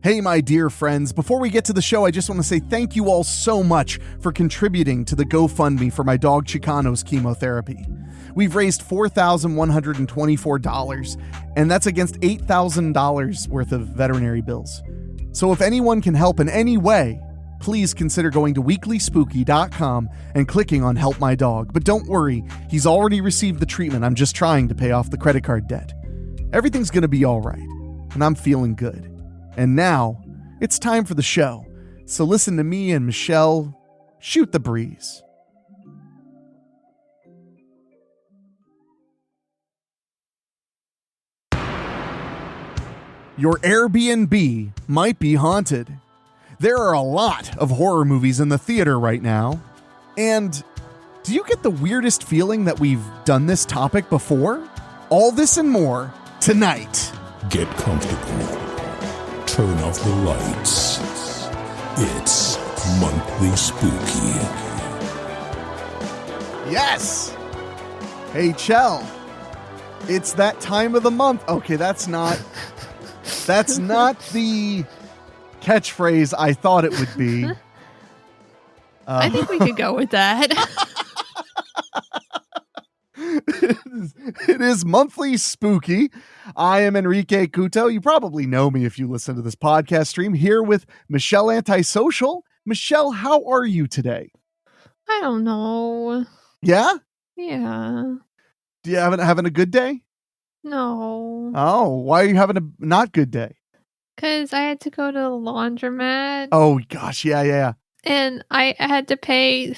Hey, my dear friends, before we get to the show, I just want to say thank you all so much for contributing to the GoFundMe for my dog Chicano's chemotherapy. We've raised $4,124, and that's against $8,000 worth of veterinary bills. So if anyone can help in any way, please consider going to weeklyspooky.com and clicking on Help My Dog. But don't worry, he's already received the treatment. I'm just trying to pay off the credit card debt. Everything's going to be all right, and I'm feeling good. And now, it's time for the show. So listen to me and Michelle shoot the breeze. Your Airbnb might be haunted. There are a lot of horror movies in the theater right now. And do you get the weirdest feeling that we've done this topic before? All this and more tonight. Get comfortable. Turn off the lights. It's Monthly Spooky. Yes! Hey, Chell. It's that time of the month. Okay, that's not the catchphrase I thought it would be. I think we could go with that. It is Monthly Spooky. I am Enrique Couto. You probably know me if you listen to this podcast stream, here with Michelle Antisocial. Michelle, how are you today? I don't know. Yeah? Yeah. Do you having a good day? No. Oh, why are you having a not good day? Because I had to go to the laundromat. Oh gosh, yeah. And I had to pay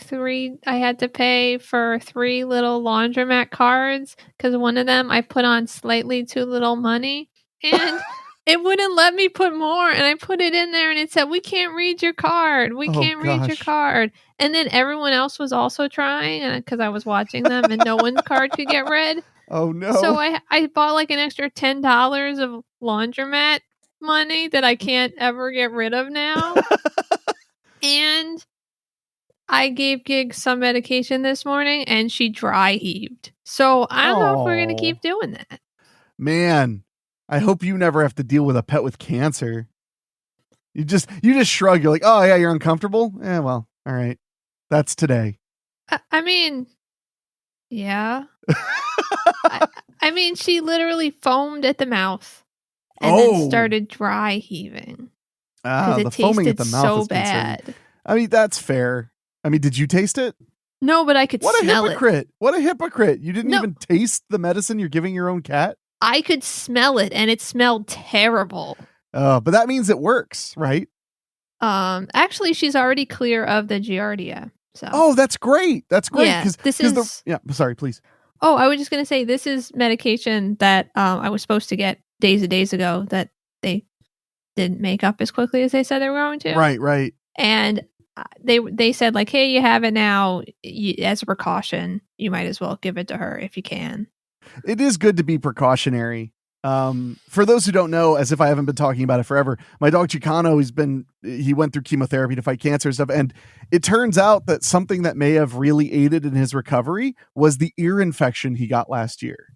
for 3 little laundromat cards because one of them I put on slightly too little money and it wouldn't let me put more. And I put it in there and it said, we can't read your card. We can't read your card. And then everyone else was also trying because I was watching them and no one's card could get read. Oh no. So I bought like an extra $10 of laundromat money that I can't ever get rid of now. And I gave Gig some medication this morning and she dry heaved. So I don't know if we're going to keep doing that. Man, I hope you never have to deal with a pet with cancer. You just shrug. You're like, oh yeah, you're uncomfortable? Yeah, well, all right. That's today. I mean, yeah. I mean, she literally foamed at the mouth and then started dry heaving. Ah, the foaming at the mouth so is bad. Concerning. I mean, that's fair. I mean, did you taste it? No, but I could smell it. What a hypocrite. You didn't even taste the medicine you're giving your own cat? I could smell it, and it smelled terrible. But that means it works, right? Actually, she's already clear of the Giardia. So. Oh, that's great. That's great. Yeah, sorry, please. Oh, I was just going to say, this is medication that I was supposed to get days ago that they didn't make up as quickly as they said they were going to. Right. And they said, like, hey, you have it now. As a precaution, you might as well give it to her if you can. It is good to be precautionary. For those who don't know, as if I haven't been talking about it forever, my dog Chicano, he went through chemotherapy to fight cancer and stuff. And it turns out that something that may have really aided in his recovery was the ear infection he got last year,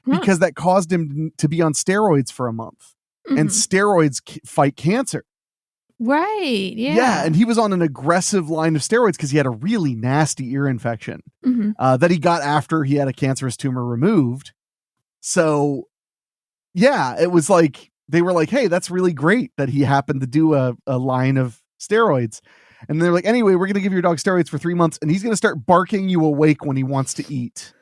because that caused him to be on steroids for a month. And steroids fight cancer. Right. Yeah. Yeah. And he was on an aggressive line of steroids because he had a really nasty ear infection that he got after he had a cancerous tumor removed. So, yeah, it was like they were like, hey, that's really great that he happened to do a line of steroids. And they're like, anyway, we're going to give your dog steroids for 3 months and he's going to start barking you awake when he wants to eat.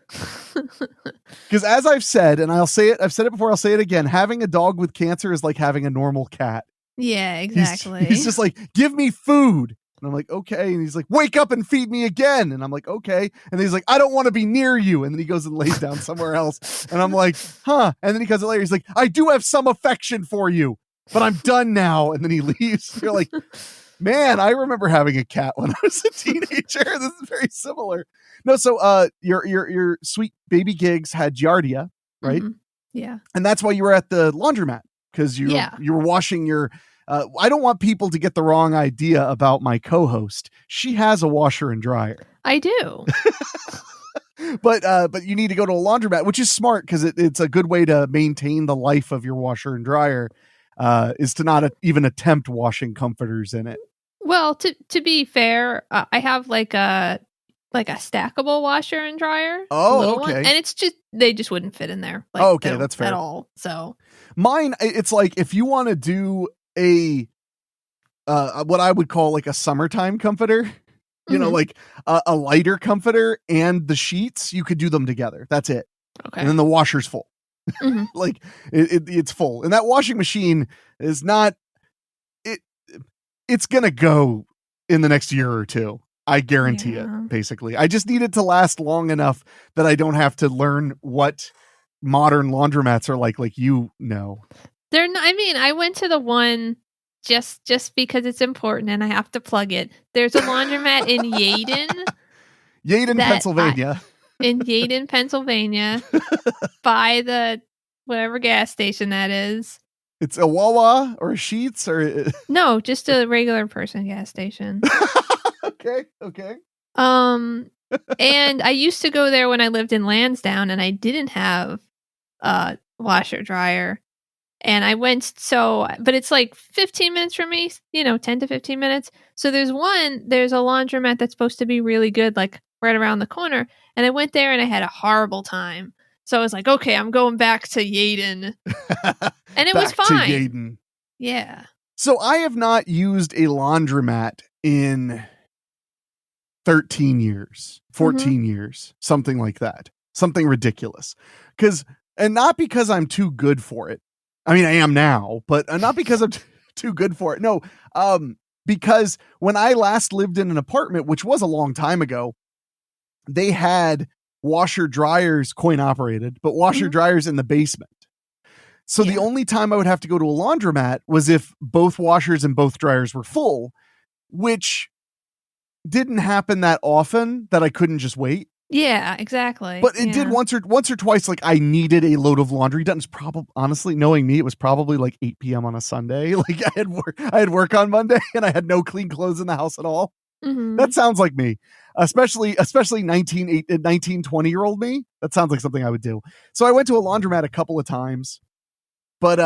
Because as I've said, and I've said it before, I'll say it again, having a dog with cancer is like having a normal cat. Yeah, exactly. He's just like, give me food. And I'm like, okay. And he's like, wake up and feed me again. And I'm like, okay. And then he's like, I don't want to be near you. And then he goes and lays down somewhere else. And I'm like, huh. And then he comes later. He's like, I do have some affection for you, but I'm done now. And then he leaves. You're like, man, I remember having a cat when I was a teenager. This is very similar. No, so your sweet baby Gigs had Giardia, right? Yeah. And that's why you were at the laundromat, because you were washing your I don't want people to get the wrong idea about my co-host. She has a washer and dryer. I do. But you need to go to a laundromat, which is smart because it's a good way to maintain the life of your washer and dryer. is to not even attempt washing comforters in it. Well, to be fair, I have like a stackable washer and dryer. Oh, okay. One, and they just wouldn't fit in there. Like, okay, that's fair. At all. So mine, it's like if you want to do a what I would call like a summertime comforter, you know, like a lighter comforter and the sheets, you could do them together. That's it. Okay. And then the washer's full. Like it's full. And that washing machine is not it's gonna go in the next year or two. I guarantee it, basically. I just need it to last long enough that I don't have to learn what modern laundromats are like you know. They're not, I mean, I went to the one just because it's important and I have to plug it. There's a laundromat in Pennsylvania. In Yaden, Pennsylvania, by the whatever gas station that is. It's a Wawa or a Sheetz or no, just a regular person gas station. Okay. And I used to go there when I lived in Lansdowne, and I didn't have a washer dryer. And I went but it's like 15 minutes from me, 10 to 15 minutes. So there's a laundromat that's supposed to be really good, like right around the corner. And I went there and I had a horrible time. So I was like, okay, I'm going back to Yaden. And it was fine. To Yaden. Yeah. So I have not used a laundromat in 13 years, 14 years, something like that. Something ridiculous. And not because I'm too good for it. I mean, I am now, but not because I'm too good for it. No, because when I last lived in an apartment, which was a long time ago, they had washer dryers, coin operated, but washer dryers in the basement. So the only time I would have to go to a laundromat was if both washers and both dryers were full, which didn't happen that often that I couldn't just wait. Yeah, exactly. But it did once or twice. Like I needed a load of laundry done. It's probably, honestly, knowing me, it was probably like 8 p.m. on a Sunday. Like I had work on Monday and I had no clean clothes in the house at all. That sounds like me, especially 19, 20-year-old me. That sounds like something I would do. So I went to a laundromat a couple of times, but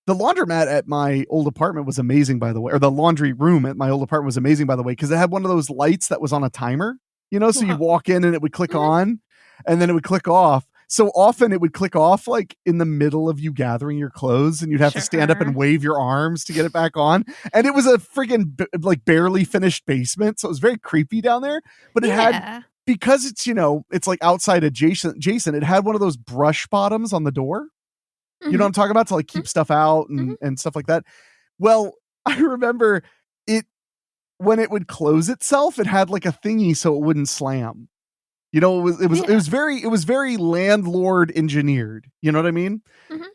the laundromat at my old apartment was amazing, by the way, or the laundry room at my old apartment was amazing, by the way, because it had one of those lights that was on a timer. So you walk in and it would click on and then it would click off. So often it would click off like in the middle of you gathering your clothes and you'd have to stand up and wave your arms to get it back on. And it was a friggin' like barely finished basement. So it was very creepy down there, but it had, because it's, it's like outside adjacent, it had one of those brush bottoms on the door. You know what I'm talking about, to like keep stuff out and stuff like that. Well, I remember when it would close itself, it had like a thingy so it wouldn't slam. It was very landlord engineered. You know what I mean?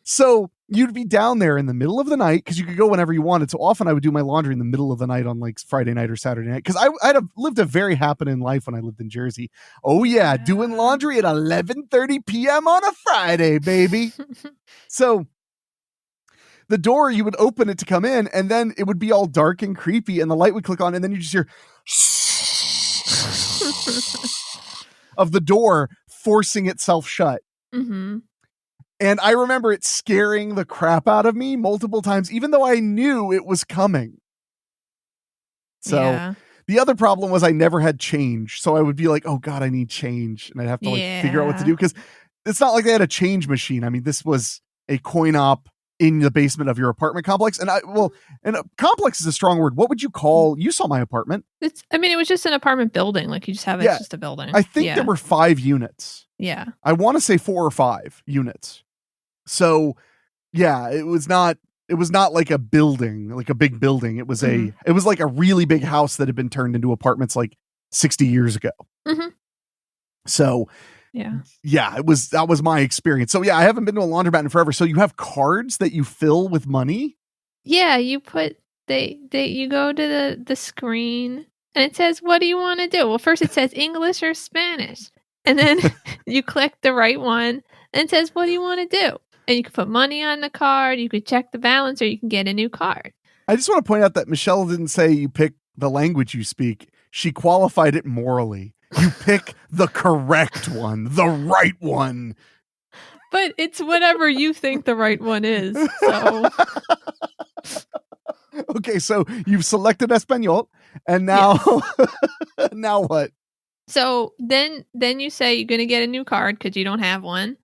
So you'd be down there in the middle of the night because you could go whenever you wanted. So often I would do my laundry in the middle of the night on like Friday night or Saturday night because I'd have lived a very happening life when I lived in Jersey. Oh yeah, doing laundry at 11:30 p.m. on a Friday, baby. So the door, you would open it to come in and then it would be all dark and creepy and the light would click on and then you just hear of the door forcing itself shut. And I remember it scaring the crap out of me multiple times, even though I knew it was coming. So the other problem was I never had change. So I would be like, oh God, I need change. And I'd have to figure out what to do because it's not like they had a change machine. I mean, this was a coin op in the basement of your apartment complex. And a complex is a strong word. What would you call, you saw my apartment. It was just an apartment building. Like you just have it's just a building. I think there were 5 units. Yeah. I want to say 4 or 5 units. So yeah, it was not like a building, like a big building. It was it was like a really big house that had been turned into apartments like 60 years ago. So that was my experience. So yeah, I haven't been to a laundromat in forever. So you have cards that you fill with money? Yeah, you put you go to the screen and it says, what do you want to do? Well, first it says English or Spanish. And then you click the right one and it says, what do you want to do? And you can put money on the card, you could check the balance, or you can get a new card. I just want to point out that Michelle didn't say you pick the language you speak. She qualified it morally. You pick the correct one, the right one. But it's whatever you think the right one is. So Okay, so you've selected Espanol, and now now what? So then you say you're going to get a new card because you don't have one.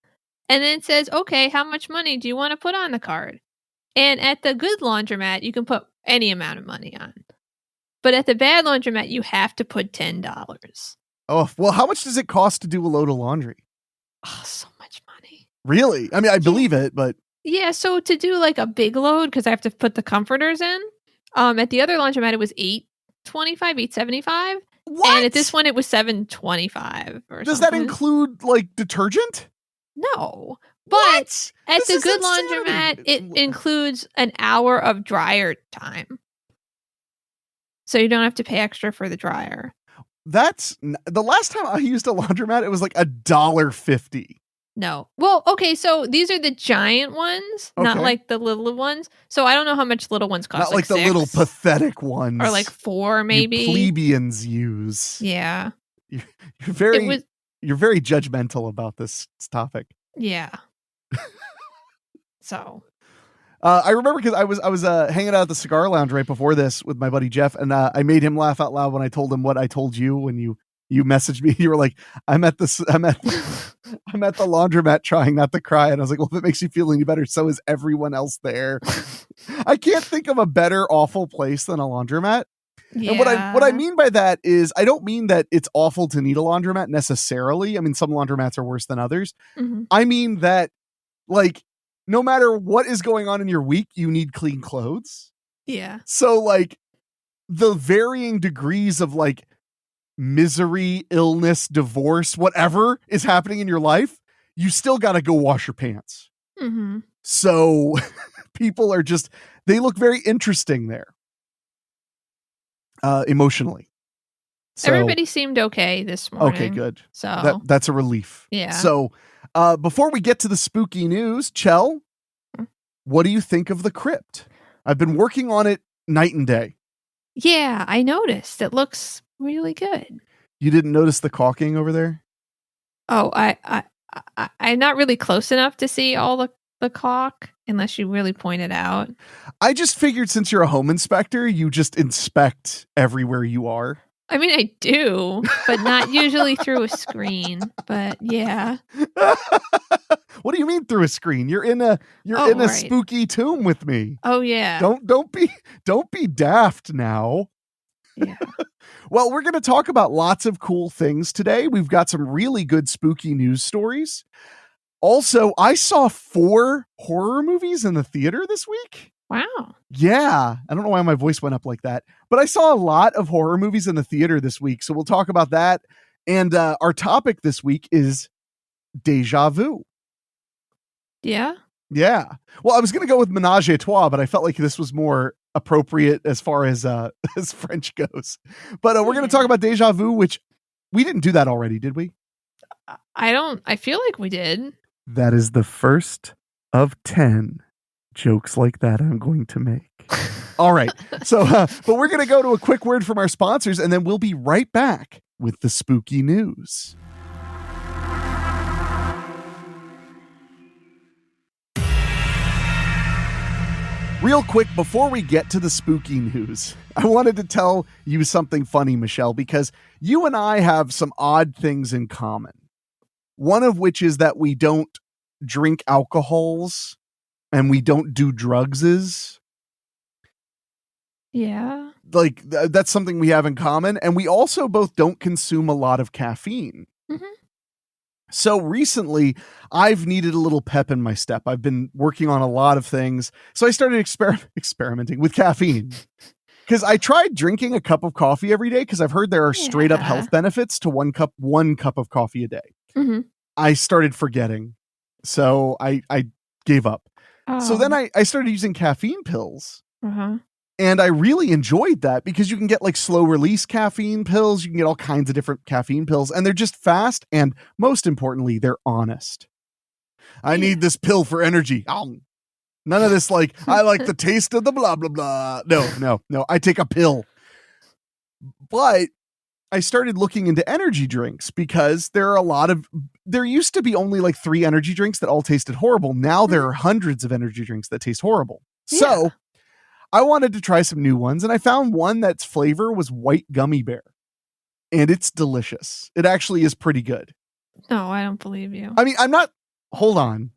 And then it says, okay, how much money do you want to put on the card? And at the good laundromat, you can put any amount of money on. But at the bad laundromat, you have to put $10. Oh, well, how much does it cost to do a load of laundry? Oh, so much money. Really? I mean, I believe it, but... Yeah, so to do like a big load, because I have to put the comforters in, at the other laundromat, it was $8.75. What? And at this one, it was $7.25 or Does something. that include, like, detergent? No. What? But at This the is good insanity. laundromat, it includes an hour of dryer time. So you don't have to pay extra for the dryer. That's... The last time I used a laundromat, it was like $1.50. No. Well, okay, so these are the giant ones, not like the little ones. So I don't know how much little ones cost. Not like the 6? little pathetic ones. Or like 4, maybe. You plebeians use. Yeah. You're very judgmental about this topic. Yeah. So. I remember because I was hanging out at the cigar lounge right before this with my buddy Jeff, and I made him laugh out loud when I told him what I told you when you messaged me. You were like, I'm at the laundromat trying not to cry. And I was like, well, if it makes you feel any better, so is everyone else there. I can't think of a better awful place than a laundromat. Yeah. And what I mean by that is I don't mean that it's awful to need a laundromat necessarily. I mean, some laundromats are worse than others. Mm-hmm. I mean that, like, no matter what is going on in your week, you need clean clothes. Yeah. So, like, the varying degrees of, like, misery, illness, divorce, whatever is happening in your life, you still got to go wash your pants. Mm-hmm. So people are just, they look very interesting there. Emotionally. So, everybody seemed okay this morning. Okay, good. So that's a relief. Yeah. So before we get to the spooky news, Chell, what do you think of the crypt? I've been working on it night and day. Yeah, I noticed. It looks really good. You didn't notice the caulking over there? Oh, I'm not really close enough to see all the caulk unless you really point it out. I just figured since you're a home inspector, you just inspect everywhere you are. I mean, I do, but not usually through a screen. But yeah. What do you mean through a screen? You're in a right. Spooky tomb with me. Oh yeah. Don't be daft now. Yeah. Well, we're going to talk about lots of cool things today. We've got some really good spooky news stories. Also, I saw 4 horror movies in the theater this week. Wow. Yeah. I don't know why my voice went up like that, but I saw a lot of horror movies in the theater this week. So we'll talk about that. And our topic this week is déjà vu. Yeah. Yeah. Well, I was going to go with Ménage à Trois, but I felt like this was more appropriate as far as French goes. But we're going to talk about déjà vu, which we didn't do that already, did we? I feel like we did. That is the first of 10 jokes like that I'm going to make. All right. So, but we're going to go to a quick word from our sponsors, and then we'll be right back with the spooky news. Real quick, before we get to the spooky news, I wanted to tell you something funny, Michelle, because you and I have some odd things in common. One of which is that we don't drink alcohols and we don't do drugses. Yeah. Like that's something we have in common. And we also both don't consume a lot of caffeine. Mm-hmm. So recently I've needed a little pep in my step. I've been working on a lot of things. So I started experimenting with caffeine. Because I tried drinking a cup of coffee every day because I've heard there are straight up health benefits to one cup of coffee a day. Mm-hmm. I started forgetting. So I gave up. Oh. So then I started using caffeine pills. Uh-huh. And I really enjoyed that because you can get like slow release caffeine pills. You can get all kinds of different caffeine pills and they're just fast. And most importantly, they're honest. I need this pill for energy. None of this like, I like the taste of the blah, blah, blah. No. I take a pill. But I started looking into energy drinks because there used to be only like 3 energy drinks that all tasted horrible. Now there are hundreds of energy drinks that taste horrible. Yeah. So I wanted to try some new ones, and I found one that's flavor was white gummy bear. And it's delicious. It actually is pretty good. No, I don't believe you. I mean, hold on.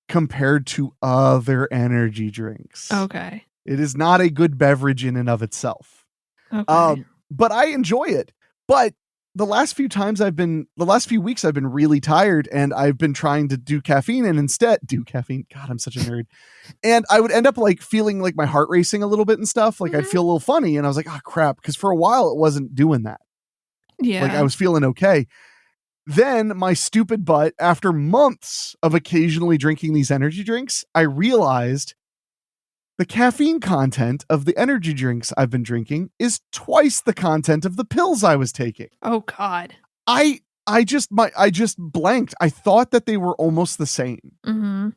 Compared to other energy drinks. Okay. It is not a good beverage in and of itself. Okay. But I enjoy it. But the last few weeks I've been really tired, and I've been trying to do caffeine and instead do caffeine. God, I'm such a nerd. And I would end up like feeling like my heart racing a little bit and stuff. Like I'd feel a little funny, and I was like, oh crap. Because for a while it wasn't doing that. Yeah. Like I was feeling okay. Then my stupid butt, after months of occasionally drinking these energy drinks, I realized the caffeine content of the energy drinks I've been drinking is twice the content of the pills I was taking. Oh God. I just blanked. I thought that they were almost the same. Mm-hmm.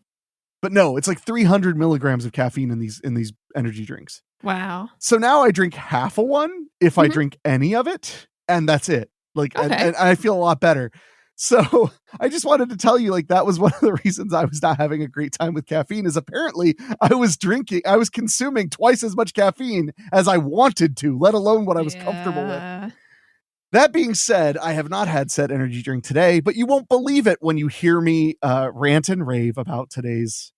But no, it's like 300 milligrams of caffeine in these energy drinks. Wow. So now I drink half of one if I drink any of it, and that's it. Like, okay. and I feel a lot better. So I just wanted to tell you, like, that was one of the reasons I was not having a great time with caffeine is apparently I was consuming twice as much caffeine as I wanted to, let alone what I was comfortable with. That being said, I have not had said energy drink today, but you won't believe it when you hear me rant and rave about today's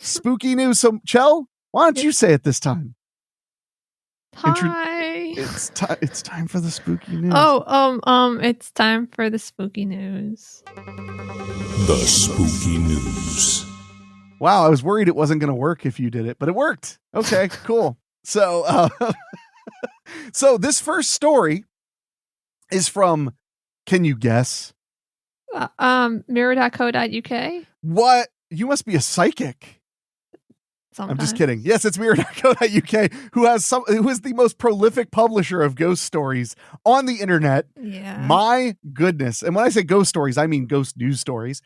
spooky news. So, Chell, why don't you say it this time? Hi. It's time for the spooky news. It's time for the spooky news. The spooky news. Wow, I was worried it wasn't going to work if you did it, but it worked. Okay, cool. So, so this first story is from, can you guess? Mirror.co.uk. What? You must be a psychic. Sometimes. I'm just kidding. Yes, it's Mirror.co.uk, who is the most prolific publisher of ghost stories on the internet. Yeah. My goodness. And when I say ghost stories, I mean ghost news stories.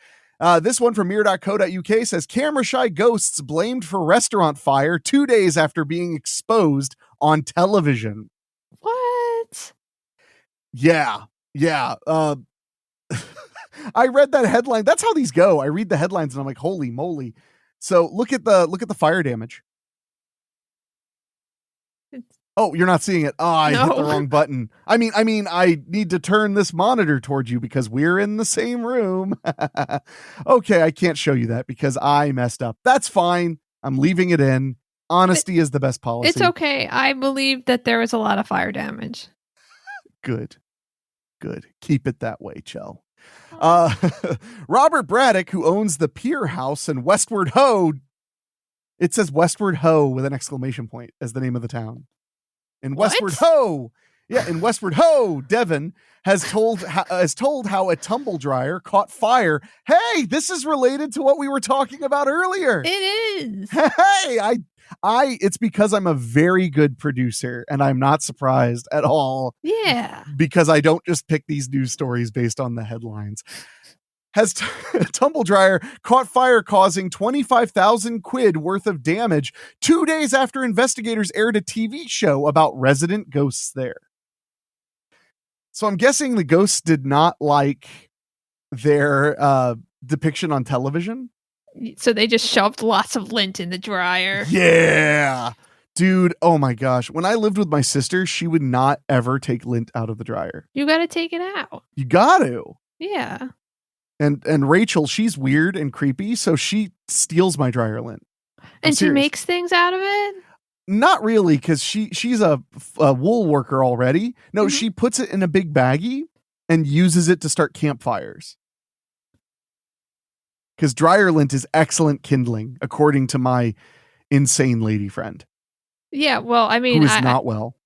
This one from Mirror.co.uk says camera shy ghosts blamed for restaurant fire 2 days after being exposed on television. What? Yeah. I read that headline. That's how these go. I read the headlines and I'm like, holy moly. So look at the fire damage. Oh, you're not seeing it. Oh, I hit the wrong button. I mean, I need to turn this monitor towards you because we're in the same room. Okay, I can't show you that because I messed up. That's fine. I'm leaving it in. Honesty is the best policy. It's okay. I believe that there was a lot of fire damage. Good. Keep it that way, Chell. Robert Braddock, who owns the Pier House in Westward Ho. It says Westward Ho with an exclamation point as the name of the town. In Westward Ho. Yeah, in Westward Ho, Devon has told how a tumble dryer caught fire. Hey, this is related to what we were talking about earlier. It is. Hey, it's because I'm a very good producer and I'm not surprised at all. Yeah. Because I don't just pick these news stories based on the headlines. Has a tumble dryer caught fire causing 25,000 quid worth of damage 2 days after investigators aired a TV show about resident ghosts there. So I'm guessing the ghosts did not like their depiction on television. So they just shoved lots of lint in the dryer. Yeah. Dude, oh my gosh. When I lived with my sister, she would not ever take lint out of the dryer. You got to take it out. You got to. Yeah. And Rachel, she's weird and creepy, so she steals my dryer lint. And she makes things out of it? Not really, because she's a wool worker already. No, she puts it in a big baggie and uses it to start campfires. Because dryer lint is excellent kindling, according to my insane lady friend. Yeah, well, I mean... Who is not well.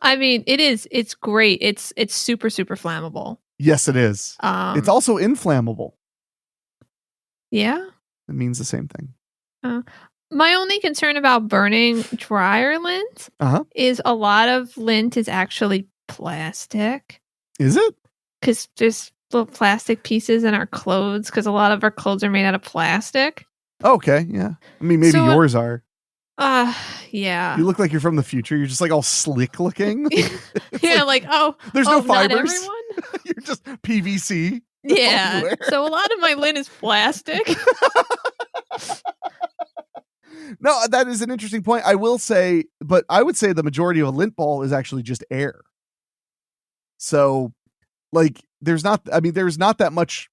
I mean, it's great. It's super, super flammable. Yes, it is. It's also inflammable. Yeah? It means the same thing. My only concern about burning dryer lint is a lot of lint is actually plastic. Is it? Because there's little plastic pieces in our clothes, because a lot of our clothes are made out of plastic. Okay, yeah. I mean, maybe yours are. Yeah. You look like you're from the future. You're just like all slick looking. Yeah, like there's no fibers. Not everyone? You're just PVC. Yeah. So a lot of my lint is plastic. No, that is an interesting point. I would say the majority of a lint ball is actually just air. So like there's not that much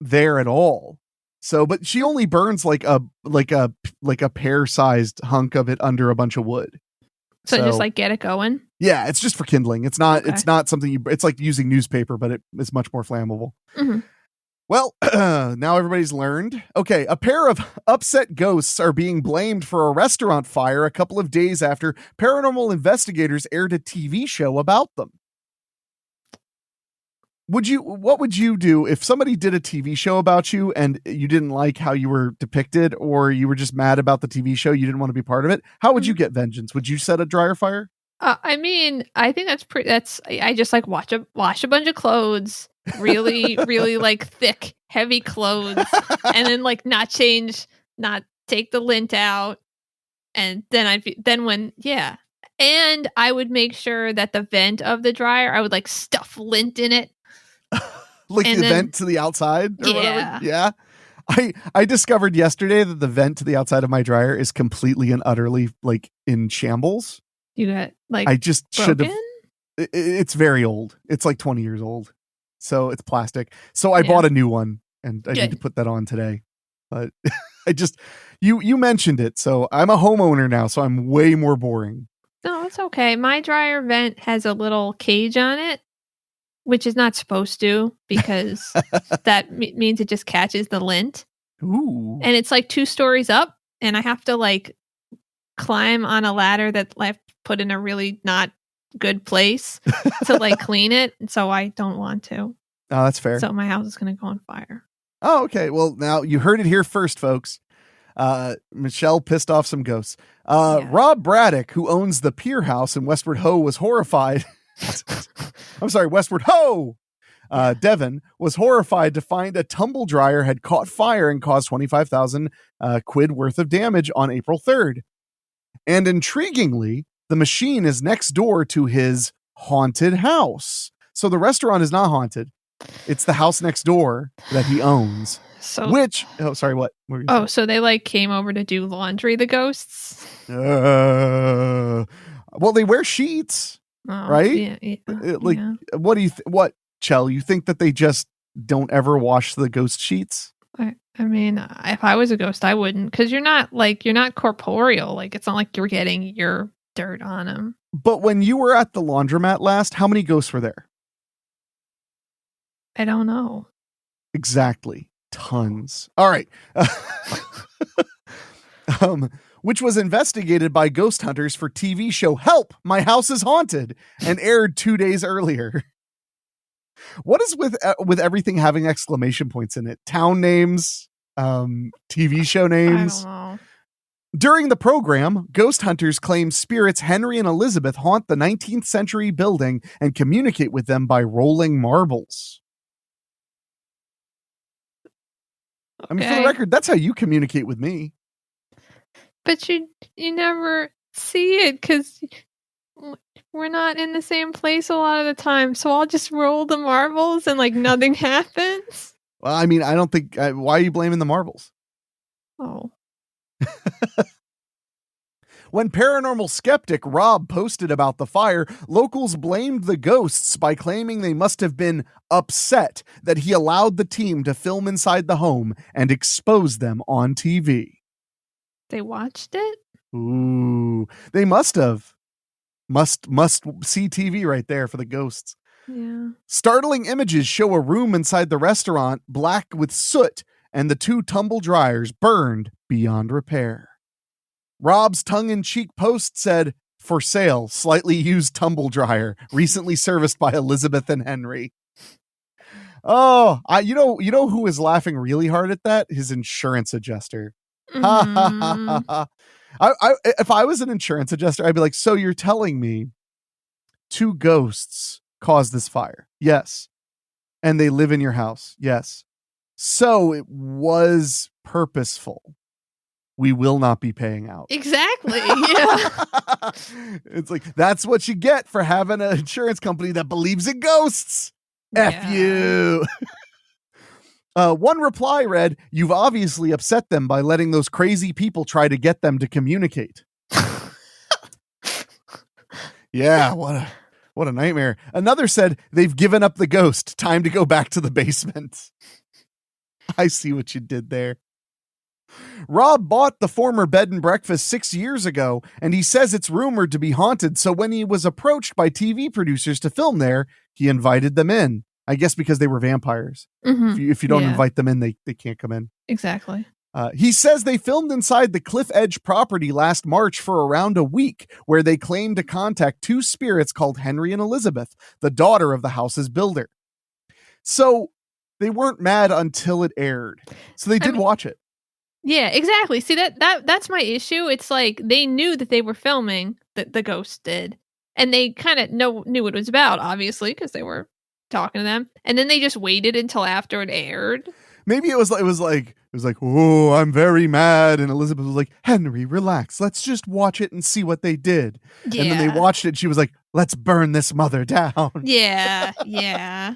there at all. So, but she only burns like a pear-sized hunk of it under a bunch of wood. So just like get it going. Yeah, it's just for kindling. It's not something it's like using newspaper, but it's much more flammable. Mm-hmm. Well, now everybody's learned. Okay, a pair of upset ghosts are being blamed for a restaurant fire a couple of days after paranormal investigators aired a TV show about them. What would you do if somebody did a TV show about you and you didn't like how you were depicted, or you were just mad about the TV show, you didn't want to be part of it? How would you get vengeance? Would you set a dryer fire? I mean, I think I just like wash a bunch of clothes, really, really like thick, heavy clothes, and then like not take the lint out. And then and I would make sure that the vent of the dryer, I would like stuff lint in it. Like the vent to the outside or whatever? Yeah. I discovered yesterday that the vent to the outside of my dryer is completely and utterly like in shambles. You got like I just should have. broken? It's very old. It's like 20 years old. So it's plastic. So I bought a new one and I need to put that on today. But I just, you mentioned it. So I'm a homeowner now. So I'm way more boring. No, it's okay. My dryer vent has a little cage on it, which is not supposed to, because that means it just catches the lint. Ooh. And it's like 2 stories up, and I have to like climb on a ladder that I've put in a really not good place to like clean it. And so I don't want to. Oh, that's fair. So my house is going to go on fire. Oh, okay. Well, now you heard it here first, folks. Michelle pissed off some ghosts. Rob Braddock, who owns the Pier House in Westward Ho, was horrified. I'm sorry, Westward Ho! Devon was horrified to find a tumble dryer had caught fire and caused 25,000 quid worth of damage on April 3rd. And intriguingly, the machine is next door to his haunted house. So the restaurant is not haunted. It's the house next door that he owns. So, what? So they like came over to do laundry, the ghosts? Well, they wear sheets, right? Yeah. What do you Chell, you think that they just don't ever wash the ghost sheets? I mean, if I was a ghost, I wouldn't, because you're not corporeal. Like, it's not like you're getting your dirt on them. But when you were at the laundromat last, how many ghosts were there? I don't know. Exactly. Tons. All right. Which was investigated by ghost hunters for TV show Help, My House is Haunted, and aired 2 days earlier. What is with everything having exclamation points in it? Town names, TV show names. I don't know. During the program, ghost hunters claim spirits Henry and Elizabeth haunt the 19th century building and communicate with them by rolling marbles. Okay. I mean, for the record, that's how you communicate with me. But you never see it because we're not in the same place a lot of the time. So I'll just roll the marbles and like nothing happens. Well, I mean, I don't think. Why are you blaming the marbles? Oh. When paranormal skeptic Rob posted about the fire, locals blamed the ghosts by claiming they must have been upset that he allowed the team to film inside the home and expose them on TV. They watched it? Ooh, they must have. Must see TV right there for the ghosts. Yeah. Startling images show a room inside the restaurant black with soot and the 2 tumble dryers burned beyond repair. Rob's tongue-in-cheek post said, "For sale, slightly used tumble dryer, recently serviced by Elizabeth and Henry." Oh, you know who is laughing really hard at that? His insurance adjuster. Mm-hmm. If I was an insurance adjuster, I'd be like, "So you're telling me 2 ghosts caused this fire?" Yes. And they live in your house? Yes. So it was purposeful. We will not be paying out. Exactly. Yeah. It's like, that's what you get for having an insurance company that believes in ghosts. F you. One reply read, "You've obviously upset them by letting those crazy people try to get them to communicate." Yeah, what a nightmare. Another said, "They've given up the ghost. Time to go back to the basement." I see what you did there. Rob bought the former bed and breakfast 6 years ago, and he says it's rumored to be haunted, so when he was approached by TV producers to film there, he invited them in. I guess because they were vampires. Mm-hmm. If you don't invite them in, they can't come in. Exactly. He says they filmed inside the Cliff Edge property last March for around a week, where they claimed to contact two spirits called Henry and Elizabeth, the daughter of the house's builder. So they weren't mad until it aired. So they did watch it. Yeah, exactly. See, that's my issue. It's like they knew that they were filming, that the ghost did, and they kind of knew what it was about, obviously, because they were talking to them, and then they just waited until after it aired. Maybe it was like, "Oh, I'm very mad," and Elizabeth was like, "Henry, relax. Let's just watch it and see what they did." Yeah. And then they watched it. And she was like, "Let's burn this mother down." Yeah, yeah.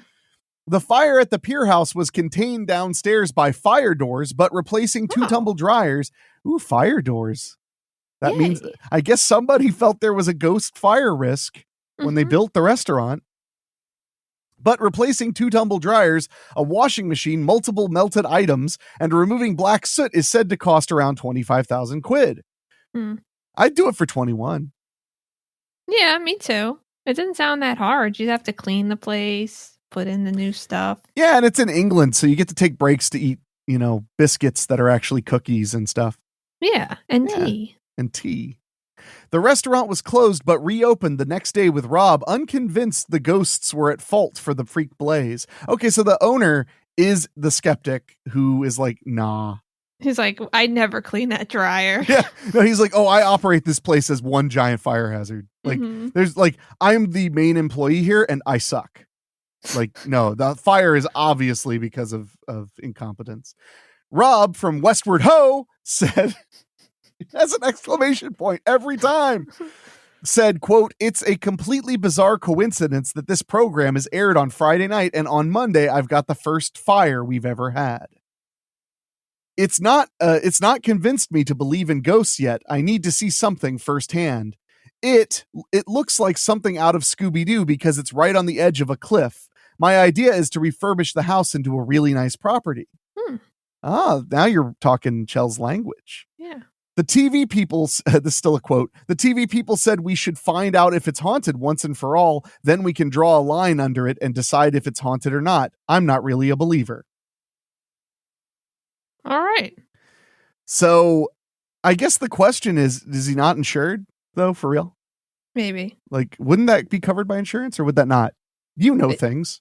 The fire at the pier house was contained downstairs by fire doors, but replacing two tumble dryers. Ooh, fire doors. That means, I guess somebody felt there was a ghost fire risk when they built the restaurant. But replacing two tumble dryers, a washing machine, multiple melted items, and removing black soot is said to cost around 25,000 quid. I'd do it for 21. Yeah, me too. It doesn't sound that hard. You'd have to clean the place, put in the new stuff. Yeah, and it's in England, so you get to take breaks to eat, biscuits that are actually cookies and stuff. Yeah, and tea. And tea. The restaurant was closed but reopened the next day with Rob unconvinced the ghosts were at fault for the freak blaze. Okay, so the owner is the skeptic who is like, nah. He's like, I never clean that dryer. Yeah. No, he's like, I operate this place as one giant fire hazard. Like, there's like, I'm the main employee here and I suck. Like, no, the fire is obviously because of incompetence. Rob from Westward Ho said, as an exclamation point every time, said, quote, "It's a completely bizarre coincidence that this program is aired on Friday night and on Monday I've got the first fire we've ever had. It's not convinced me to believe in ghosts yet. I need to see something firsthand. It looks like something out of Scooby-Doo because it's right on the edge of a cliff. My idea is to refurbish the house into a really nice property." Now you're talking Chell's language. Yeah. The TV people, this is still a quote, "The TV people said we should find out if it's haunted once and for all. Then we can draw a line under it and decide if it's haunted or not. I'm not really a believer." All right. So I guess the question is he not insured, though, for real? Maybe. Like, wouldn't that be covered by insurance or would that not? Things.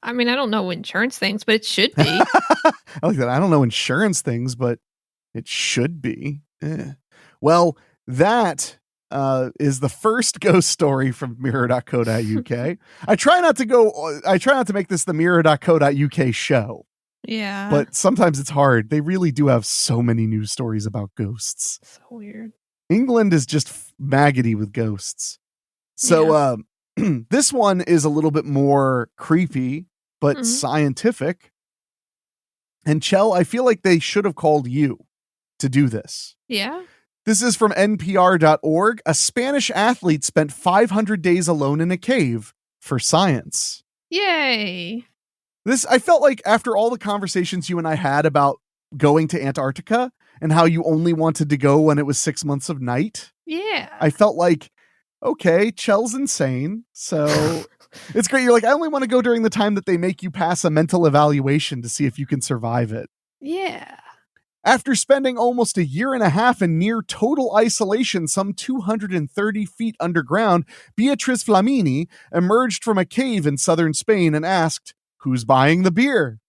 I don't know insurance things, but it should be. I like that. I don't know insurance things, but it should be. Well, that is the first ghost story from mirror.co.uk. I try not to make this the mirror.co.uk show. Yeah. But sometimes it's hard. They really do have so many news stories about ghosts. So weird. England is just maggoty with ghosts. So this one is a little bit more creepy, but scientific. And Chell, I feel like they should have called you to do this. Yeah. This is from npr.org. A Spanish athlete spent 500 days alone in a cave for science. Yay. I felt like after all the conversations you and I had about going to Antarctica and how you only wanted to go when it was 6 months of night. Yeah. I felt like, okay, Chell's insane. So it's great. You're like, I only want to go during the time that they make you pass a mental evaluation to see if you can survive it. Yeah. After spending almost a year and a half in near total isolation, some 230 feet underground, Beatriz Flamini emerged from a cave in southern Spain and asked, "Who's buying the beer?"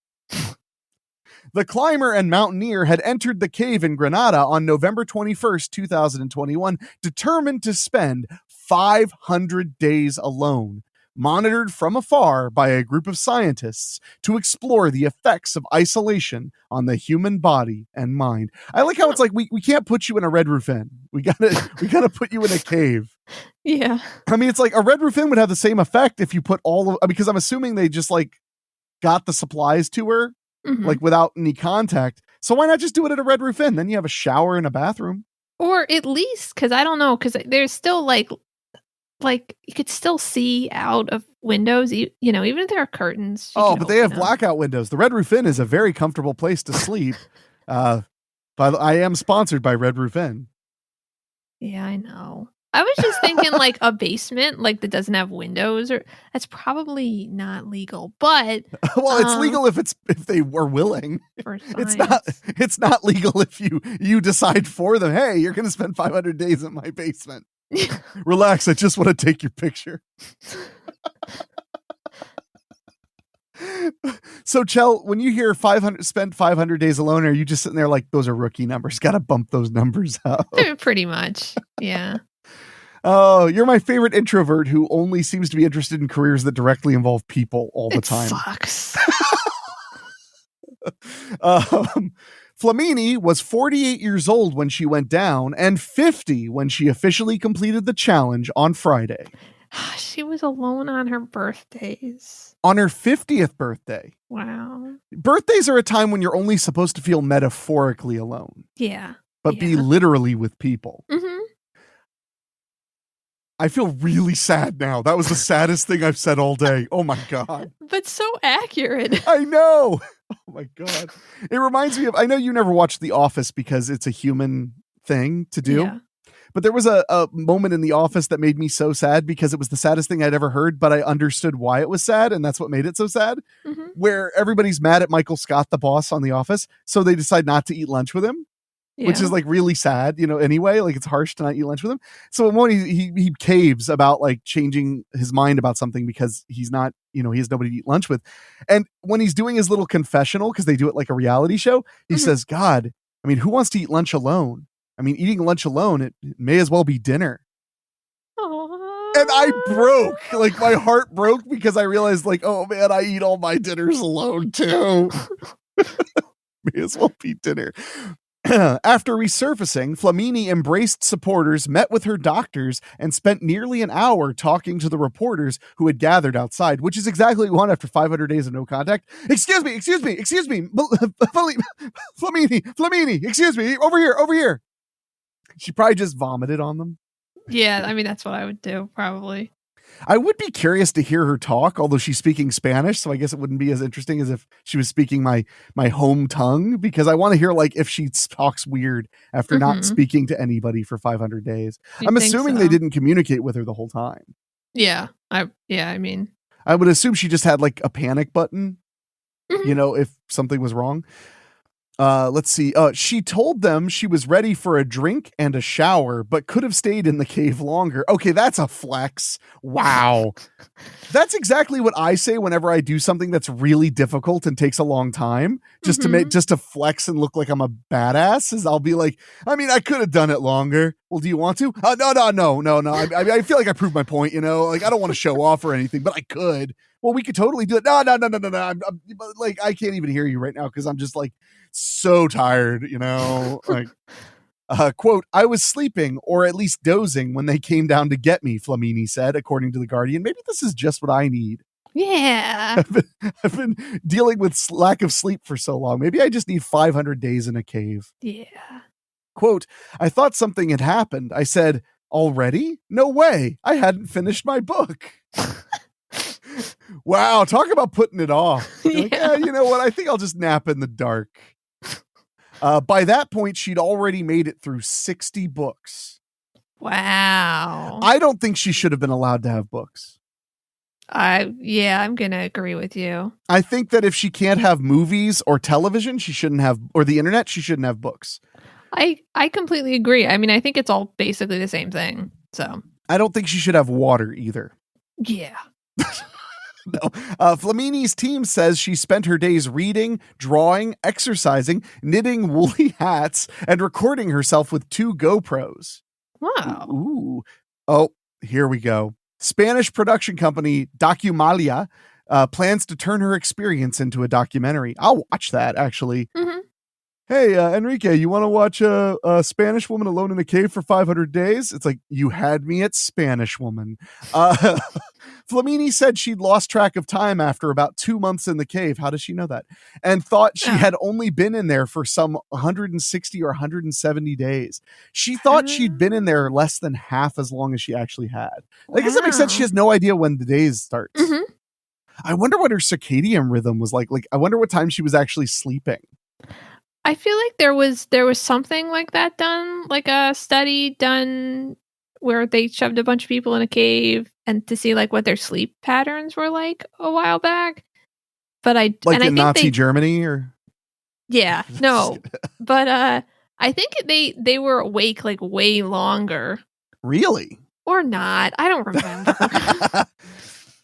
The climber and mountaineer had entered the cave in Granada on November 21st, 2021, determined to spend 500 days alone, monitored from afar by a group of scientists to explore the effects of isolation on the human body and mind. I like how it's like, we can't put you in a Red Roof Inn. We gotta put you in a cave. Yeah. I mean, it's like a Red Roof Inn would have the same effect if you put because I'm assuming they just like got the supplies to her like without any contact. So why not just do it at a Red Roof Inn? Then you have a shower and a bathroom. Or at least, because I don't know, because there's still like you could still see out of windows, even if there are curtains. But they have blackout windows. The Red Roof Inn is a very comfortable place to sleep. I am sponsored by Red Roof Inn. Yeah, I know. I was just thinking like a basement, like that doesn't have windows, or that's probably not legal. But well, it's legal if they were willing. It's not legal if you decide for them. Hey, you're going to spend 500 days in my basement. Relax. I just want to take your picture. So, Chell, when you hear spend 500 days alone, are you just sitting there like those are rookie numbers? Got to bump those numbers up. Pretty much. Yeah. Oh, you're my favorite introvert who only seems to be interested in careers that directly involve people all the time. Sucks. Flamini was 48 years old when she went down and 50 when she officially completed the challenge on Friday. She was alone on her birthdays. On her 50th birthday. Wow. Birthdays are a time when you're only supposed to feel metaphorically alone. Yeah. But be literally with people. Mm-hmm. I feel really sad now. That was the saddest thing I've said all day. Oh my God. But so accurate. I know. Oh my God. It reminds me of, I know you never watched The Office because it's a human thing to do. Yeah. But there was a moment in The Office that made me so sad because it was the saddest thing I'd ever heard, but I understood why it was sad. And that's what made it so sad. Mm-hmm. Where everybody's mad at Michael Scott, the boss on The Office. So they decide not to eat lunch with him. Yeah. Which is like really sad, anyway, like it's harsh to not eat lunch with him. So at one point he caves about like changing his mind about something because he's not, he has nobody to eat lunch with. And when he's doing his little confessional, because they do it like a reality show, he says, God, I mean, who wants to eat lunch alone? I mean, eating lunch alone, it may as well be dinner. Aww. And I broke, like my heart broke because I realized like, oh man, I eat all my dinners alone too. May as well be dinner. After resurfacing, Flamini embraced supporters, met with her doctors, and spent nearly an hour talking to the reporters who had gathered outside, which is exactly what we want after 500 days of no contact. Excuse me. Flamini, excuse me, over here. She probably just vomited on them. Yeah, I mean, that's what I would do, probably. I would be curious to hear her talk, although she's speaking Spanish, so I guess it wouldn't be as interesting as if she was speaking my home tongue, because I want to hear like if she talks weird after not speaking to anybody for 500 days. I'm assuming they didn't communicate with her the whole time. Yeah. I mean, I would assume she just had like a panic button, if something was wrong. Let's see. She told them she was ready for a drink and a shower, but could have stayed in the cave longer. Okay, that's a flex. Wow. That's exactly what I say whenever I do something that's really difficult and takes a long time, just to flex and look like I'm a badass. Is I'll be like, I mean, I could have done it longer. Well, do you want to? No. I feel like I proved my point. Like I don't want to show off or anything, but I could. Well, we could totally do it. No. I'm like, I can't even hear you right now because I'm just like so tired, like, quote, I was sleeping or at least dozing when they came down to get me, Flamini said, according to The Guardian. Maybe this is just what I need. Yeah. I've been dealing with lack of sleep for so long. Maybe I just need 500 days in a cave. Yeah. Quote, I thought something had happened. I said, already? No way. I hadn't finished my book. Wow, talk about putting it off. Like, you know what? I think I'll just nap in the dark. By that point, she'd already made it through 60 books. Wow. I don't think she should have been allowed to have books. I'm going to agree with you. I think that if she can't have movies or television, she shouldn't have, or the internet, she shouldn't have books. I completely agree. I mean, I think it's all basically the same thing. So I don't think she should have water either. Yeah. No. Flamini's team says she spent her days reading, drawing, exercising, knitting woolly hats, and recording herself with 2 GoPros. Wow. Ooh. Oh, here we go. Spanish production company Documalia plans to turn her experience into a documentary. I'll watch that, actually. Mm-hmm. Hey, Enrique, you want to watch a Spanish woman alone in a cave for 500 days? It's like, you had me at Spanish woman. Flamini said she'd lost track of time after about 2 months in the cave. How does she know that? And thought she had only been in there for some 160 or 170 days. She thought she'd been in there less than half as long as she actually had. I guess that makes sense. She has no idea when the days starts. Mm-hmm. I wonder what her circadian rhythm was like. Like, I wonder what time she was actually sleeping. I feel like there was something like that done, like a study done where they shoved a bunch of people in a cave and to see like what their sleep patterns were like a while back. But I think Nazi Germany or yeah, no, but I think they were awake like way longer. Really? Or not? I don't remember.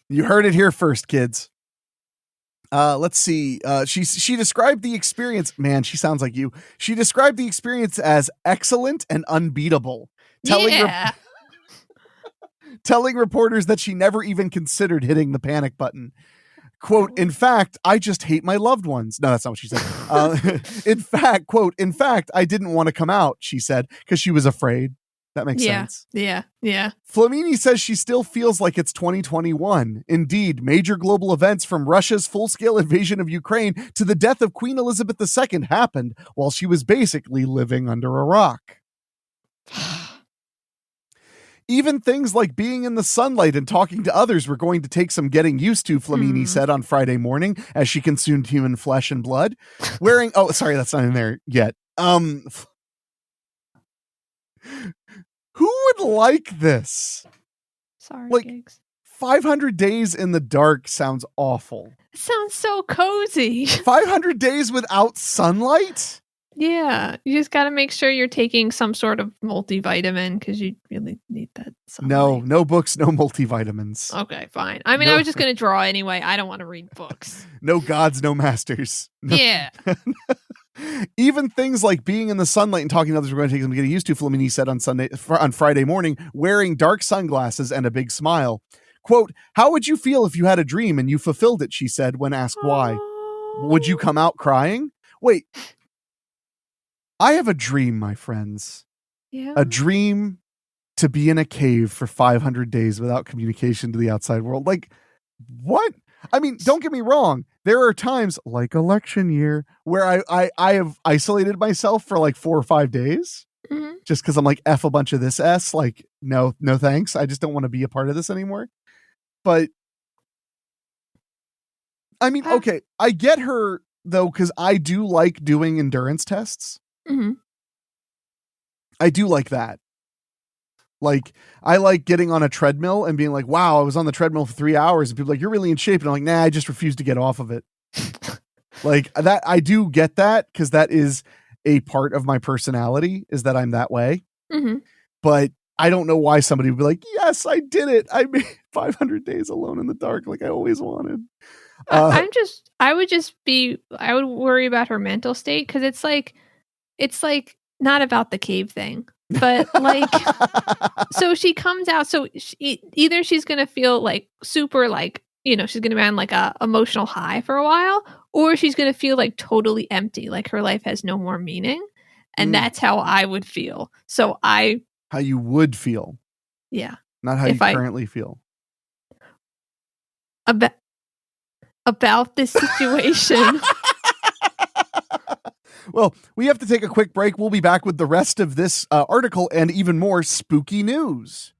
You heard it here first, kids. Let's see. She described the experience. Man, she sounds like you. She described the experience as excellent and unbeatable. Telling reporters that she never even considered hitting the panic button. Quote, in fact, I just hate my loved ones. No, that's not what she said. In fact, I didn't want to come out, she said, because she was afraid. That makes sense. Yeah. Flamini says she still feels like it's 2021. Indeed, major global events from Russia's full-scale invasion of Ukraine to the death of Queen Elizabeth II happened while she was basically living under a rock. Even things like being in the sunlight and talking to others were going to take some getting used to, Flamini said on Friday morning as she consumed human flesh and blood. Oh, sorry, that's not in there yet. Who would like this? Sorry, like, Gigs. 500 days in the dark sounds awful. It sounds so cozy. 500 days without sunlight? Yeah, you just got to make sure you're taking some sort of multivitamin because you really need that sunlight. No books, no multivitamins. Okay, fine. I mean, I was just going to draw anyway. I don't want to read books. No gods, no masters. Yeah. Even things like being in the sunlight and talking to others, we're going to take some getting used to, Flamini said on Friday morning, wearing dark sunglasses and a big smile. Quote, how would you feel if you had a dream and you fulfilled it, she said when asked why. Would you come out crying? Wait, I have a dream, my friends. Yeah. A dream to be in a cave for 500 days without communication to the outside world. Like, what? I mean, don't get me wrong. There are times, like election year, where I have isolated myself for like 4 or 5 days. Mm-hmm. Just because I'm like, F a bunch of this S. Like, no thanks. I just don't want to be a part of this anymore. But, I mean, okay, I get her, though, because I do like doing endurance tests. Mm-hmm. I do like that. Like, I like getting on a treadmill and being like, wow, I was on the treadmill for 3 hours. And people are like, you're really in shape. And I'm like, nah, I just refuse to get off of it. Like that. I do get that because that is a part of my personality is that I'm that way. Mm-hmm. But I don't know why somebody would be like, yes, I did it. I made 500 days alone in the dark. Like I always wanted. I would worry about her mental state. Cause it's like not about the cave thing. But like, so she comes out. So either she's going to feel like super, like, you know, she's going to be on like a emotional high for a while, or she's going to feel like totally empty. Like her life has no more meaning. And that's how I would feel. So how you would feel. Yeah. Not how you currently feel. About this situation. Well, we have to take a quick break. We'll be back with the rest of this article and even more spooky news.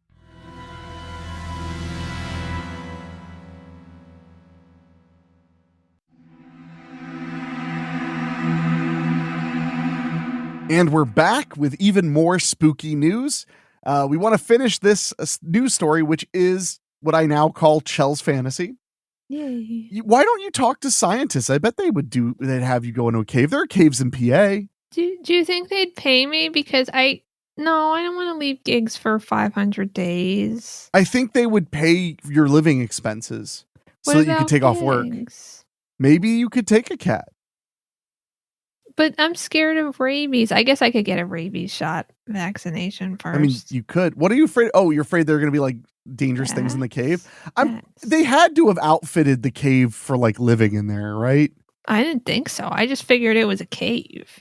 And we're back with even more spooky news. We want to finish this news story, which is what I now call Chell's fantasy. Yay. Why don't you talk to scientists? I bet they'd have you go into a cave. There are caves in PA. Do you think they'd pay me? Because I don't want to leave gigs for 500 days. I think they would pay your living expenses so that you could take off work. Maybe you could take a cat. But I'm scared of rabies. I guess I could get a rabies shot vaccination first. I mean, you could. What are you afraid? Oh, you're afraid there are going to be like dangerous things in the cave? They had to have outfitted the cave for like living in there, right? I didn't think so. I just figured it was a cave.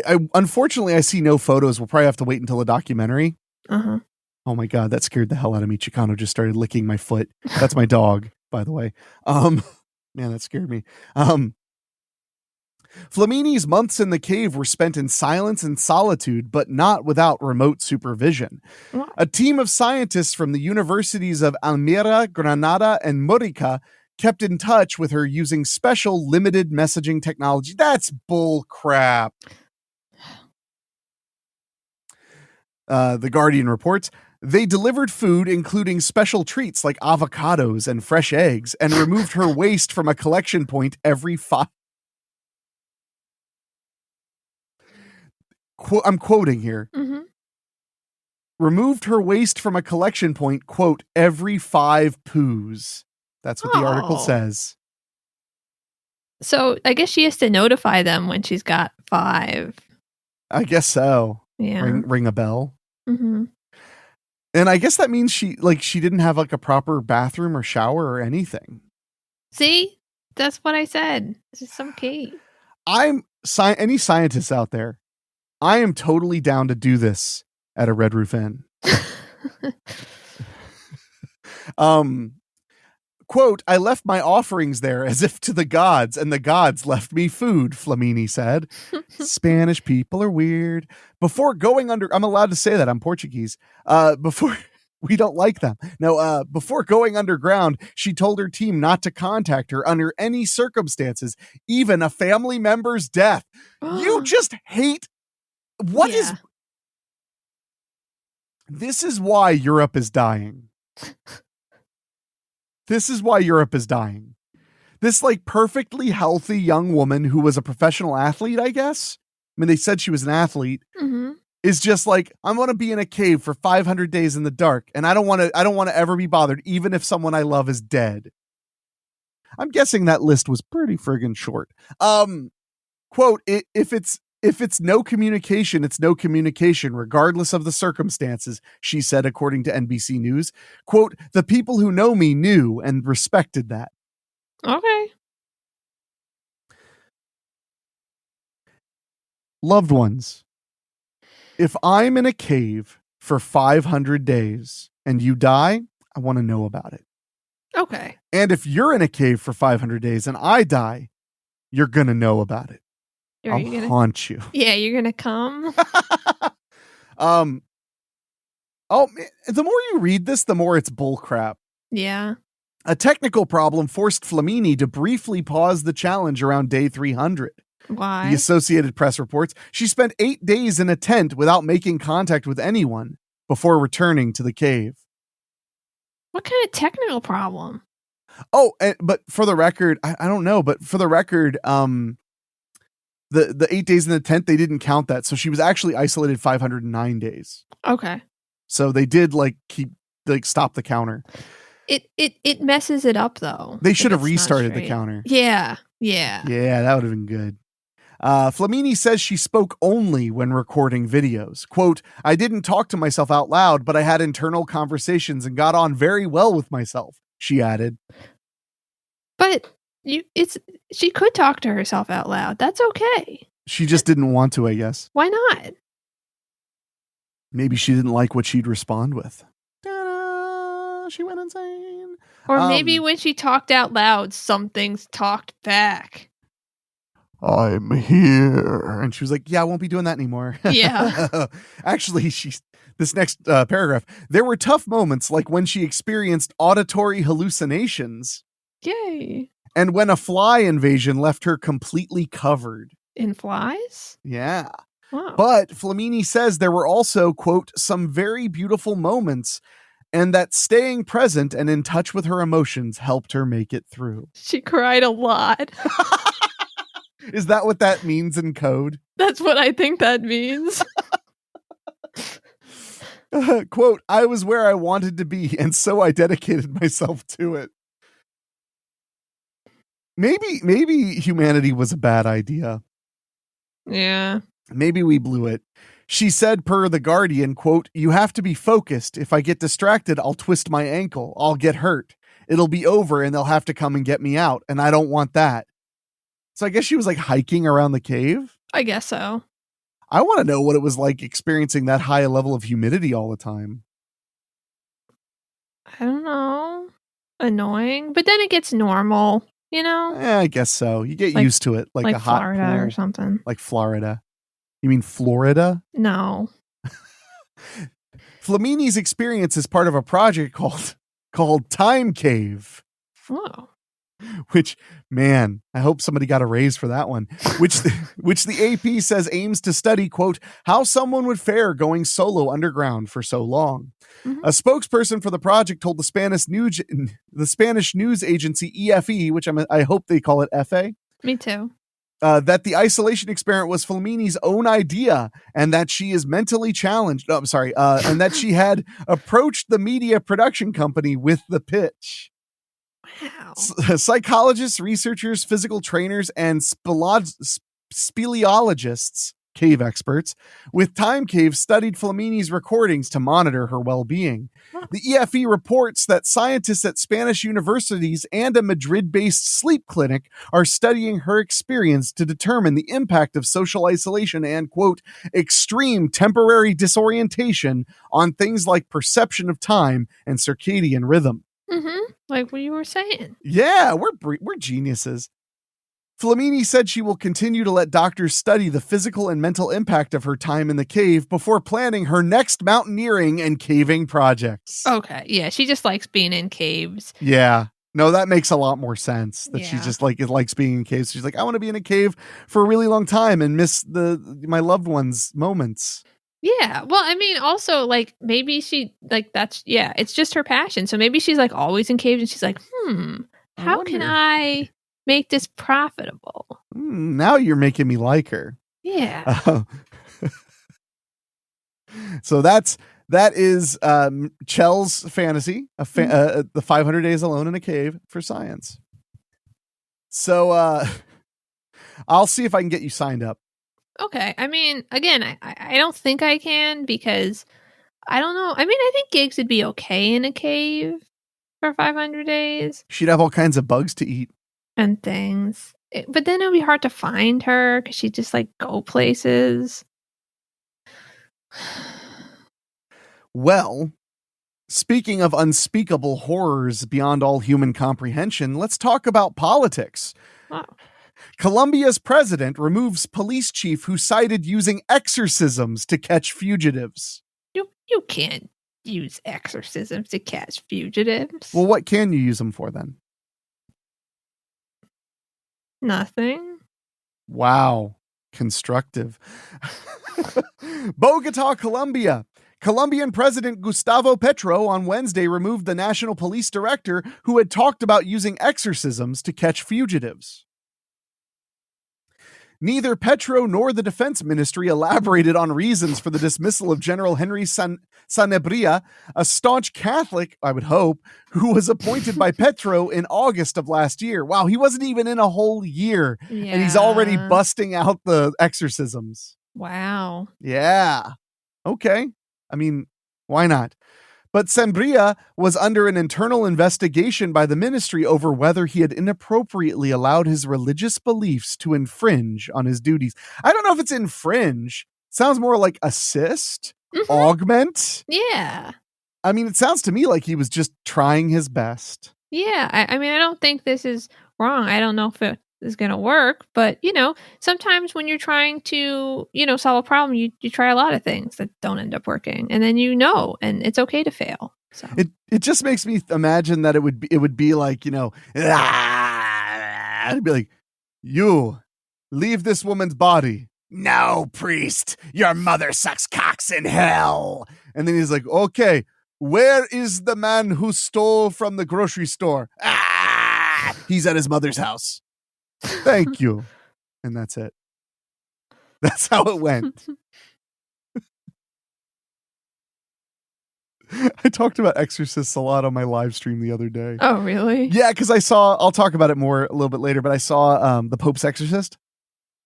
I unfortunately, I see no photos. We'll probably have to wait until the documentary. Uh-huh. Oh my God, that scared the hell out of me. Chicano just started licking my foot. That's my dog, by the way. Man, that scared me. Flamini's months in the cave were spent in silence and solitude, but not without remote supervision. What? A team of scientists from the universities of Almira, Granada, and Murica kept in touch with her using special limited messaging technology. That's bull crap. The Guardian reports, they delivered food, including special treats like avocados and fresh eggs, and removed her waste from a collection point every 5. I'm quoting here. Mm-hmm. Removed her waste from a collection point, quote, every 5 poos. That's what the article says. So I guess she has to notify them when she's got 5. I guess so. Yeah. Ring a bell. Mm-hmm. And I guess that means she didn't have like a proper bathroom or shower or anything. See? That's what I said. This is some key. Any scientists out there, I am totally down to do this at a Red Roof Inn. Quote, I left my offerings there as if to the gods, and the gods left me food, Flamini said. Spanish people are weird. Before going I'm allowed to say that, I'm Portuguese. We don't like them. No, before going underground, she told her team not to contact her under any circumstances, even a family member's death. You just hate. This is why Europe is dying. This is why Europe is dying. This like perfectly healthy young woman who was a professional athlete, I guess. I mean, they said she was an athlete. Mm-hmm. Is just like, I want to be in a cave for 500 days in the dark, and I don't want to ever be bothered, even if someone I love is dead. I'm guessing that list was pretty friggin' short. Quote, if it's no communication, it's no communication, regardless of the circumstances, she said, according to NBC News. Quote, the people who know me knew and respected that. Okay. Loved ones, if I'm in a cave for 500 days and you die, I want to know about it. Okay. And if you're in a cave for 500 days and I die, you're going to know about it. I'll haunt you. Yeah, you're going to come. The more you read this, the more it's bullcrap. Yeah. A technical problem forced Flamini to briefly pause the challenge around day 300. Why? The Associated Press reports she spent 8 days in a tent without making contact with anyone before returning to the cave. What kind of technical problem? Oh, but for the record, I don't know, but for the record, the 8 days in the tent, they didn't count that. So she was actually isolated 509 days. Okay. So they did stop the counter. It messes it up though. They should have restarted the counter. Yeah. Yeah, that would have been good. Flamini says she spoke only when recording videos. Quote, I didn't talk to myself out loud, but I had internal conversations and got on very well with myself, she added. But she could talk to herself out loud. That's okay. She just didn't want to, I guess. Why not? Maybe she didn't like what she'd respond with. Ta-da! She went insane. Or maybe when she talked out loud, some things talked back. I'm here. And she was like, yeah, I won't be doing that anymore. Yeah. Actually, this next paragraph, there were tough moments like when she experienced auditory hallucinations. Yay. And when a fly invasion left her completely covered. In flies? Yeah. Wow. But Flamini says there were also, quote, some very beautiful moments, and that staying present and in touch with her emotions helped her make it through. She cried a lot. Is that what that means in code? That's what I think that means. Quote, I was where I wanted to be, and so I dedicated myself to it. Maybe humanity was a bad idea. Yeah. Maybe we blew it. She said, per The Guardian, quote, you have to be focused. If I get distracted, I'll twist my ankle. I'll get hurt. It'll be over and they'll have to come and get me out. And I don't want that. So I guess she was like hiking around the cave. I guess so. I want to know what it was like experiencing that high a level of humidity all the time. I don't know. Annoying. But then it gets normal, you know? I guess so. You get used to it, like a hot Florida pool. or something. Like Florida. You mean Florida? No. Flamini's experience is part of a project called Time Cave. Oh. Which, man, I hope somebody got a raise for that one. Which the AP says aims to study, quote, how someone would fare going solo underground for so long. Mm-hmm. A spokesperson for the project told the Spanish news agency EFE, which I hope they call it FA. Me too. That the isolation experiment was Flamini's own idea and that she is mentally challenged. Oh, I'm sorry. And that she had approached the media production company with the pitch. Wow. Psychologists, researchers, physical trainers, and speleologists, cave experts, with Time Cave studied Flamini's recordings to monitor her well-being. Huh. The EFE reports that scientists at Spanish universities and a Madrid-based sleep clinic are studying her experience to determine the impact of social isolation and, quote, extreme temporary disorientation on things like perception of time and circadian rhythm. Mm-hmm. Like what you were saying. Yeah, we're geniuses. Flamini said she will continue to let doctors study the physical and mental impact of her time in the cave before planning her next mountaineering and caving projects. Okay, yeah, she just likes being in caves. Yeah. No, that makes a lot more sense that she just likes being in caves. She's like, I want to be in a cave for a really long time and miss my loved ones' moments. Yeah. Well, I mean, also, like, maybe she, like, it's just her passion. So maybe she's, like, always in caves and she's like, how can I make this profitable? Now you're making me like her. Yeah. So that is Chell's fantasy, the 500 Days Alone in a Cave for science. So I'll see if I can get you signed up. Okay. I mean, again, I don't think I can because I don't know. I mean, I think gigs would be okay in a cave for 500 days. She'd have all kinds of bugs to eat. And things. But then it would be hard to find her because she'd just like go places. Well, speaking of unspeakable horrors beyond all human comprehension, let's talk about politics. Oh. Colombia's president removes police chief who cited using exorcisms to catch fugitives. You can't use exorcisms to catch fugitives. Well, what can you use them for then? Nothing. Wow. Constructive. Bogota, Colombia. Colombian President Gustavo Petro on Wednesday removed the national police director who had talked about using exorcisms to catch fugitives. Neither Petro nor the defense ministry elaborated on reasons for the dismissal of General Henry Sanabria, a staunch Catholic, I would hope, who was appointed by Petro in August of last year. Wow, he wasn't even in a whole year, and he's already busting out the exorcisms. Wow. Yeah. Okay. I mean, why not? But Sanabria was under an internal investigation by the ministry over whether he had inappropriately allowed his religious beliefs to infringe on his duties. I don't know if it's infringe. Sounds more like assist, augment. Yeah. I mean, it sounds to me like he was just trying his best. Yeah. I mean, I don't think this is wrong. I don't know if it is going to work, but sometimes when you're trying to, solve a problem, you try a lot of things that don't end up working, and then and it's okay to fail. So it just makes me imagine that it would be like, it'd be like, you leave this woman's body. No, priest, your mother sucks cocks in hell. And then he's like, okay, where is the man who stole from the grocery store? He's at his mother's house. Thank you. And that's it. That's how it went. I talked about exorcists a lot on my live stream the other day. Oh, really? Yeah, because I'll talk about it more a little bit later, but I saw The Pope's Exorcist,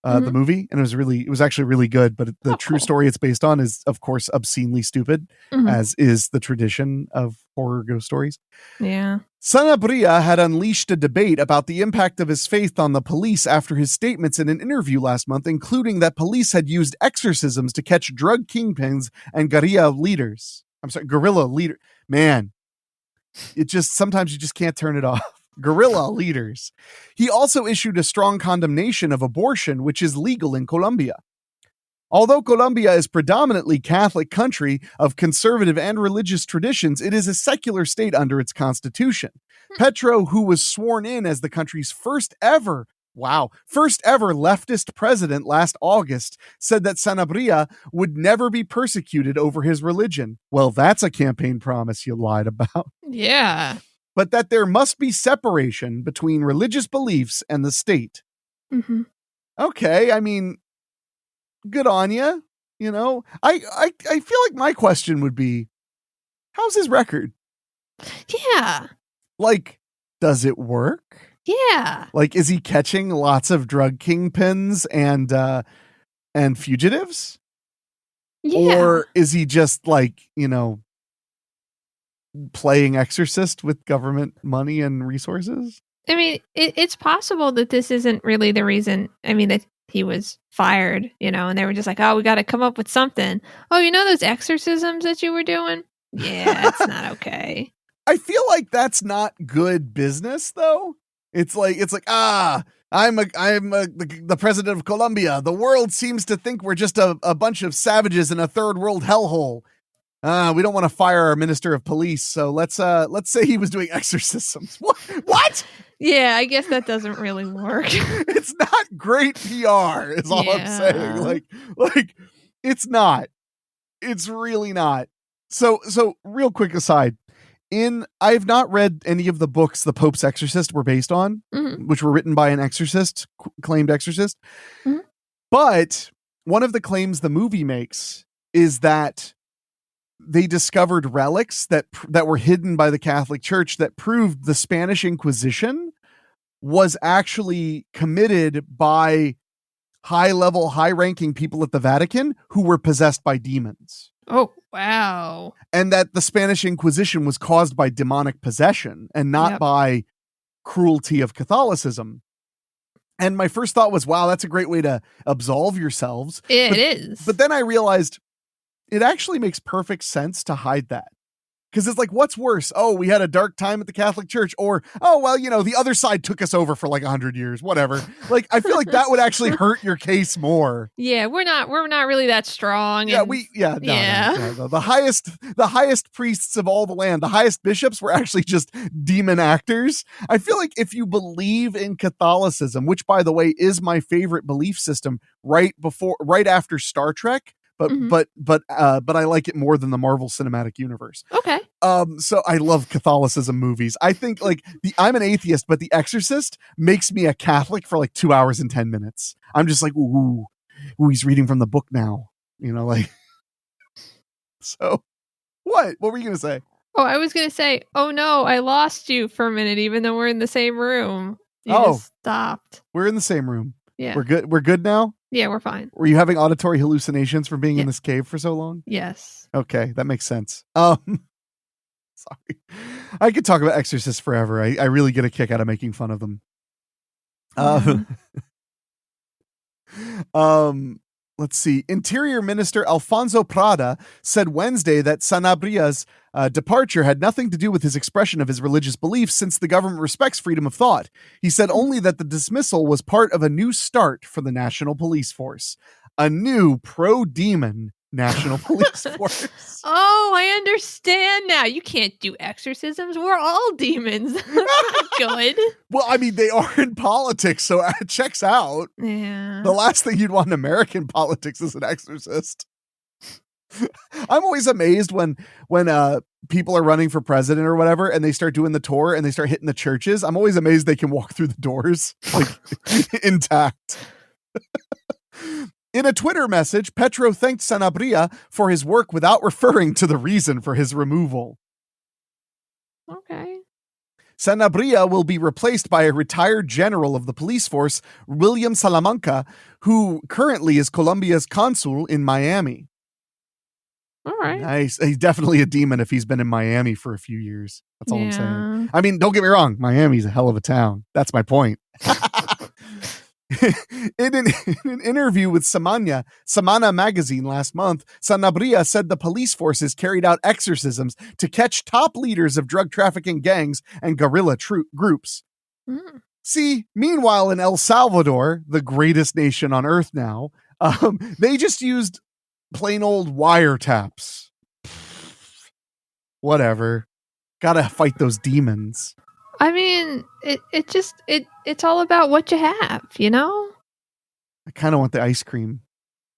the movie, and it was actually really good, but the true story it's based on is, of course, obscenely stupid, as is the tradition of horror ghost stories. Yeah. Sanabria had unleashed a debate about the impact of his faith on the police after his statements in an interview last month, including that police had used exorcisms to catch drug kingpins and guerrilla leaders. Man, sometimes you just can't turn it off. Guerrilla leaders. He also issued a strong condemnation of abortion, which is legal in Colombia. Although Colombia is predominantly Catholic country of conservative and religious traditions, it is a secular state under its constitution. Petro, who was sworn in as the country's first ever leftist president last August, said that Sanabria would never be persecuted over his religion. Well, that's a campaign promise you lied about. Yeah. But that there must be separation between religious beliefs and the state. Mm-hmm. Okay, I mean, good on you. You know, I feel like my question would be, how's his record? Yeah. Like, does it work? Yeah. Like, is he catching lots of drug kingpins and fugitives? Yeah. Or is he just like, you know, playing exorcist with government money and resources? I mean, it's possible that this isn't really the reason. I mean, that he was fired, you know, and they were just like, oh, we got to come up with something. Oh, you know those exorcisms that you were doing? Yeah, it's not okay. I feel like that's not good business, though. It's like, I'm the president of Colombia. The world seems to think we're just a bunch of savages in a third world hellhole. We don't want to fire our minister of police, so let's say he was doing exorcisms. What? Yeah, I guess that doesn't really work. It's not great PR, is all I'm saying. Like it's not. It's really not. So real quick aside, I have not read any of the books the Pope's Exorcist were based on, which were written by an exorcist, claimed exorcist. Mm-hmm. But one of the claims the movie makes is that they discovered relics that were hidden by the Catholic Church that proved the Spanish Inquisition was actually committed by high-ranking people at the Vatican who were possessed by demons. Oh, wow. And that the Spanish Inquisition was caused by demonic possession and not by cruelty of Catholicism. And my first thought was, wow, that's a great way to absolve yourselves. It is. But then I realized it actually makes perfect sense to hide that. Because it's like, what's worse? Oh, we had a dark time at the Catholic Church, or, oh, well, you know, the other side took us over for like 100 years, whatever. Like, I feel like that would actually hurt your case more. Yeah, we're not really that strong. Yeah, no. The highest priests of all the land, the highest bishops were actually just demon actors. I feel like if you believe in Catholicism, which by the way is my favorite belief system, right after Star Trek. But I like it more than the Marvel Cinematic Universe. Okay. So I love Catholicism movies. I think I'm an atheist, but The Exorcist makes me a Catholic for like 2 hours and 10 minutes. I'm just like, ooh, he's reading from the book now. You know, like. So, what were you gonna say? Oh, I was gonna say, oh no, I lost you for a minute, even though we're in the same room. You just stopped. We're in the same room. Yeah. We're good. We're good now. Yeah, we're fine. Were you having auditory hallucinations from being in this cave for so long? Yes. Okay, that makes sense. Sorry. I could talk about exorcists forever. I really get a kick out of making fun of them. Let's see. Interior Minister Alfonso Prada said Wednesday that Sanabria's departure had nothing to do with his expression of his religious beliefs, since the government respects freedom of thought. He said only that the dismissal was part of a new start for the National Police Force. A new pro-demon National Police Force. Oh, I understand now. You can't do exorcisms. We're all demons. That's not good. Well, I mean, they are in politics, so it checks out. Yeah. The last thing you'd want in American politics is an exorcist. I'm always amazed when people are running for president or whatever, and they start doing the tour and they start hitting the churches. I'm always amazed they can walk through the doors like intact. In a Twitter message, Petro thanked Sanabria for his work without referring to the reason for his removal. Okay. Sanabria will be replaced by a retired general of the police force, William Salamanca, who currently is Colombia's consul in Miami. All right. Nice. He's definitely a demon if he's been in Miami for a few years. That's all I'm saying. I mean, don't get me wrong. Miami's a hell of a town. That's my point. In an interview with Semana magazine last month, Sanabria said the police forces carried out exorcisms to catch top leaders of drug trafficking gangs and guerrilla groups. Mm. See, meanwhile, in El Salvador, the greatest nation on earth now, they just used plain old wiretaps. Whatever. Gotta fight those demons. I mean, it's all about what you have, you know? I kind of want the ice cream.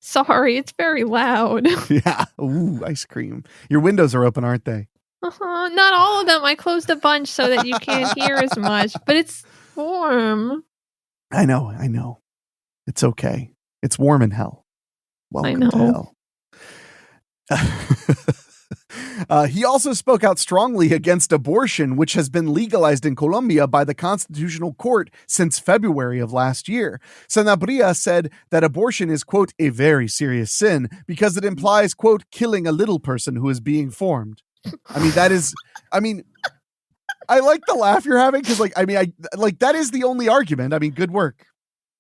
Sorry, it's very loud. Yeah. Ooh, ice cream. Your windows are open, aren't they? Not all of them. I closed a bunch so that you can't hear as much, but it's warm. I know. It's okay. It's warm in hell. Welcome to hell. He also spoke out strongly against abortion, which has been legalized in Colombia by the Constitutional Court since February of last year. Sanabria said that abortion is, quote, a very serious sin because it implies, quote, killing a little person who is being formed. I like the laugh you're having because, that is the only argument. I mean, good work.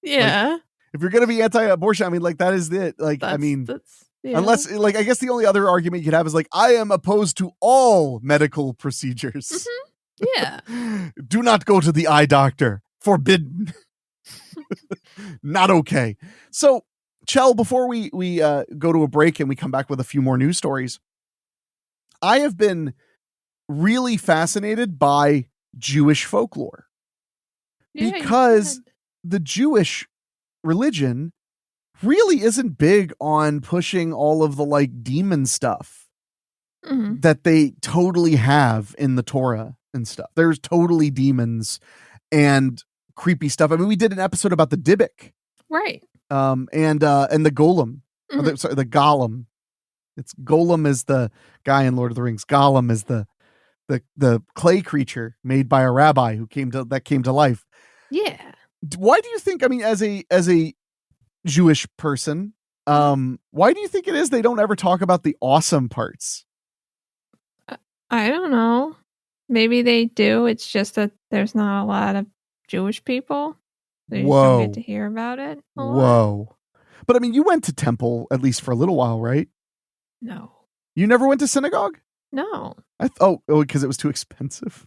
Yeah. Like, if you're going to be anti-abortion, I mean, that is it. Yeah. Unless, I guess the only other argument you could have is I am opposed to all medical procedures. Mm-hmm. Yeah. Do not go to the eye doctor. Forbidden. Not okay. So, Chell, before we go to a break and we come back with a few more news stories, I have been really fascinated by Jewish folklore. Yeah, because the Jewish religion really isn't big on pushing all of the demon stuff that they totally have in the Torah and stuff. There's totally demons and creepy stuff. I mean, we did an episode about the Dybbuk, right? And the Golem, the Golem. It's Golem is the guy in Lord of the Rings. Golem is the clay creature made by a rabbi who came to life. Yeah. Why do you think? I mean, as a Jewish person, why do you think it is they don't ever talk about the awesome parts? I don't know. Maybe they do. It's just that there's not a lot of Jewish people. They just don't get to hear about it. Whoa. But I mean, you went to temple at least for a little while, right? No. You never went to synagogue? No. Because it was too expensive.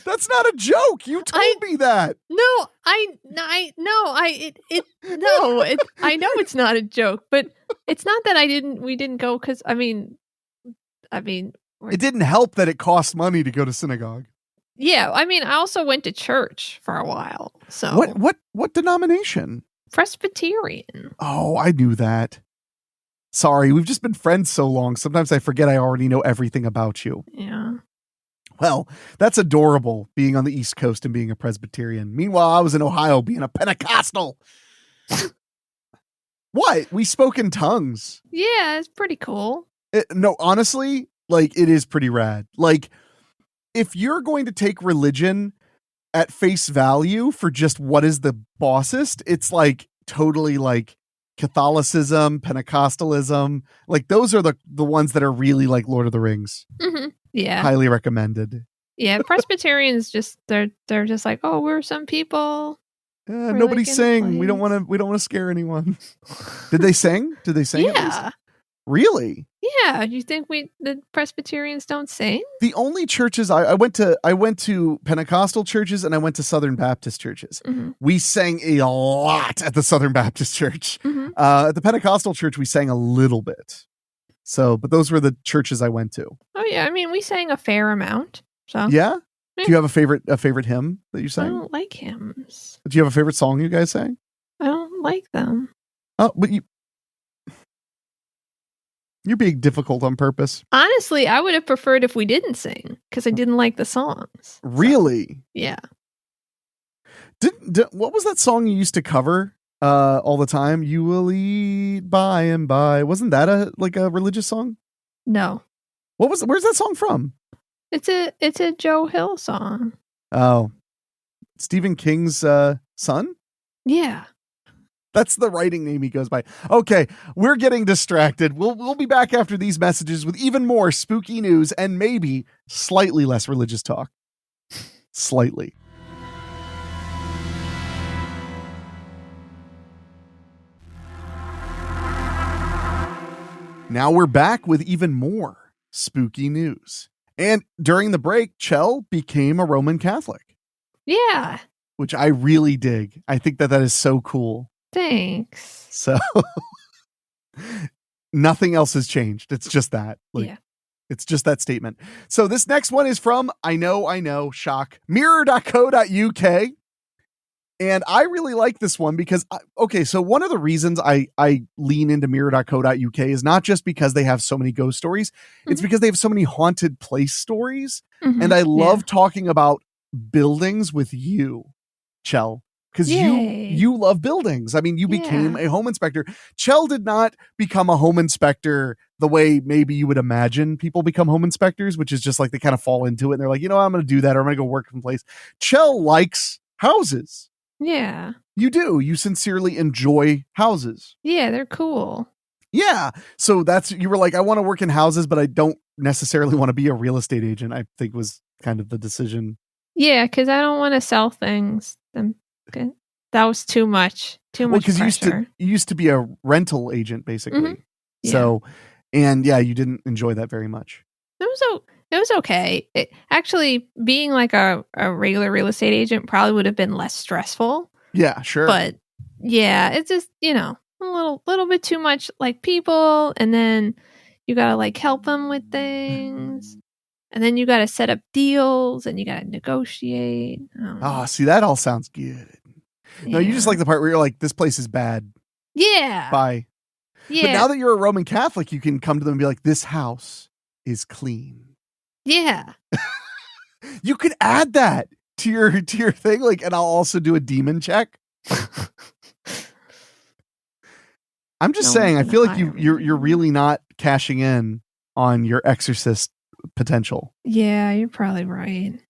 That's not a joke. You told me that. No, I know it's not a joke, but it's not that we didn't go because I mean, it didn't help that it cost money to go to synagogue. Yeah, I mean, I also went to church for a while. So what denomination? Presbyterian. Oh, I knew that. Sorry, we've just been friends so long. Sometimes I forget I already know everything about you. Yeah. Well, that's adorable, being on the East Coast and being a Presbyterian. Meanwhile, I was in Ohio being a Pentecostal. What? We spoke in tongues. Yeah, it's pretty cool. No, honestly, it is pretty rad. If you're going to take religion at face value for just what is the bossest, it's totally Catholicism, Pentecostalism. Those are the ones that are really Lord of the Rings. Mm-hmm. Yeah. Highly recommended. Yeah, Presbyterians just they're just oh, we're some people. Nobody sing. We don't want to scare anyone. Did they sing? Did they sing? Yeah. Really? Yeah. You think the Presbyterians don't sing? The only churches I went to Pentecostal churches and I went to Southern Baptist churches. Mm-hmm. We sang a lot at the Southern Baptist church. Mm-hmm. At the Pentecostal church, we sang a little bit. So, but those were the churches I went to. Oh yeah, I mean, we sang a fair amount. So yeah. Do you have a favorite hymn that you sang? I don't like hymns. Do you have a favorite song you guys sang? I don't like them. Oh, but you're being difficult on purpose. Honestly, I would have preferred if we didn't sing because I didn't like the songs. Really? So, yeah. What was that song you used to cover all the time? You will eat by and by. Wasn't that a religious song? No. Where's that song from? It's a Joe Hill song. Oh. Stephen King's son? Yeah. That's the writing name he goes by. Okay, we're getting distracted. We'll be back after these messages with even more spooky news and maybe slightly less religious talk. Slightly. Now we're back with even more spooky news. And during the break, Chell became a Roman Catholic. Yeah. Which I really dig. I think that is so cool. Thanks. So nothing else has changed. It's just that. Yeah. It's just that statement. So this next one is from, I know, shock, mirror.co.uk. And I really like this one because, so one of the reasons I lean into mirror.co.uk is not just because they have so many ghost stories. Mm-hmm. It's because they have so many haunted place stories. Mm-hmm. And I love talking about buildings with you, Chell, because you love buildings. I mean, you became a home inspector. Chell did not become a home inspector the way maybe you would imagine people become home inspectors, which is just like they kind of fall into it and they're like, I'm going to do that, or I'm going to go work someplace. Chell likes houses. Yeah. You do. You sincerely enjoy houses. Yeah, they're cool. Yeah. So you were like, I want to work in houses, but I don't necessarily want to be a real estate agent, I think was kind of the decision. Yeah, because I don't want to sell things. That was too much. Too much pressure. You used to be a rental agent, basically. Mm-hmm. Yeah. So, and you didn't enjoy that very much. It was okay. Actually, being like a regular real estate agent probably would have been less stressful. Yeah, sure. But yeah, it's just, a little bit too much like people. And then you got to like help them with things. And then you got to set up deals and you got to negotiate. See, that all sounds good. Yeah. No, you just like the part where you're like, this place is bad. Yeah. Bye. Yeah. But now that you're a Roman Catholic, you can come to them and be like, this house is clean. Yeah. You could add that to your thing, like, and I'll also do a demon check. I'm just saying, I feel like you're really not cashing in on your exorcist potential. Yeah, you're probably right.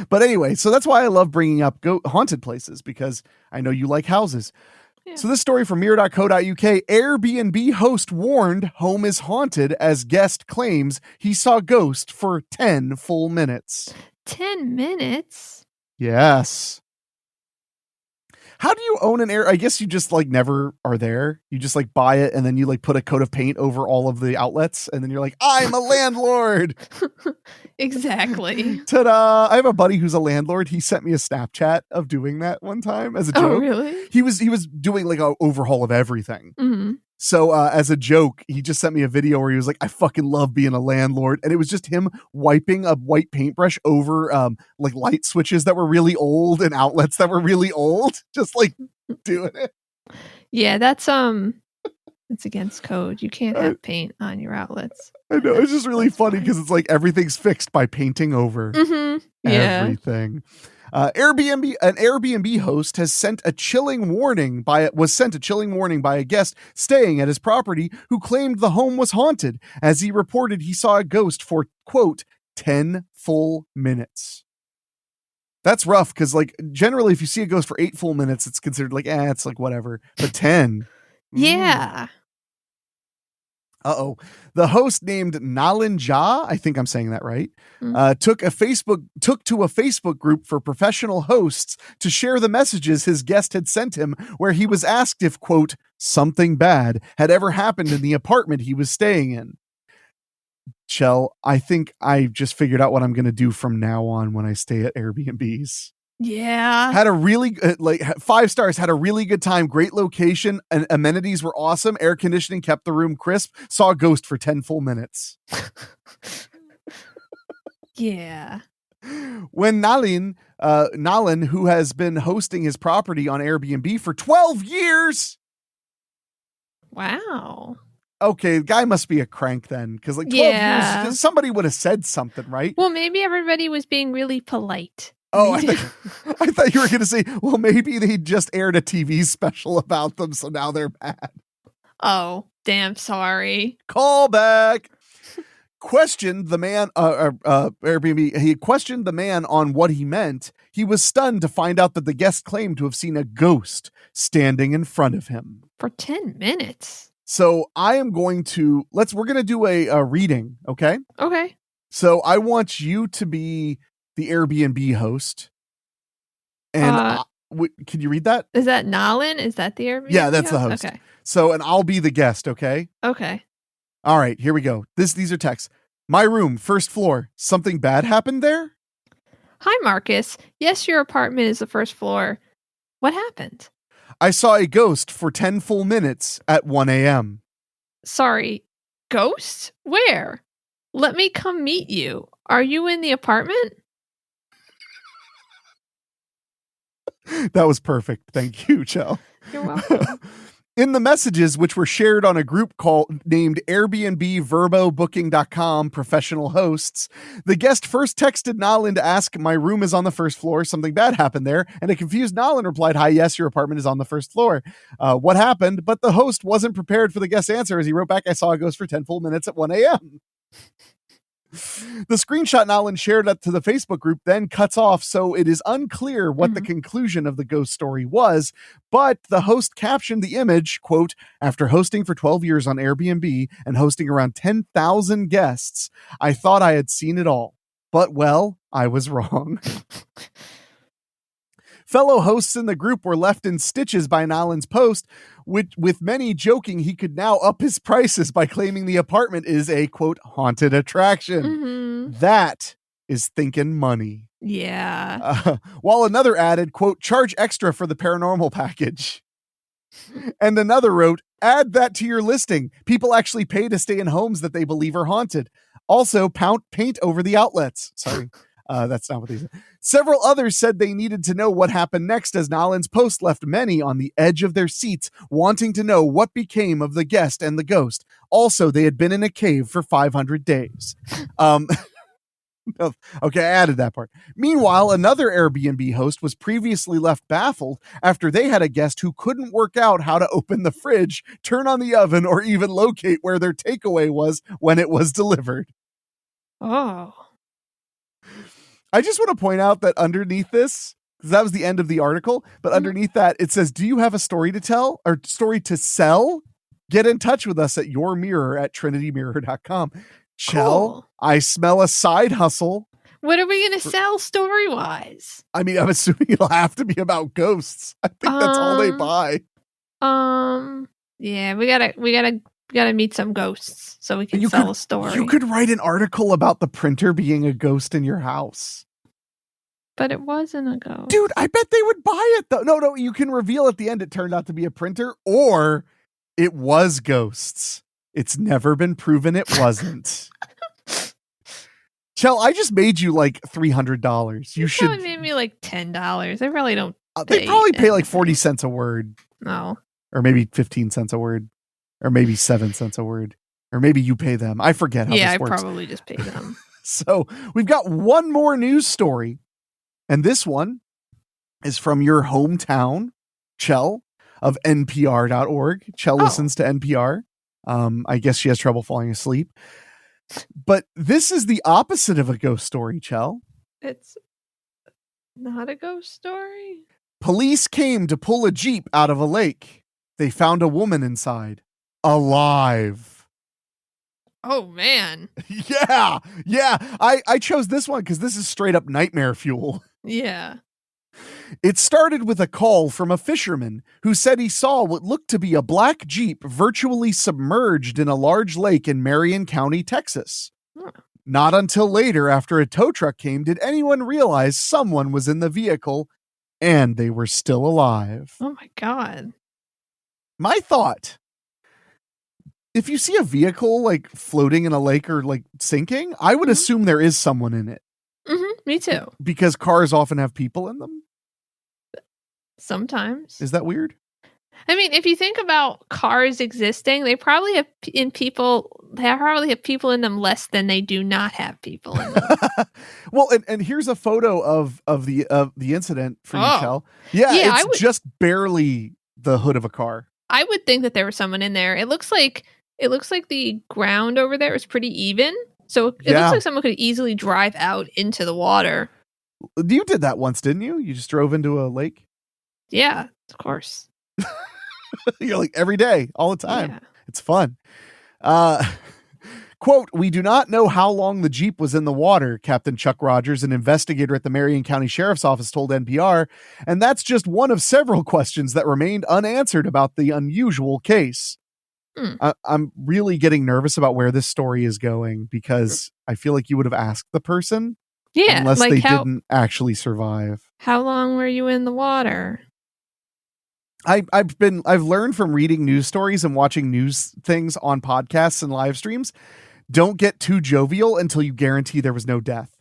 But anyway, so that's why I love bringing up haunted places, because I know you like houses. Yeah. So this story from mirror.co.uk, Airbnb host warned home is haunted as guest claims he saw ghost for 10 full minutes. 10 minutes? Yes. How do you own an I guess you just like never are there. You just like buy it and then you like put a coat of paint over all of the outlets and then you're like, I'm a landlord. Exactly. Ta-da! I have a buddy who's a landlord. He sent me a Snapchat of doing that one time as a joke. Oh, really? He was doing like an overhaul of everything. Mm-hmm. So as a joke, he just sent me a video where he was like, I fucking love being a landlord. And it was just him wiping a white paintbrush over like light switches that were really old and outlets that were really old. Just like doing it. Yeah, that's it's against code. You can't have paint on your outlets. I know. It's just really funny because it's like everything's fixed by painting over everything. An Airbnb host was sent a chilling warning by a guest staying at his property who claimed the home was haunted, as he reported he saw a ghost for, quote, 10 full minutes. That's rough because, like, generally if you see a ghost for 8 full minutes, it's considered like, it's like whatever. But 10. Yeah. Uh-oh. The host named Nalin Jha, I think I'm saying that right, took to a Facebook group for professional hosts to share the messages his guest had sent him, where he was asked if, quote, something bad had ever happened in the apartment he was staying in. Chell, I think I just figured out what I'm going to do from now on when I stay at Airbnbs. Yeah. Had a really 5 stars, had a really good time. Great location and amenities were awesome. Air conditioning kept the room crisp. Saw a ghost for 10 full minutes. Yeah. When Nalin, who has been hosting his property on Airbnb for 12 years. Wow. Okay, the guy must be a crank then, because like 12 years, somebody would have said something, right? Well, maybe everybody was being really polite. Oh, I thought you were going to say, well, maybe they just aired a TV special about them, so now they're bad. Oh, damn, sorry. Call back. questioned the man, Airbnb. He questioned the man on what he meant. He was stunned to find out that the guest claimed to have seen a ghost standing in front of him for 10 minutes. So I am going to we're going to do a reading. Okay. Okay. So I want you to be the Airbnb host. And can you read that? Is that Nalin? Is that the Airbnb? Yeah, that's the host. Okay. So, and I'll be the guest. Okay. Okay. All right, here we go. These are texts. My room, first floor. Something bad happened there? Hi, Marcus. Yes, your apartment is the first floor. What happened? I saw a ghost for 10 full minutes at 1 a.m. Sorry, ghost? Where? Let me come meet you. Are you in the apartment? That was perfect. Thank you, Chell. You're welcome. In the messages, which were shared on a group named Airbnb VerboBooking.com professional hosts, the guest first texted Nalin to ask, my room is on the first floor. Something bad happened there. And a confused Nalin replied, hi, yes, your apartment is on the first floor. What happened? But the host wasn't prepared for the guest's answer as he wrote back, I saw a ghost for 10 full minutes at 1 a.m. The screenshot Nalin shared up to the Facebook group then cuts off, so it is unclear what the conclusion of the ghost story was, but the host captioned the image, quote, after hosting for 12 years on Airbnb and hosting around 10,000 guests, I thought I had seen it all. But, well, I was wrong. Fellow hosts in the group were left in stitches by Nalin's post, with many joking he could now up his prices by claiming the apartment is a, quote, haunted attraction. Mm-hmm. That is thinking money. Yeah. While another added, quote, charge extra for the paranormal package. And another wrote, add that to your listing. People actually pay to stay in homes that they believe are haunted. Also, paint over the outlets. Sorry. That's not what they said. Several others said they needed to know what happened next, as Nalin's post left many on the edge of their seats, wanting to know what became of the guest and the ghost. Also, they had been in a cave for 500 days. Okay, I added that part. Meanwhile, another Airbnb host was previously left baffled after they had a guest who couldn't work out how to open the fridge, turn on the oven, or even locate where their takeaway was when it was delivered. Oh. I just want to point out that underneath this, because that was the end of the article, but underneath that, it says, do you have a story to tell or story to sell? Get in touch with us at yourmirror@trinitymirror.com. Chell, cool. I smell a side hustle. What are we going to sell story-wise? I mean, I'm assuming it'll have to be about ghosts. I think that's all they buy. Yeah, we gotta meet some ghosts so we can sell a story. You could write an article about the printer being a ghost in your house. But it wasn't a ghost. Dude, I bet they would buy it though. No, you can reveal at the end it turned out to be a printer, or it was ghosts. It's never been proven it wasn't. Chell, I just made you like $300. You should probably made me like $10. They really don't. They probably pay like 40 cents a word. No. Or maybe 15 cents a word. Or maybe 7 cents a word. Or maybe you pay them. I forget how this works. Yeah, I probably just pay them. So we've got one more news story. And this one is from your hometown, Chell, of NPR.org. Chell listens to NPR. I guess she has trouble falling asleep. But this is the opposite of a ghost story, Chell. It's not a ghost story. Police came to pull a Jeep out of a lake. They found a woman inside. Alive. Oh, man. Yeah. I chose this one because this is straight up nightmare fuel. Yeah. It started with a call from a fisherman who said he saw what looked to be a black Jeep virtually submerged in a large lake in Marion County, Texas. Huh. Not until later, after a tow truck came, did anyone realize someone was in the vehicle and they were still alive. Oh, my God. My thought, if you see a vehicle like floating in a lake or like sinking, I would assume there is someone in it. Me too. Because cars often have people in them. Sometimes. Is that weird? I mean, if you think about cars existing, they probably have people in them less than they do not have people in them. Well, and here's a photo of the incident for you, Chell. Yeah, it's just barely the hood of a car. I would think that there was someone in there. It looks like the ground over there is pretty even. So it looks like someone could easily drive out into the water. You did that once, didn't you? You just drove into a lake? Yeah, of course. You're like, every day, all the time. Yeah. It's fun. Quote, "We do not know how long the Jeep was in the water," Captain Chuck Rogers, an investigator at the Marion County Sheriff's Office, told NPR. And that's just one of several questions that remained unanswered about the unusual case. I'm really getting nervous about where this story is going because I feel like you would have asked the person. Yeah. Unless they didn't actually survive. How long were you in the water? I've learned from reading news stories and watching news things on podcasts and live streams. Don't get too jovial until you guarantee there was no death.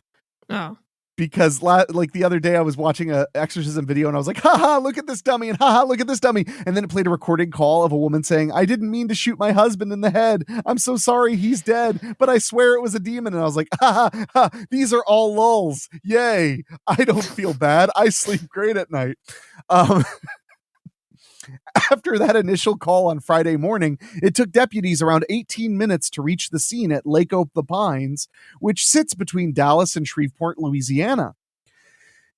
Oh. Because like the other day I was watching a exorcism video and I was like, haha, look at this dummy, and haha, look at this dummy. And then it played a recording call of a woman saying, "I didn't mean to shoot my husband in the head. I'm so sorry, he's dead, but I swear it was a demon." And I was like, ha ha ha, these are all lulls. Yay. I don't feel bad. I sleep great at night. After that initial call on Friday morning, it took deputies around 18 minutes to reach the scene at Lake the Pines, which sits between Dallas and Shreveport, Louisiana.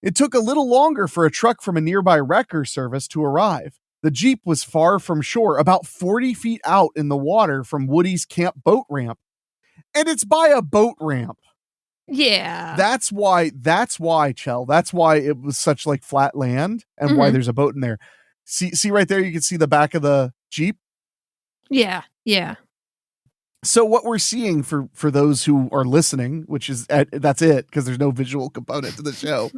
It took a little longer for a truck from a nearby wrecker service to arrive. The Jeep was far from shore, about 40 feet out in the water from Woody's camp boat ramp. And it's by a boat ramp. Yeah. That's why, Chell. That's why it was such like flat land and why there's a boat in there. See right there, you can see the back of the Jeep. Yeah. Yeah. So what we're seeing for those who are listening, which is that's it, because there's no visual component to the show.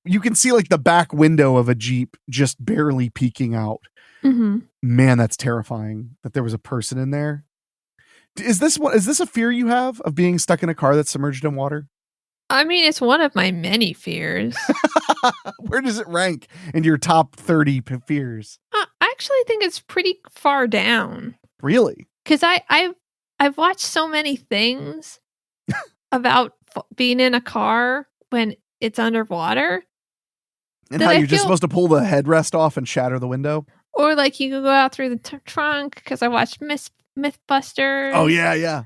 You can see like the back window of a Jeep just barely peeking out. Mm-hmm. Man, that's terrifying that there was a person in there. Is this a fear you have of being stuck in a car that's submerged in water? I mean, it's one of my many fears. Where does it rank in your top 30 fears? I actually think it's pretty far down. Really? Because I've watched so many things about being in a car when it's underwater. And how you're just supposed to pull the headrest off and shatter the window? Or like you could go out through the trunk, because I watched Mythbusters. Oh, yeah.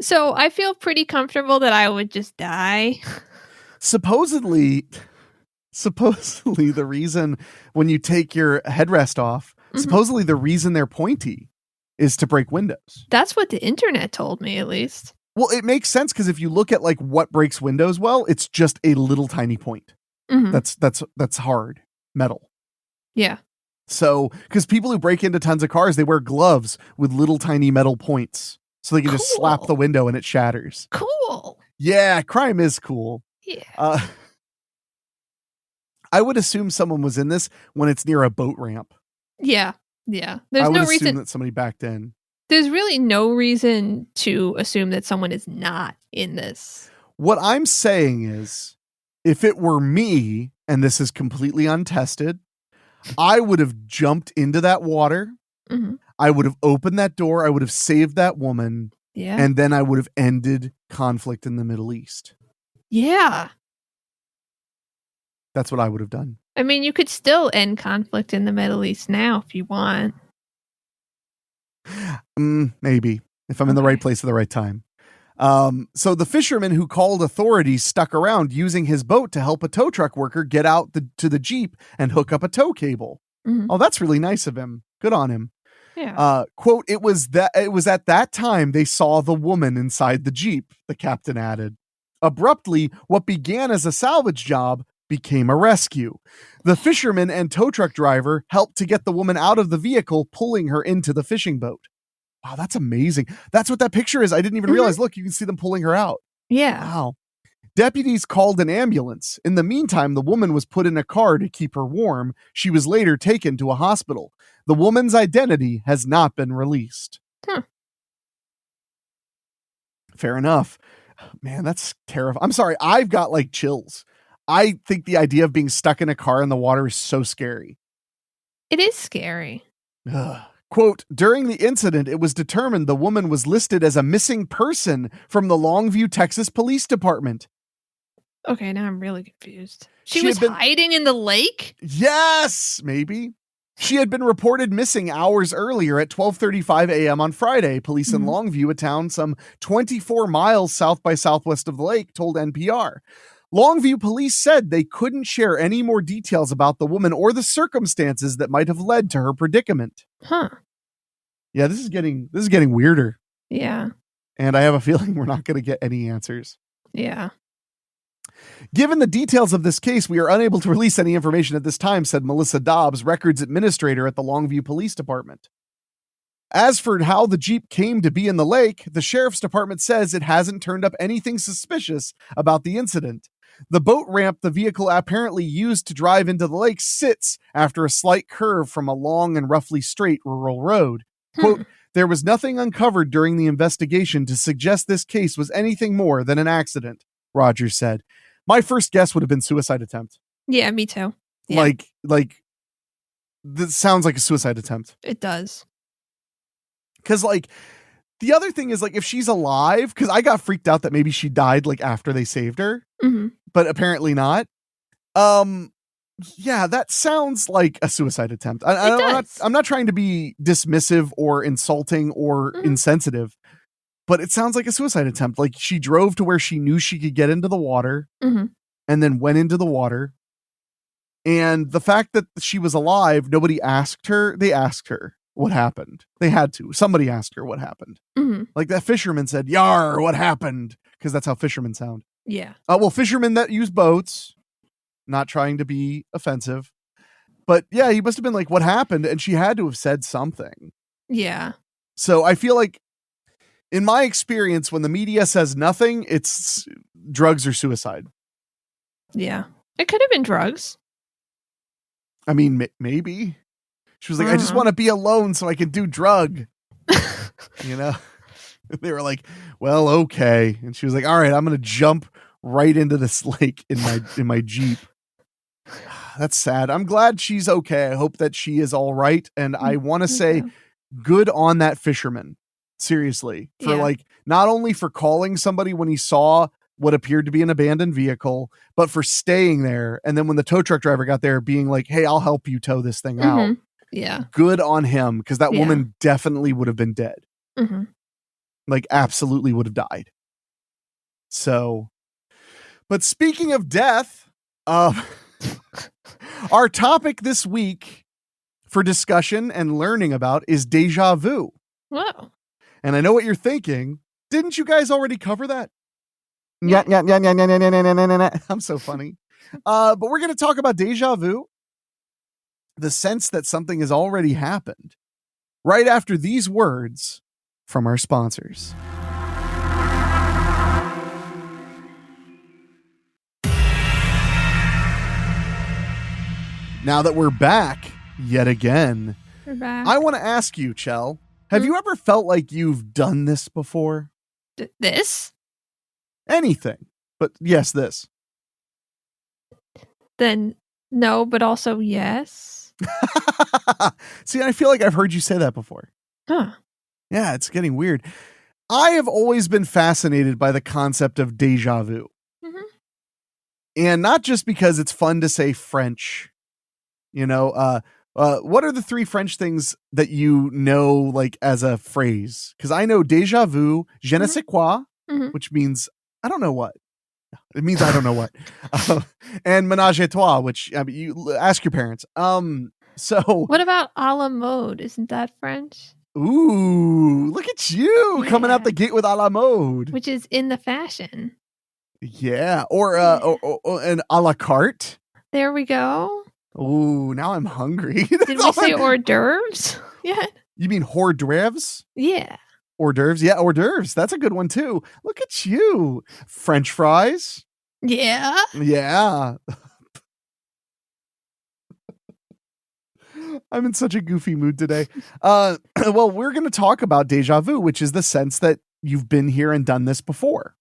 So I feel pretty comfortable that I would just die. Supposedly the reason when you take your headrest off, supposedly the reason they're pointy is to break windows. That's what the internet told me, at least. Well, it makes sense because if you look at like what breaks windows well, it's just a little tiny point. That's hard metal. Yeah. So, because people who break into tons of cars, they wear gloves with little tiny metal points. So they can just slap the window and it shatters. Cool. Yeah, crime is cool. Yeah. I would assume someone was in this when it's near a boat ramp. Yeah. Yeah. There's I would no assume reason that somebody backed in. There's really no reason to assume that someone is not in this. What I'm saying is, if it were me, and this is completely untested, I would have jumped into that water. Mm-hmm. I would have opened that door. I would have saved that woman. Yeah. And then I would have ended conflict in the Middle East. Yeah. That's what I would have done. I mean, you could still end conflict in the Middle East now if you want. Maybe. If I'm in the right place at the right time. So the fisherman who called authorities stuck around using his boat to help a tow truck worker get out to the Jeep and hook up a tow cable. Mm-hmm. Oh, that's really nice of him. Good on him. Yeah. Quote, it was at that time they saw the woman inside the Jeep, the captain added. Abruptly, what began as a salvage job became a rescue. The fisherman and tow truck driver helped to get the woman out of the vehicle, pulling her into the fishing boat. Wow, that's amazing. That's what that picture is. I didn't even realize. Look, you can see them pulling her out. Yeah. Wow. Deputies called an ambulance. In the meantime, the woman was put in a car to keep her warm. She was later taken to a hospital. The woman's identity has not been released. Fair enough. Man, that's terrifying. I'm sorry. I've got like chills. I think the idea of being stuck in a car in the water is so scary. It is scary. Quote, during the incident, it was determined the woman was listed as a missing person from the Longview, Texas Police Department. Okay, now I'm really confused. She was hiding in the lake? Yes, maybe. She had been reported missing hours earlier at 12:35 a.m. on Friday. Police in Longview, a town some 24 miles south by southwest of the lake, told NPR. Longview police said they couldn't share any more details about the woman or the circumstances that might have led to her predicament. Huh. Yeah, this is getting weirder. Yeah. And I have a feeling we're not going to get any answers. Yeah. Given the details of this case, we are unable to release any information at this time, said Melissa Dobbs, records administrator at the Longview Police Department. As for how the Jeep came to be in the lake, the sheriff's department says it hasn't turned up anything suspicious about the incident. The boat ramp the vehicle apparently used to drive into the lake sits after a slight curve from a long and roughly straight rural road. Quote, there was nothing uncovered during the investigation to suggest this case was anything more than an accident, Rogers said. My first guess would have been suicide attempt. Yeah, me too. Yeah. Like this sounds like a suicide attempt. It does. Because like the other thing is like if she's alive, because I got freaked out that maybe she died like after they saved her, but apparently not. Yeah, that sounds like a suicide attempt. I'm not trying to be dismissive or insulting or insensitive, but it sounds like a suicide attempt. Like she drove to where she knew she could get into the water and then went into the water. And the fact that she was alive, nobody asked her. They asked her what happened. They had to. Somebody asked her what happened. Like that fisherman said, "Yar, what happened?" Because that's how fishermen sound. Yeah. Well, fishermen that use boats, not trying to be offensive. But yeah, he must have been like, what happened? And she had to have said something. Yeah. So I feel like in my experience, when the media says nothing, it's drugs or suicide. Yeah. It could have been drugs. I mean, maybe. She was like, I just want to be alone so I can do drug. You know? They were like, well, okay. And she was like, all right, I'm going to jump right into this lake in my Jeep. That's sad. I'm glad she's okay. I hope that she is all right. And I want to say good on that fisherman. Seriously. For like, not only for calling somebody when he saw what appeared to be an abandoned vehicle, but for staying there. And then when the tow truck driver got there being like, hey, I'll help you tow this thing out. Yeah. Good on him. Because that woman definitely would have been dead. Like absolutely would have died. So, but speaking of death, our topic this week for discussion and learning about is deja vu. Whoa. And I know what you're thinking. Didn't you guys already cover that? Yeah. I'm so funny. But we're going to talk about deja vu, the sense that something has already happened, right after these words from our sponsors. Now that we're back yet again, I want to ask you, Chell, have you ever felt like you've done this before? This? Anything. But yes, this. Then no, but also yes. See, I feel like I've heard you say that before. Huh. Yeah, it's getting weird. I have always been fascinated by the concept of deja vu. And not just because it's fun to say French. You know, what are the three French things that you know, like, as a phrase? Because I know déjà vu, je ne sais quoi, which means I don't know what. It means I don't know what. And ménage à trois, which you ask your parents. So what about a la mode? Isn't that French? Ooh, look at you coming out the gate with a la mode, which is in the fashion. Yeah, or an a la carte. There we go. Ooh, now I'm hungry. Did we say hors d'oeuvres yet? You mean hors d'oeuvres? Yeah. Hors d'oeuvres. Yeah, hors d'oeuvres. That's a good one too. Look at you. French fries. Yeah. Yeah. I'm in such a goofy mood today. Well, we're going to talk about deja vu, which is the sense that you've been here and done this before.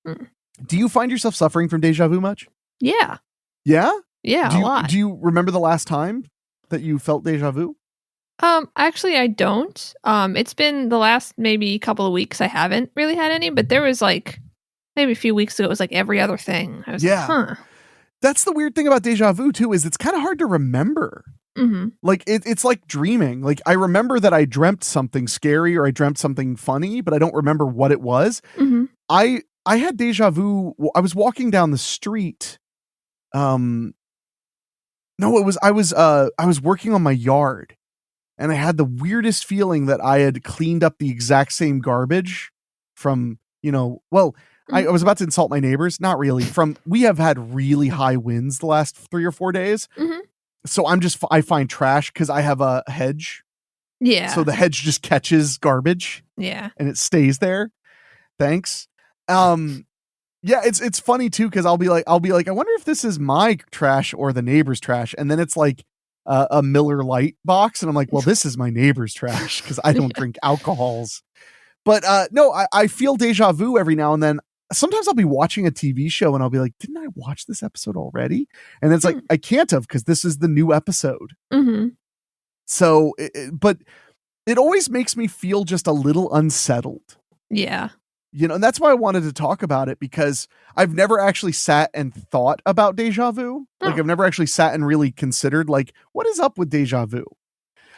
Do you find yourself suffering from deja vu much? Yeah. Yeah? Yeah, a lot. Do you remember the last time that you felt deja vu? Actually, I don't. It's been the last maybe couple of weeks I haven't really had any, but there was like maybe a few weeks ago, it was like every other thing. I was like, huh. That's the weird thing about deja vu too, is it's kind of hard to remember. Like it's like dreaming. Like I remember that I dreamt something scary or I dreamt something funny, but I don't remember what it was. I had deja vu. I was walking down the street. No, I was working on my yard, and I had the weirdest feeling that I had cleaned up the exact same garbage from, I was about to insult my neighbors. Not really. We have had really high winds the last 3 or 4 days. So I find trash because I have a hedge. Yeah. So the hedge just catches garbage. Yeah. And it stays there. Thanks. Yeah, it's funny too, because I'll be like, I wonder if this is my trash or the neighbor's trash. And then it's like a Miller Lite box. And I'm like, well, this is my neighbor's trash because I don't drink alcohols. But no, I feel deja vu every now and then. Sometimes I'll be watching a TV show and I'll be like, didn't I watch this episode already? And it's like, I can't have, because this is the new episode. So, but it always makes me feel just a little unsettled. Yeah. And that's why I wanted to talk about it, because I've never actually sat and thought about deja vu. Like I've never actually sat and really considered, like, what is up with deja vu?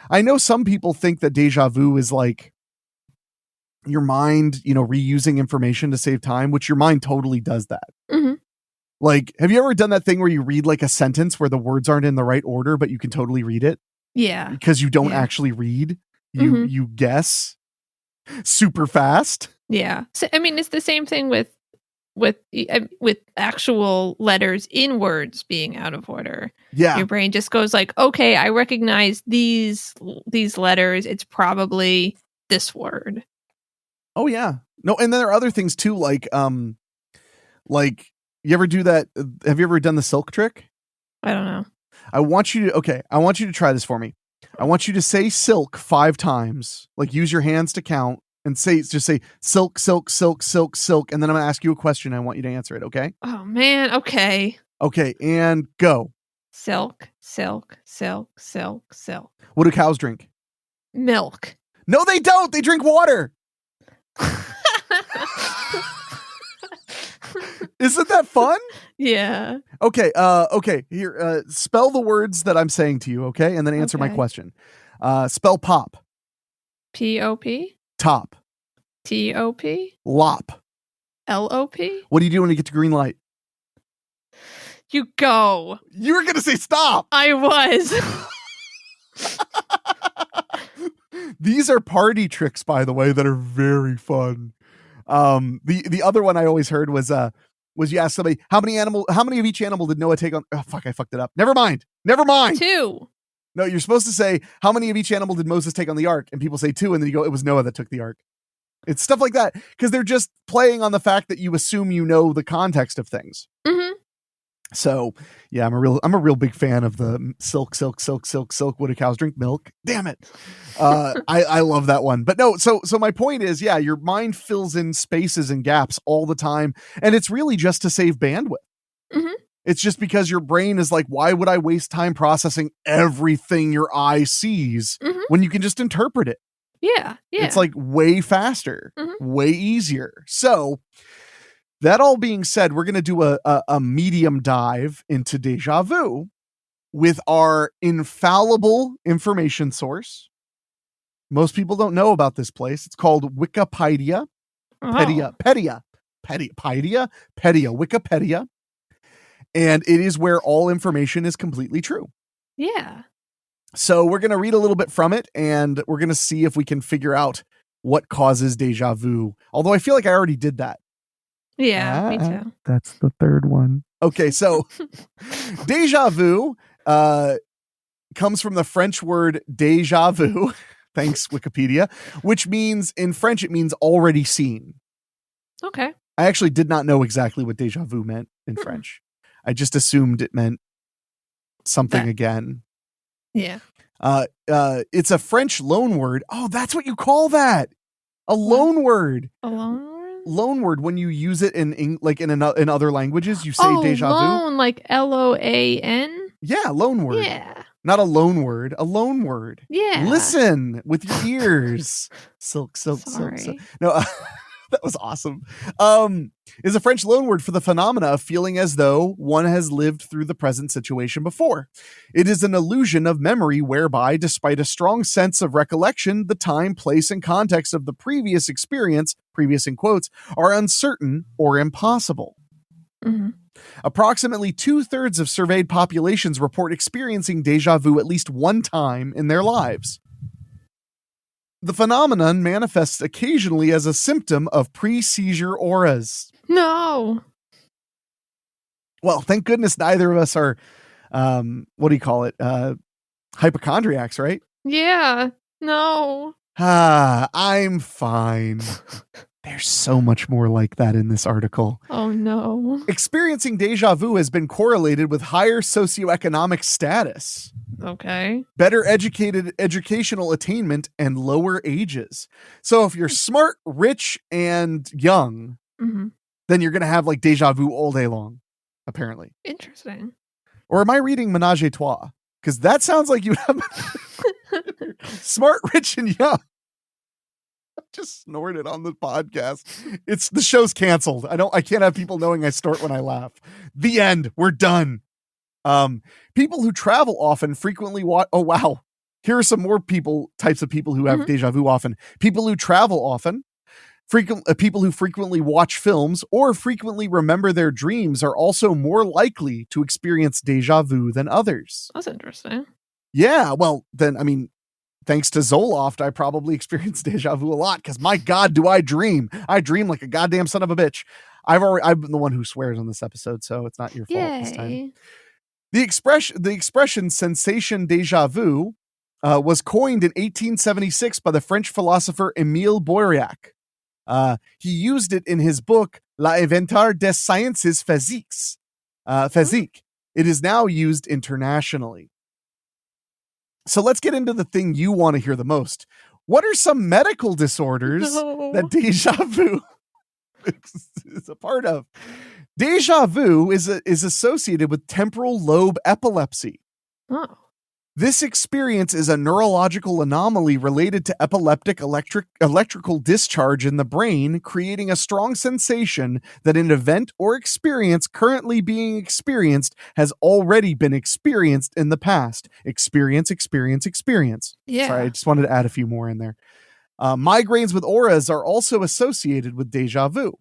I know some people think that deja vu is like your mind, reusing information to save time, which your mind totally does that. Like, have you ever done that thing where you read like a sentence where the words aren't in the right order, but you can totally read it? Yeah. Because you don't actually read. You guess super fast. Yeah. So, I mean, it's the same thing with actual letters in words being out of order. Yeah. Your brain just goes like, okay, I recognize these letters. It's probably this word. Oh yeah. No, and then there are other things too, like you ever do that? Have you ever done the silk trick? I don't know. I want you to try this for me. I want you to say silk 5 times. Like use your hands to count and just say silk, silk, silk, silk, silk. And then I'm going to ask you a question. I want you to answer it. Okay. Oh man. Okay. Okay. And go. Silk, silk, silk, silk, silk. What do cows drink? Milk. No, they don't. They drink water. Isn't that fun? Yeah. Okay. Okay. Here, spell the words that I'm saying to you. Okay. And then answer my question. Spell pop. P-O-P. Top. T-O-P. Lop. L-O-P. What do you do when you get to green light? You go. You were going to say stop. I was. These are party tricks, by the way, that are very fun. The other one I always heard was you ask somebody, how many of each animal did Noah take on? Oh, fuck, I fucked it up. Never mind. 2. No, you're supposed to say, how many of each animal did Moses take on the ark? And people say 2, and then you go, it was Noah that took the ark. It's stuff like that, because they're just playing on the fact that you assume you know the context of things. So yeah, I'm a real big fan of the silk, silk, silk, silk, silk. What do cows drink? Milk. Damn it. I love that one. But no, so my point is, yeah, your mind fills in spaces and gaps all the time. And it's really just to save bandwidth. It's just because your brain is like, why would I waste time processing everything your eye sees when you can just interpret it? Yeah. It's like way faster, way easier. So that all being said, we're going to do a medium dive into deja vu with our infallible information source. Most people don't know about this place. It's called Wikipedia. Wikipedia. And it is where all information is completely true. Yeah. So we're going to read a little bit from it, and we're going to see if we can figure out what causes deja vu. Although I feel like I already did that. Yeah, me too. That's the third one. Okay, so deja vu comes from the French word déjà vu. Thanks, Wikipedia, which means, in French, it means already seen. Okay. I actually did not know exactly what déjà vu meant in French. I just assumed it meant something again. Yeah. It's a French loan word. Oh, that's what you call that. A loan word. A loan word? Loan word, when you use it in other languages, you say déjà vu. Loan, like L-O-A-N? Yeah, loan word. Yeah. Not a loan word, a loan word. Yeah. Listen with your ears. Silk, silk, silk, Sorry. silk. No, That was awesome. Is a French loanword for the phenomena of feeling as though one has lived through the present situation before. It is an illusion of memory whereby, despite a strong sense of recollection, the time, place, and context of the previous experience, previous in quotes, are uncertain or impossible. Mm-hmm. Approximately 2/3 of surveyed populations report experiencing deja vu at least one time in their lives. The phenomenon manifests occasionally as a symptom of pre-seizure auras. No. Well, thank goodness neither of us are, hypochondriacs, right? Yeah. No. I'm fine. There's so much more like that in this article. Oh, no. Experiencing deja vu has been correlated with higher socioeconomic status, Okay. better educational attainment, and lower ages. So if you're smart, rich, and young, Mm-hmm. then you're going to have like deja vu all day long, apparently. Interesting. Or am I reading Menage a Trois? Because that sounds like you have smart, rich, and young. Just snorted on the podcast. The show's canceled. I can't have people knowing I snort when I laugh. The end. We're done. People who travel often frequently oh wow. Here are some more types of people who have deja vu often. People who travel often, people who frequently watch films or frequently remember their dreams are also more likely to experience deja vu than others. That's interesting. Yeah, well, then, I mean, thanks to Zoloft, I probably experienced deja vu a lot because my God, do I dream. I dream like a goddamn son of a bitch. I've been the one who swears on this episode, so it's not your fault this time. The expression sensation deja vu was coined in 1876 by the French philosopher Émile Boirac. He used it in his book L'Inventaire des Sciences Physiques. Physique. It is now used internationally. So let's get into the thing you want to hear the most. What are some medical disorders that deja vu is a part of? Deja vu is associated with temporal lobe epilepsy. Oh. This experience is a neurological anomaly related to epileptic electrical discharge in the brain, creating a strong sensation that an event or experience currently being experienced has already been experienced in the past. Experience. Yeah. Sorry, I just wanted to add a few more in there. Migraines with auras are also associated with deja vu.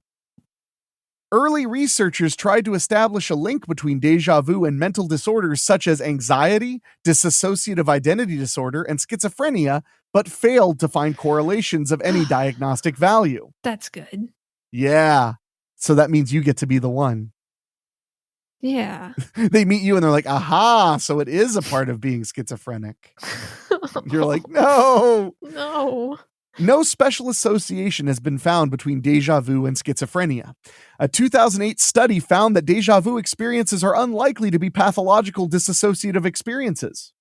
Early researchers tried to establish a link between deja vu and mental disorders such as anxiety, dissociative identity disorder, and schizophrenia, but failed to find correlations of any diagnostic value. That's good. Yeah. So that means you get to be the one. Yeah. They meet you and they're like, aha, so it is a part of being schizophrenic. You're like, no. No special association has been found between deja vu and schizophrenia. A 2008 study found that deja vu experiences are unlikely to be pathological dissociative experiences.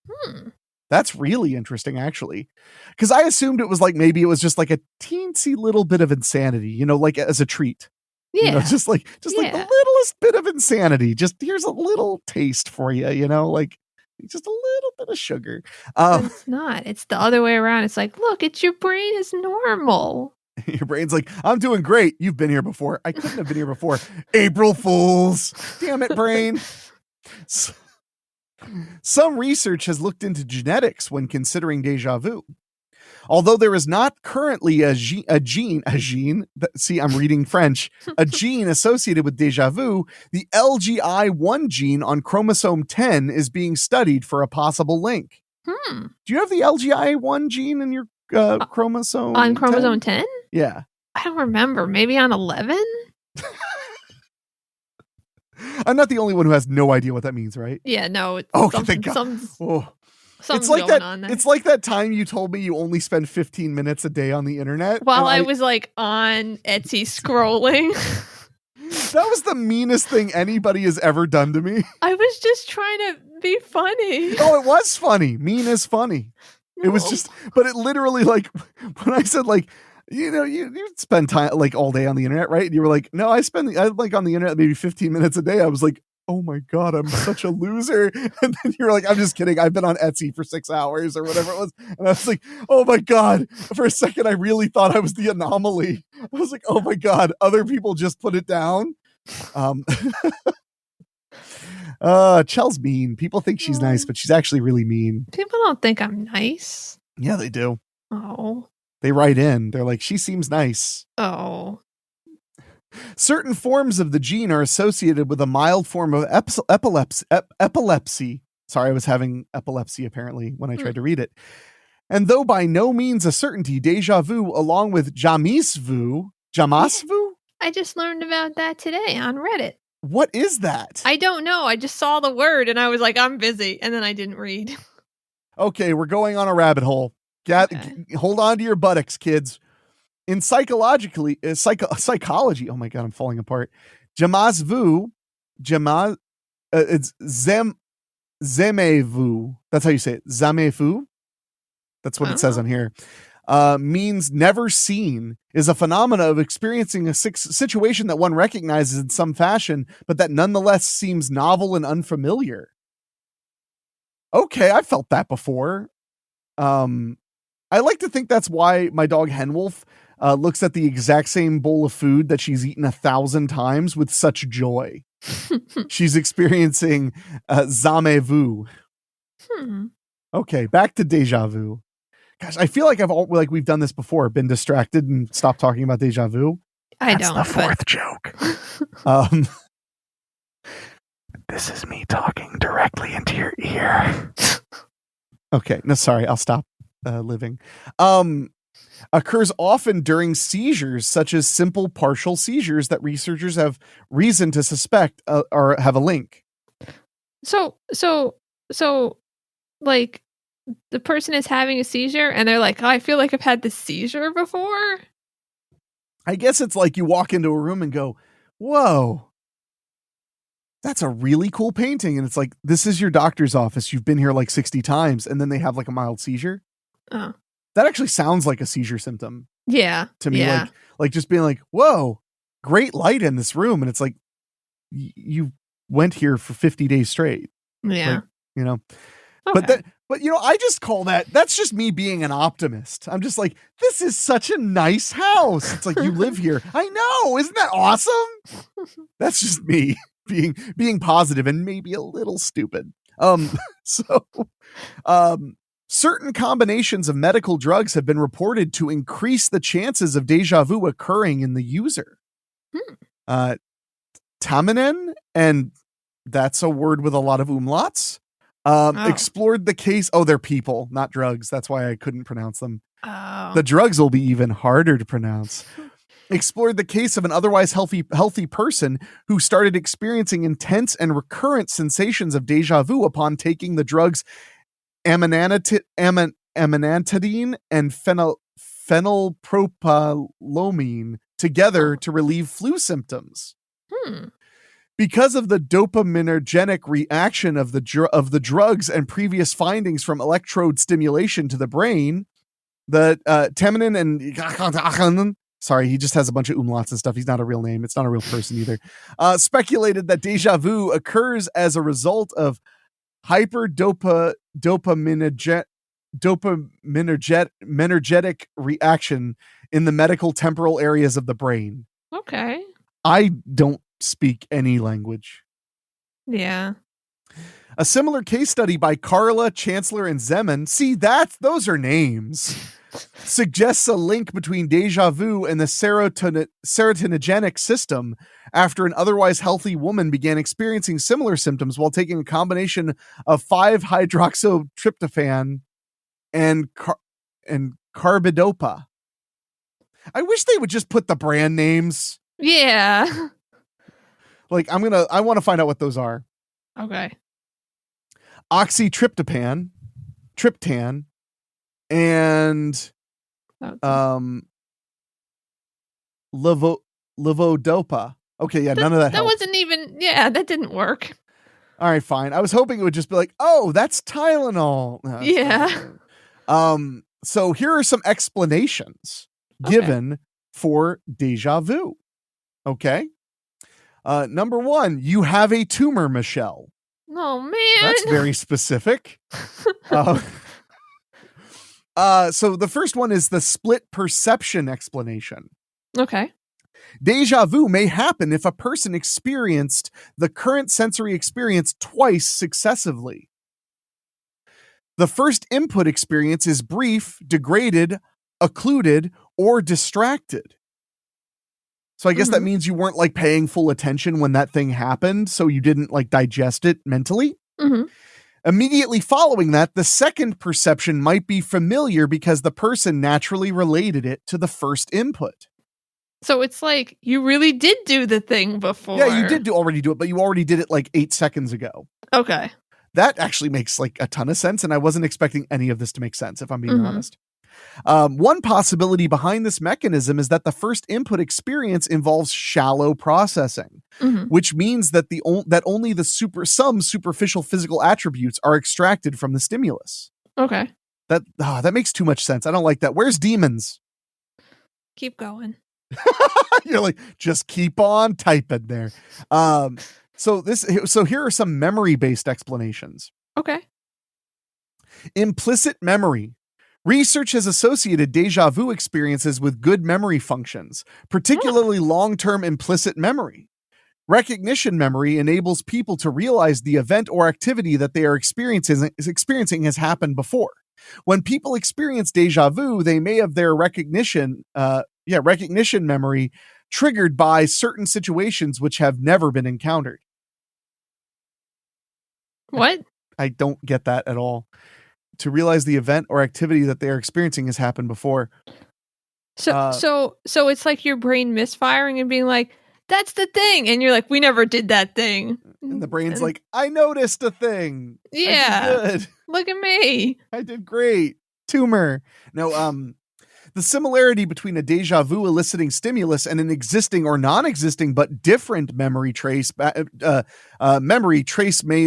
That's really interesting, actually. Because I assumed it was like, maybe it was just like a teensy little bit of insanity, like as a treat. Yeah. Just like the littlest bit of insanity. Just here's a little taste for you, like just a little bit of sugar. It's not. It's the other way around. It's like, look, your brain is normal. Your brain's like, I'm doing great. You've been here before. I couldn't have been here before. April Fools. Damn it, brain. Some research has looked into genetics when considering deja vu. Although there is not currently a gene, see, I'm reading French, a gene associated with deja vu, the LGI1 gene on chromosome 10 is being studied for a possible link. Do you have the LGI1 gene in your chromosome? On chromosome 10? Yeah. I don't remember. Maybe on 11? I'm not the only one who has no idea what that means, right? Yeah, no. Thank God. It's like that. On there. It's like that time you told me you only spend 15 minutes a day on the internet. While I was like on Etsy scrolling. That was the meanest thing anybody has ever done to me. I was just trying to be funny. Oh, it was funny. Mean is funny. No. It was just, but it literally, like, when I said, like, you spend time like all day on the internet, right? And you were like, no, I like on the internet maybe 15 minutes a day. I was like, oh my God, I'm such a loser. And then you're like, I'm just kidding. I've been on Etsy for 6 hours or whatever it was. And I was like, oh my God. For a second, I really thought I was the anomaly. I was like, oh my God, other people just put it down. Chel's mean. People think she's nice, but she's actually really mean. People don't think I'm nice. Yeah, they do. Oh. They write in. They're like, she seems nice. Oh. Certain forms of the gene are associated with a mild form of epilepsy. Sorry, I was having epilepsy apparently when I tried to read it. And though by no means a certainty, deja vu along with jamasvu. I just learned about that today on Reddit. What is that? I don't know. I just saw the word and I was like, I'm busy. And then I didn't read. Okay, we're going on a rabbit hole. Hold on to your buttocks, kids. In psychology, oh my God, I'm falling apart. Jamasvu, it's zemevu. That's how you say it. Zamevu. That's what it says on here. Means never seen, is a phenomena of experiencing a situation that one recognizes in some fashion, but that nonetheless seems novel and unfamiliar. Okay, I felt that before. I like to think that's why my dog Henwolf looks at the exact same bowl of food that she's eaten 1,000 times with such joy. She's experiencing zamevu. Okay, back to deja vu. Gosh, I feel like we've done this before, been distracted and stopped talking about deja vu. That's the fourth joke. This is me talking directly into your ear. Okay, no, sorry, I'll stop living. Occurs often during seizures, such as simple partial seizures that researchers have reason to suspect or have a link. So, like, the person is having a seizure and they're like, oh, I feel like I've had this seizure before. I guess it's like you walk into a room and go, whoa, that's a really cool painting. And it's like, this is your doctor's office. You've been here like 60 times. And then they have like a mild seizure. Oh. That actually sounds like a seizure symptom. Yeah. To me, like just being like, whoa, great light in this room. And it's like, you went here for 50 days straight. Yeah. Like, you know, Okay. but you know, I just call that's just me being an optimist. I'm just like, this is such a nice house. It's like, you live here. I know. Isn't that awesome? That's just me being positive and maybe a little stupid. Certain combinations of medical drugs have been reported to increase the chances of deja vu occurring in the user. Taminen, and that's a word with a lot of umlauts, explored the case. Oh, they're people, not drugs. That's why I couldn't pronounce them. Oh. The drugs will be even harder to pronounce. Explored the case of an otherwise healthy person who started experiencing intense and recurrent sensations of deja vu upon taking the drugs amantadine and phenylpropylamine together to relieve flu symptoms. Because of the dopaminergic reaction of the drugs and previous findings from electrode stimulation to the brain, the Taminin and sorry, he just has a bunch of umlauts and stuff. He's not a real name. It's not a real person either. Speculated that deja vu occurs as a result of dopaminergic reaction in the medical temporal areas of the brain. Okay. I don't speak any language. Yeah. A similar case study by Carla, Chancellor, and Zeman, see, those are names, suggests a link between deja vu and the serotonergic system after an otherwise healthy woman began experiencing similar symptoms while taking a combination of 5-hydroxytryptophan and carbidopa. I wish they would just put the brand names. Yeah. Like, I want to find out what those are. Okay. Oxytryptophan, triptan, and levodopa. Okay, yeah, none of that helped. That wasn't even, that didn't work. All right, fine. I was hoping it would just be like, oh, that's Tylenol. No, yeah. So here are some explanations given for deja vu. Okay. Number 1, you have a tumor, Michelle. Oh, man. That's very specific. So the first one is the split perception explanation. Okay. Deja vu may happen if a person experienced the current sensory experience twice successively. The first input experience is brief, degraded, occluded, or distracted. So I guess that means you weren't like paying full attention when that thing happened, so you didn't like digest it mentally. Immediately following that, the second perception might be familiar because the person naturally related it to the first input. So it's like you really did do the thing before. Yeah, you did already do it, but you already did it like 8 seconds ago. Okay. That actually makes like a ton of sense, and I wasn't expecting any of this to make sense, if I'm being honest. One possibility behind this mechanism is that the first input experience involves shallow processing, which means that only some superficial physical attributes are extracted from the stimulus. Okay. That makes too much sense. I don't like that. Where's demons? Keep going. You're like, just keep on typing there. So here are some memory-based explanations. Okay. Implicit memory. Research has associated deja vu experiences with good memory functions, particularly long-term implicit memory. Recognition memory enables people to realize the event or activity that they are experiencing has happened before. When people experience deja vu, they may have their recognition memory triggered by certain situations which have never been encountered. What? I don't get that at all. To realize the event or activity that they are experiencing has happened before. So it's like your brain misfiring and being like, that's the thing. And you're like, we never did that thing. And the brain's like, I noticed a thing. Yeah. I did good. Look at me. I did great. Tumor. No, the similarity between a deja vu eliciting stimulus and an existing or non-existing but different memory trace may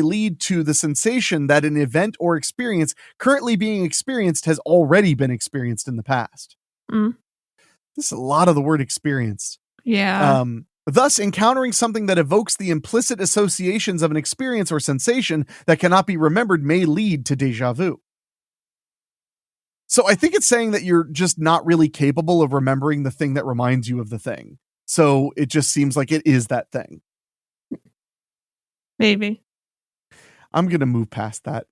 lead to the sensation that an event or experience currently being experienced has already been experienced in the past. This is a lot of the word experienced. Yeah. Thus, encountering something that evokes the implicit associations of an experience or sensation that cannot be remembered may lead to deja vu. So I think it's saying that you're just not really capable of remembering the thing that reminds you of the thing. So it just seems like it is that thing. Maybe. I'm going to move past that.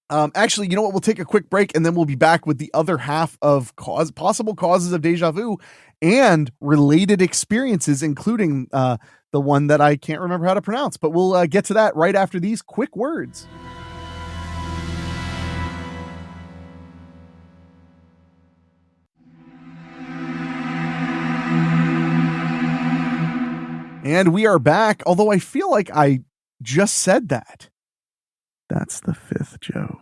Actually, you know what? We'll take a quick break and then we'll be back with the other half of possible causes of deja vu and related experiences, including the one that I can't remember how to pronounce. But we'll get to that right after these quick words. And we are back, although I feel like I just said that. That's the 5th joke.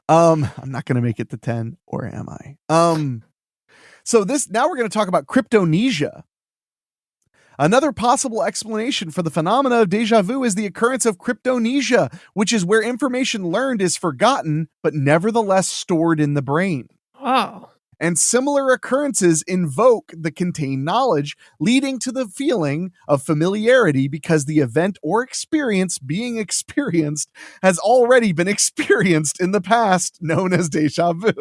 I'm not going to make it to 10, or am I? So now we're going to talk about cryptomnesia. Another possible explanation for the phenomena of deja vu is the occurrence of cryptomnesia, which is where information learned is forgotten, but nevertheless stored in the brain. Oh. And similar occurrences invoke the contained knowledge, leading to the feeling of familiarity because the event or experience being experienced has already been experienced in the past, known as deja vu.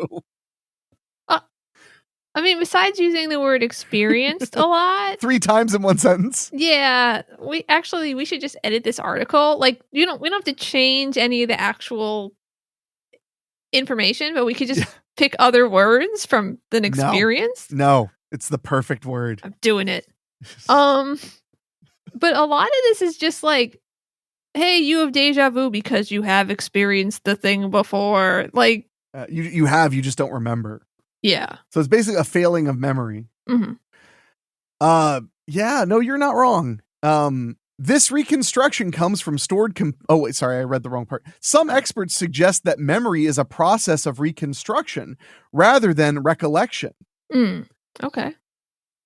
I mean, besides using the word experienced a lot. 3 times in one sentence. Yeah. We should just edit this article. Like, we don't have to change any of the actual information, but we could just pick other words from the experience. No, it's the perfect word. I'm doing it. But a lot of this is just like, hey, you have deja vu because you have experienced the thing before. Like, you just don't remember. Yeah. So it's basically a failing of memory. Mm-hmm. Yeah, no, you're not wrong. This reconstruction comes from stored... I read the wrong part. Some experts suggest that memory is a process of reconstruction rather than recollection. Okay.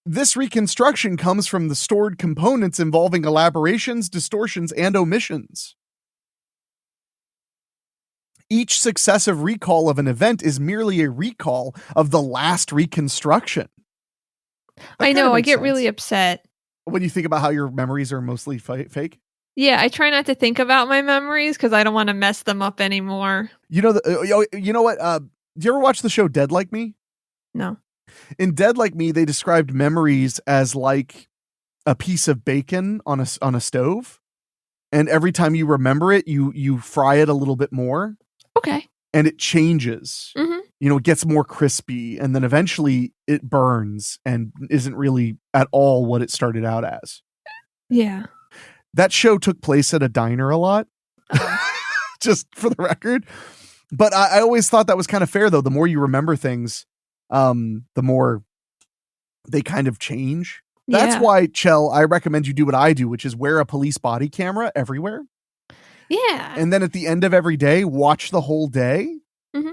This reconstruction comes from the stored components involving elaborations, distortions, and omissions. Each successive recall of an event is merely a recall of the last reconstruction. I know, I get really upset When you think about how your memories are mostly fake? Yeah, I try not to think about my memories because I don't want to mess them up anymore. You know you know what? Do you ever watch the show Dead Like Me? No. In Dead Like Me, they described memories as like a piece of bacon on a stove, and every time you remember it, you fry it a little bit more. Okay. And it changes. Mm-hmm. You know, it gets more crispy, and then eventually it burns and isn't really at all what it started out as. Yeah. That show took place at a diner a lot, just for the record. But I always thought that was kind of fair, though. The more you remember things, the more they kind of change. That's why, Chell, I recommend you do what I do, which is wear a police body camera everywhere. Yeah. And then at the end of every day, watch the whole day. Mm-hmm.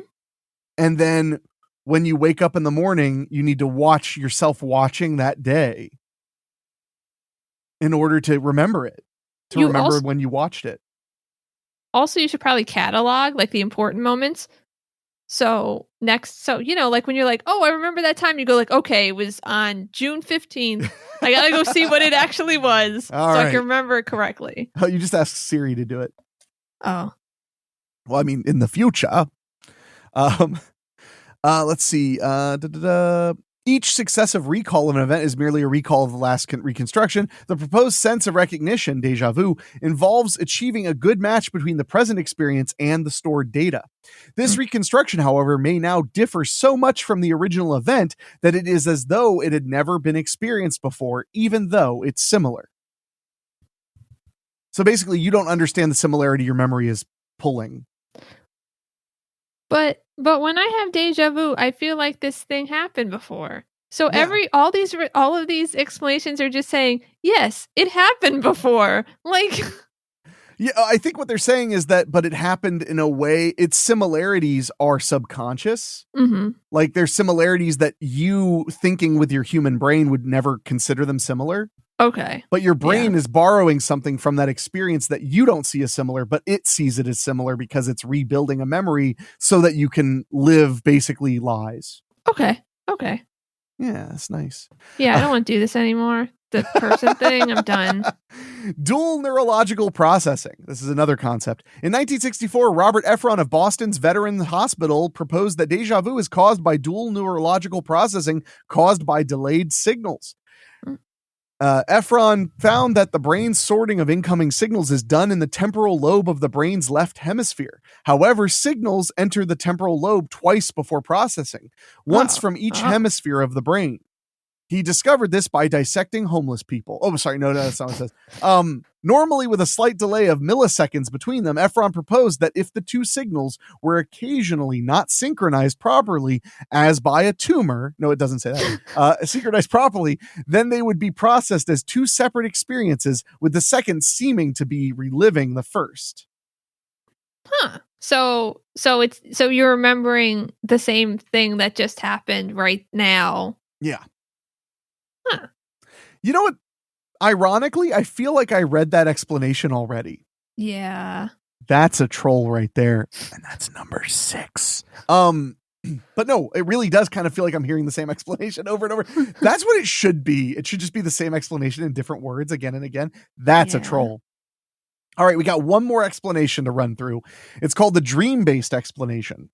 And then when you wake up in the morning, you need to watch yourself watching that day in order to remember it, remember when you watched it. Also, you should probably catalog like the important moments. So like when you're like, oh, I remember that time, you go like, okay, it was on June 15th. I gotta go see what it actually was I can remember it correctly. Oh, you just ask Siri to do it. Oh. Well, I mean, in the future. Let's see. Each successive recall of an event is merely a recall of the last reconstruction. The proposed sense of recognition, déjà vu, involves achieving a good match between the present experience and the stored data. This reconstruction, however, may now differ so much from the original event that it is as though it had never been experienced before, even though it's similar. So basically, you don't understand the similarity your memory is pulling. But when I have deja vu, I feel like this thing happened before. So all of these explanations are just saying, yes, it happened before. Like, yeah, I think what they're saying is that, but it happened in a way. Its similarities are subconscious. Mm-hmm. Like there's similarities that you thinking with your human brain would never consider them similar. Okay. But your brain is borrowing something from that experience that you don't see as similar, but it sees it as similar because it's rebuilding a memory so that you can live basically lies. Okay. Yeah, that's nice. Yeah, I don't want to do this anymore. The person thing, I'm done. Dual neurological processing. This is another concept. In 1964, Robert Efron of Boston's Veterans Hospital proposed that déjà vu is caused by dual neurological processing caused by delayed signals. Efron found that the brain's sorting of incoming signals is done in the temporal lobe of the brain's left hemisphere. However, signals enter the temporal lobe twice before processing, once from each hemisphere of the brain. He discovered this by dissecting homeless people. Oh, sorry. No, that's not what it says. Normally, with a slight delay of milliseconds between them, Efron proposed that if the two signals were occasionally not synchronized properly, as by a tumor, no, it doesn't say that, synchronized properly, then they would be processed as two separate experiences, with the second seeming to be reliving the first. Huh. So you're remembering the same thing that just happened right now. Yeah. Huh. You know what? Ironically, I feel like I read that explanation already. Yeah. That's a troll right there. And that's number 6. But no, it really does kind of feel like I'm hearing the same explanation over and over. That's what it should be. It should just be the same explanation in different words again and again. That's a troll. All right, we got one more explanation to run through. It's called the dream-based explanation.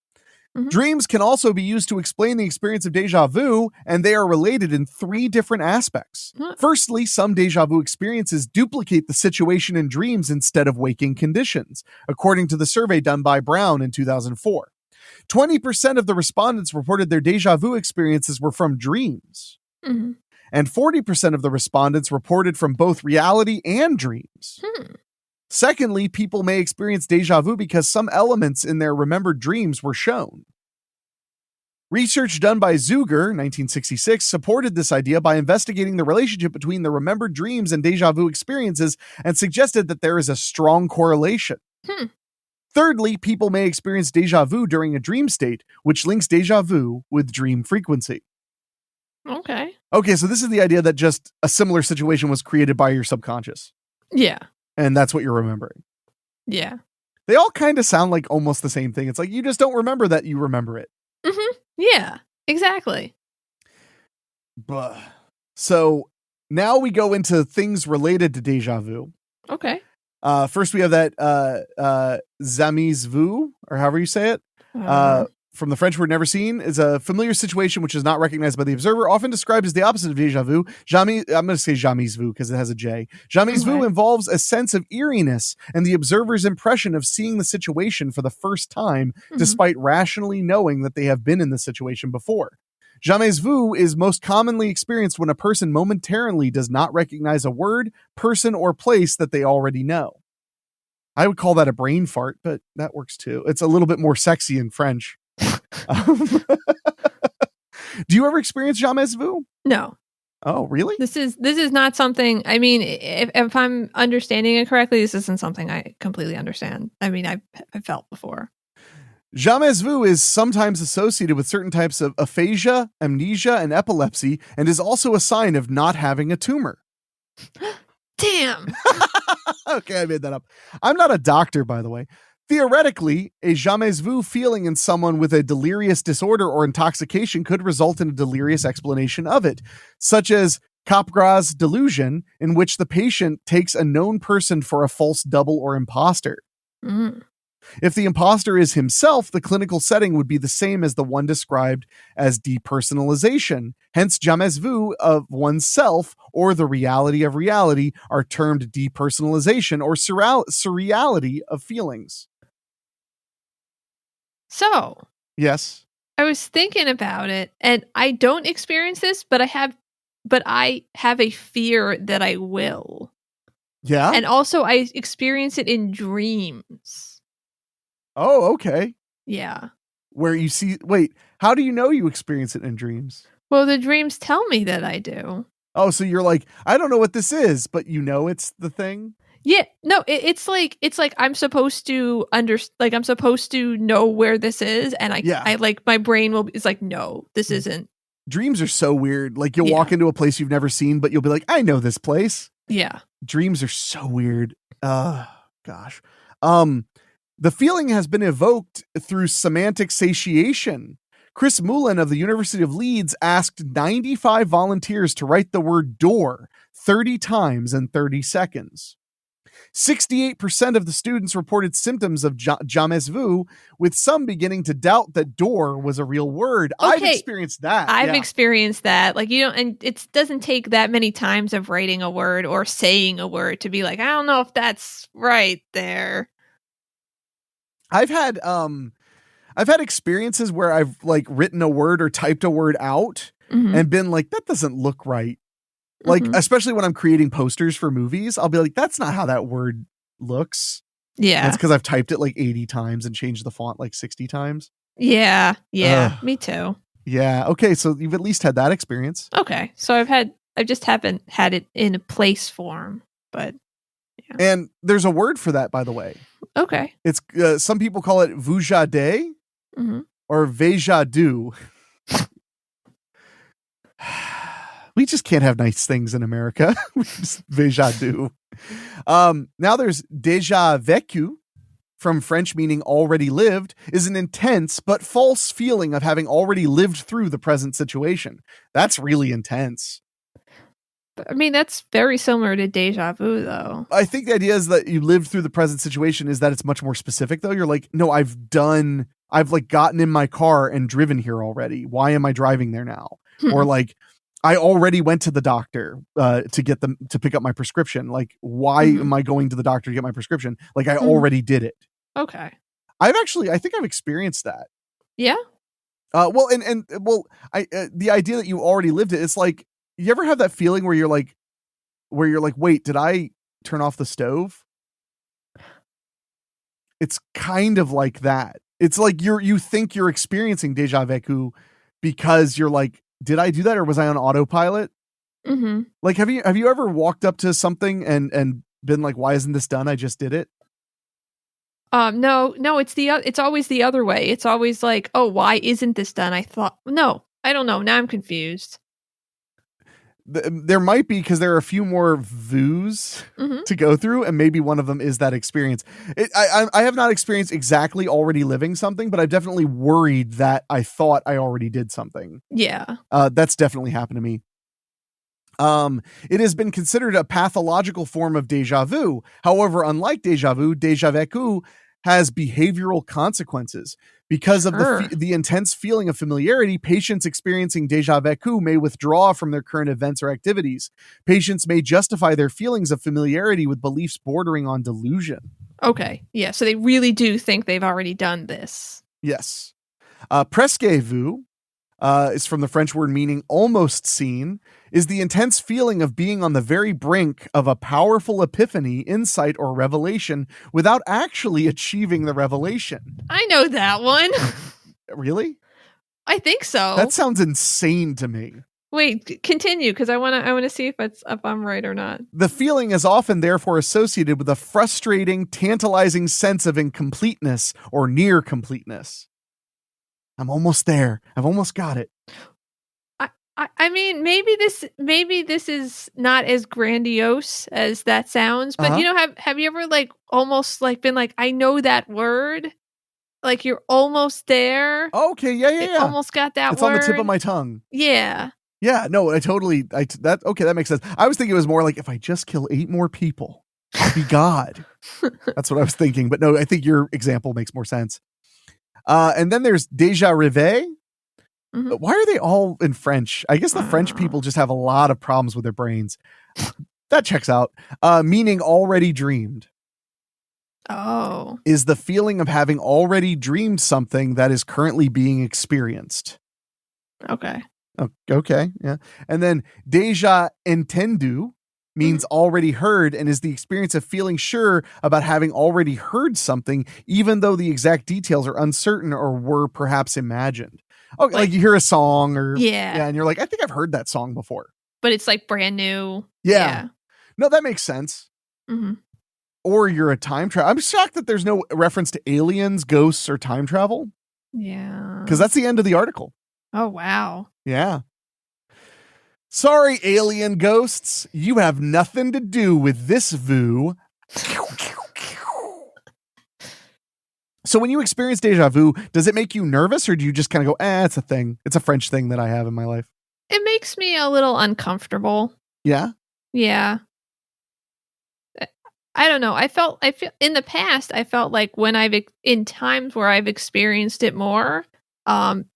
Mm-hmm. Dreams can also be used to explain the experience of déjà vu, and they are related in 3 different aspects. Firstly, some déjà vu experiences duplicate the situation in dreams instead of waking conditions, according to the survey done by Brown in 2004. 20% of the respondents reported their déjà vu experiences were from dreams. Mm-hmm. And 40% of the respondents reported from both reality and dreams. Secondly, people may experience déjà vu because some elements in their remembered dreams were shown. Research done by Zuger, 1966, supported this idea by investigating the relationship between the remembered dreams and déjà vu experiences and suggested that there is a strong correlation. Thirdly, people may experience déjà vu during a dream state, which links déjà vu with dream frequency. Okay, so this is the idea that just a similar situation was created by your subconscious. Yeah. And that's what you're remembering. Yeah. They all kind of sound like almost the same thing. It's like you just don't remember that you remember it. Mm-hmm. Yeah, exactly. So Now we go into things related to deja vu. Okay. First, we have that jamais vu, or however you say it. From the French word never seen, is a familiar situation which is not recognized by the observer, often described as the opposite of deja vu. I'm going to say jamais vu because it has a J. Jamais vu involves a sense of eeriness and the observer's impression of seeing the situation for the first time, despite rationally knowing that they have been in the situation before. Jamais vu is most commonly experienced when a person momentarily does not recognize a word, person, or place that they already know. I would call that a brain fart, but that works too. It's a little bit more sexy in French. Do you ever experience jamais vu? No. Oh, really? This is not something, I mean, if I'm understanding it correctly, this isn't something I completely understand. I mean, I've felt before. Jamais vu is sometimes associated with certain types of aphasia, amnesia, and epilepsy, and is also a sign of not having a tumor. Damn. Okay, I made that up. I'm not a doctor, by the way. Theoretically, a jamais vu feeling in someone with a delirious disorder or intoxication could result in a delirious explanation of it, such as Capgras delusion, in which the patient takes a known person for a false double or imposter. If the imposter is himself, the clinical setting would be the same as the one described as depersonalization. Hence, jamais vu of oneself or the reality of reality are termed depersonalization or surreality of feelings. So, yes, I was thinking about it, and I don't experience this, but I have a fear that I will. Yeah, and also I experience it in dreams. Oh, okay. Yeah. Where you see, wait, how do you know you experience it in dreams? Well, the dreams tell me that I do. Oh, so you're like, I don't know what this is, but you know it's the thing? Yeah, no, it's like I'm supposed to I'm supposed to know where this is, and I like my brain is like, no, this isn't. Dreams are so weird. Like you'll walk into a place you've never seen, but you'll be like, I know this place. Yeah. Dreams are so weird. Gosh. The feeling has been evoked through semantic satiation. Chris Moulin of the University of Leeds asked 95 volunteers to write the word door 30 times in 30 seconds. 68% of the students reported symptoms of jamais vu, with some beginning to doubt that door was a real word. Okay. I've experienced that. I've experienced that. Like, you know, and it doesn't take that many times of writing a word or saying a word to be like, I don't know if that's right there. I've had experiences where I've like written a word or typed a word out and been like, that doesn't look right. Like, especially when I'm creating posters for movies, I'll be like, that's not how that word looks. Yeah. That's because I've typed it like 80 times and changed the font like 60 times. Yeah. Me too. Yeah. Okay. So you've at least had that experience. Okay. So I just haven't had it in a place form, but yeah. And there's a word for that, by the way. Okay. It's some people call it vujade or vejadu. We just can't have nice things in America. We just vejadu. Now there's déjà vécu, from French meaning already lived, is an intense but false feeling of having already lived through the present situation. That's really intense. I mean, that's very similar to deja vu, though. I think the idea is that you lived through the present situation is that it's much more specific, though. You're like, no, I've like gotten in my car and driven here already. Why am I driving there now? Or like, I already went to the doctor to pick up my prescription. Like, why am I going to the doctor to get my prescription? Like, I already did it. Okay. I think I've experienced that. Yeah. Well, the idea that you already lived it, it's like, you ever have that feeling where you're like, wait, did I turn off the stove? It's kind of like that. It's like you think you're experiencing déjà vu because you're like, did I do that or was I on autopilot? Like, have you ever walked up to something and been like, why isn't this done? I just did it. No, it's always the other way. It's always like, oh, why isn't this done? I don't know. Now I'm confused. There might be, because there are a few more vus to go through, and maybe one of them is that experience. I have not experienced exactly already living something, but I've definitely worried that I thought I already did something. Yeah. That's definitely happened to me. It has been considered a pathological form of deja vu. However, unlike deja vu has behavioral consequences. Because of the intense feeling of familiarity, patients experiencing deja vu may withdraw from their current events or activities. Patients may justify their feelings of familiarity with beliefs bordering on delusion. Okay. Yeah. So they really do think they've already done this. Yes. Presque vu is from the French word meaning almost seen, is the intense feeling of being on the very brink of a powerful epiphany, insight, or revelation without actually achieving the revelation. I know that one. Really? I think so. That sounds insane to me. Wait, continue, because I want to see if I'm right or not. The feeling is often therefore associated with a frustrating, tantalizing sense of incompleteness or near completeness. I'm almost there. I've almost got it. I mean, maybe this is not as grandiose as that sounds, but have you ever like almost like been like, I know that word, like you're almost there. Okay, yeah. Almost got that it's word. It's on the tip of my tongue. Yeah. Yeah, no, that makes sense. I was thinking it was more like if I just kill 8 more people, I'll be God. That's what I was thinking. But no, I think your example makes more sense. And then there's déjà rêvé. Mm-hmm. Why are they all in French? I guess the French people just have a lot of problems with their brains. That checks out. Meaning already dreamed. Oh. Is the feeling of having already dreamed something that is currently being experienced. Okay. Okay, yeah. And then déjà entendu means already heard and is the experience of feeling sure about having already heard something, even though the exact details are uncertain or were perhaps imagined. Okay, like you hear a song or and you're like, I think I've heard that song before. But it's like brand new. Yeah. No, that makes sense. Mm-hmm. Or you're a time travel. I'm shocked that there's no reference to aliens, ghosts, or time travel. Yeah. Because that's the end of the article. Oh, wow. Yeah. Sorry, alien ghosts. You have nothing to do with this vu. So when you experience deja vu, does it make you nervous or do you just kind of go, it's a thing. It's a French thing that I have in my life. It makes me a little uncomfortable. Yeah? Yeah. I don't know. I feel in the past, I felt like in times where I've experienced it more,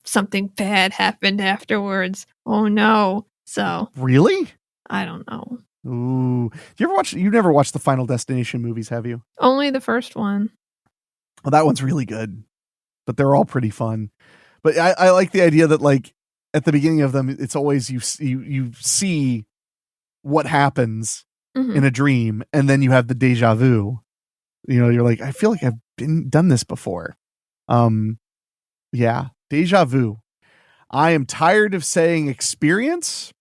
something bad happened afterwards. Oh no. So really? I don't know. Ooh. You've never watched the Final Destination movies, have you? Only the first one. Well, that one's really good, but they're all pretty fun. But I like the idea that like at the beginning of them, it's always you see what happens in a dream, and then you have the deja vu. You know, you're like, I feel like I've done this before. Yeah, deja vu. I am tired of saying experience.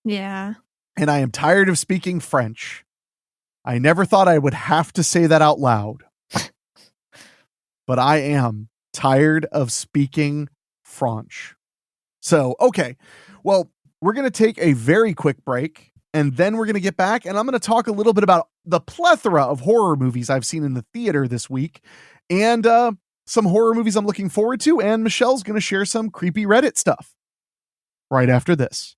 Yeah. And I am tired of speaking French. I never thought I would have to say that out loud. But I am tired of speaking French. So, okay. Well, we're going to take a very quick break, and then we're going to get back, and I'm going to talk a little bit about the plethora of horror movies I've seen in the theater this week, and some horror movies I'm looking forward to, and Michelle's going to share some creepy Reddit stuff right after this.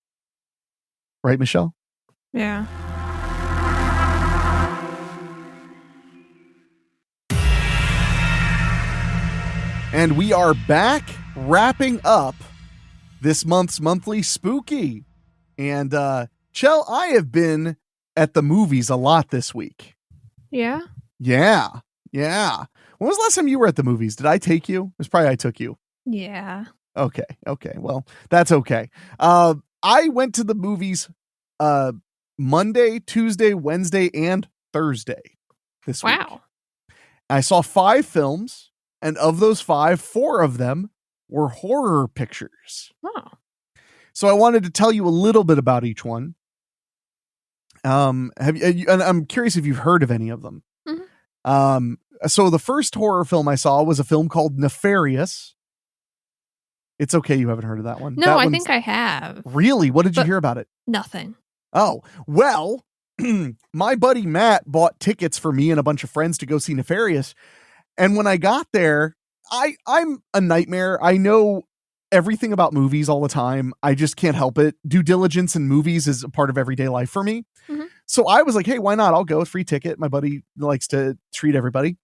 Right, Michelle? Yeah. And we are back wrapping up this month's monthly spooky. And Chell, I have been at the movies a lot this week. Yeah? Yeah. When was the last time you were at the movies? Did I take you? It was probably I took you. Yeah. Okay. Well, that's okay. I went to the movies Monday, Tuesday, Wednesday, and Thursday this week. Wow. I saw 5 films. And of those 5, 4 of them were horror pictures. Oh. So I wanted to tell you a little bit about each one. And I'm curious if you've heard of any of them. Mm-hmm. So the first horror film I saw was a film called Nefarious. It's okay you haven't heard of that one. No, I think I have. Really? What did you hear about it? Nothing. Oh, well, my buddy Matt bought tickets for me and a bunch of friends to go see Nefarious. And when I got there, I'm a nightmare. I know everything about movies all the time. I just can't help it. Due diligence in movies is a part of everyday life for me. Mm-hmm. So I was like, hey, why not? I'll go. Free ticket. My buddy likes to treat everybody.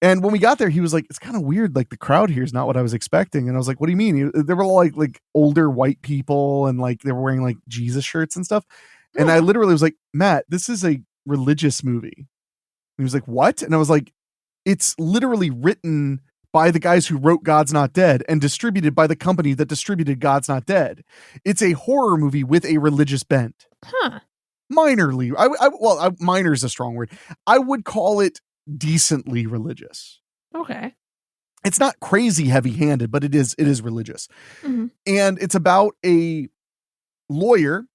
And when we got there, he was like, it's kind of weird. Like the crowd here is not what I was expecting. And I was like, what do you mean? They were all like older white people and like they were wearing like Jesus shirts and stuff. And I literally was like, Matt, this is a religious movie. And he was like, what? And I was like, it's literally written by the guys who wrote God's Not Dead and distributed by the company that distributed God's Not Dead. It's a horror movie with a religious bent. Huh. Minorly. Minor is a strong word. I would call it decently religious. Okay. It's not crazy heavy-handed, but it is religious. Mm-hmm. And it's about a lawyer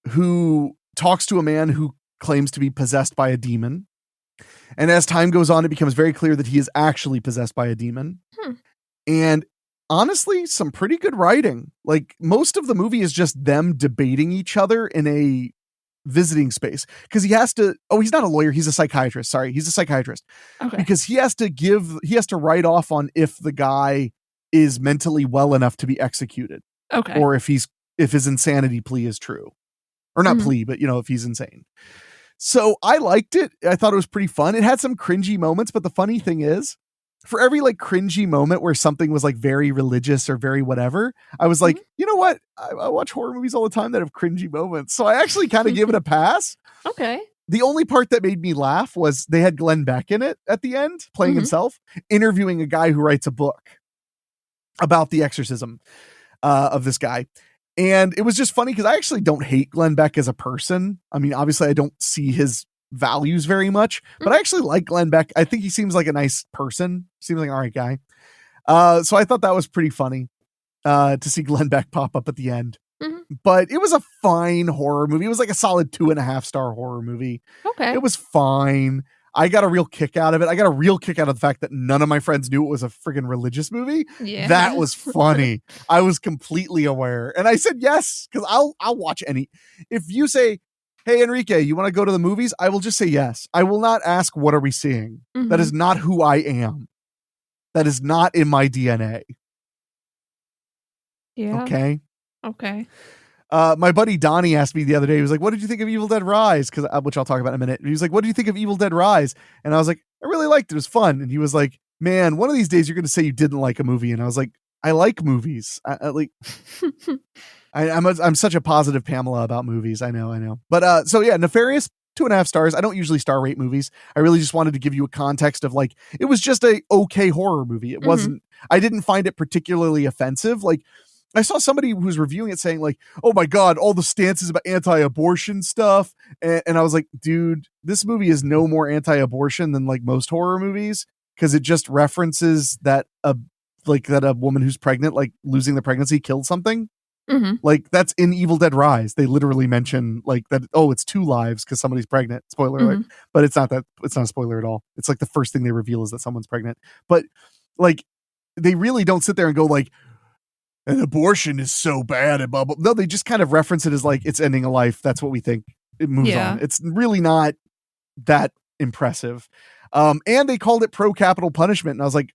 who talks to a man who claims to be possessed by a demon. And as time goes on, it becomes very clear that he is actually possessed by a demon. And honestly, some pretty good writing. Like most of the movie is just them debating each other in a visiting space. Because he has to, he's not a lawyer, he's a psychiatrist. Sorry, he's a psychiatrist. Okay. Because he has to write off on if the guy is mentally well enough to be executed. Okay. Or if his insanity plea is true. Or not plea, but if he's insane. So I liked it. I thought it was pretty fun. It had some cringy moments, but the funny thing is, for every like cringy moment where something was like very religious or very whatever, I was like, you know what? I watch horror movies all the time that have cringy moments. So I actually kind of give it a pass. Okay. The only part that made me laugh was they had Glenn Beck in it at the end, playing himself, interviewing a guy who writes a book about the exorcism of this guy. And it was just funny because I actually don't hate Glenn Beck as a person. I mean, obviously I don't see his values very much, but I actually like Glenn Beck. I think he seems like a nice person. Seems like an all right guy. So I thought that was pretty funny to see Glenn Beck pop up at the end. But it was a fine horror movie. It was like a solid 2.5-star horror movie. Okay. It was fine. I got a real kick out of it. I got a real kick out of the fact that none of my friends knew it was a friggin' religious movie. Yeah. That was funny. I was completely aware. And I said yes, because I'll watch any. If you say, hey, Enrique, you want to go to the movies? I will just say yes. I will not ask, what are we seeing? That is not who I am. That is not in my DNA. Yeah. Okay. My buddy Donnie asked me the other day, he was like, what did you think of Evil Dead Rise? Which I'll talk about in a minute. He was like, what do you think of Evil Dead Rise? And I was like, I really liked it. It was fun. And he was like, man, one of these days you're going to say you didn't like a movie. And I was like, I like movies. I'm such a positive Pamela about movies. I know. But so yeah, Nefarious, 2.5 stars. I don't usually star rate movies. I really just wanted to give you a context of like, it was just a okay horror movie. It wasn't, I didn't find it particularly offensive. Like, I saw somebody who was reviewing it saying like, oh my God, all the stances about anti-abortion stuff. And I was like, dude, this movie is no more anti-abortion than like most horror movies. Cause it just references that a woman who's pregnant, like losing the pregnancy killed something. Like that's in Evil Dead Rise. They literally mention like that. Oh, it's 2 lives because somebody's pregnant. Spoiler alert. But it's not a spoiler at all. It's like the first thing they reveal is that someone's pregnant. But like, they really don't sit there and go like, an abortion is so bad and blah, blah. No, they just kind of reference it as like, it's ending a life. That's what we think. It moves on. It's really not that impressive. And they called it pro-capital punishment. And I was like,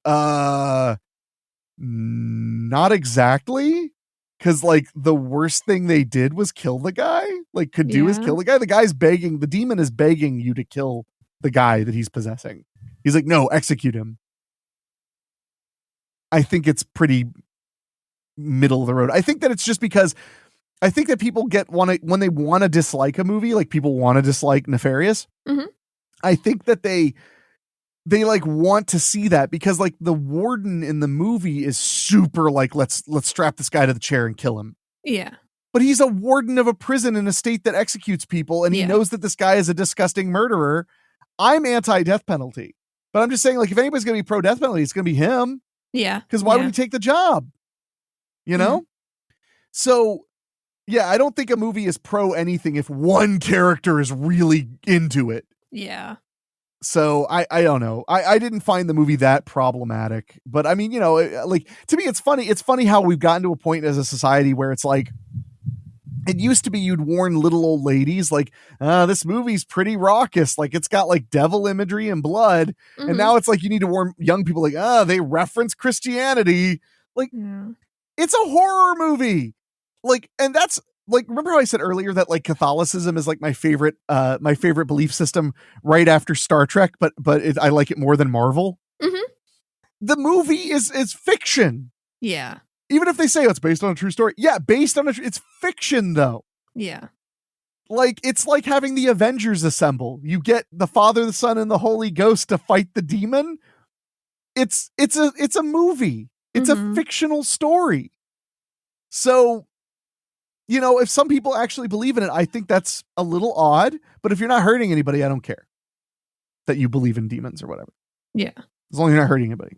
not exactly. Cause like the worst thing they did was kill the guy. Like is kill the guy. The guy's begging, the demon is begging you to kill the guy that he's possessing. He's like, no, execute him. I think it's pretty middle of the road. I think that it's just because I think that people when they want to dislike a movie, like people want to dislike Nefarious. I think that they like want to see that because like the warden in the movie is super like, let's strap this guy to the chair and kill him. Yeah. But he's a warden of a prison in a state that executes people. And he knows that this guy is a disgusting murderer. I'm anti-death penalty, but I'm just saying like, if anybody's going to be pro death penalty, it's going to be him. Yeah. Cause why would he take the job? You know? So yeah, I don't think a movie is pro anything if one character is really into it. Yeah. So I don't know. I didn't find the movie that problematic, but I mean, like to me, it's funny. It's funny how we've gotten to a point as a society where it's like, it used to be you'd warn little old ladies like, this movie's pretty raucous. Like it's got like devil imagery and blood. And now it's like, you need to warn young people like, they reference Christianity. Like, it's a horror movie. Like, and that's like, remember how I said earlier that like Catholicism is like my favorite belief system right after Star Trek, but I like it more than Marvel. Mm-hmm. The movie is fiction. Yeah. Even if they say it's based on a true story. Yeah, based on it's fiction though. Yeah. Like, it's like having the Avengers assemble. You get the Father, the Son, and the Holy Ghost to fight the demon. It's a movie. It's a fictional story. So, you know, if some people actually believe in it, I think that's a little odd. But if you're not hurting anybody, I don't care that you believe in demons or whatever. Yeah. As long as you're not hurting anybody.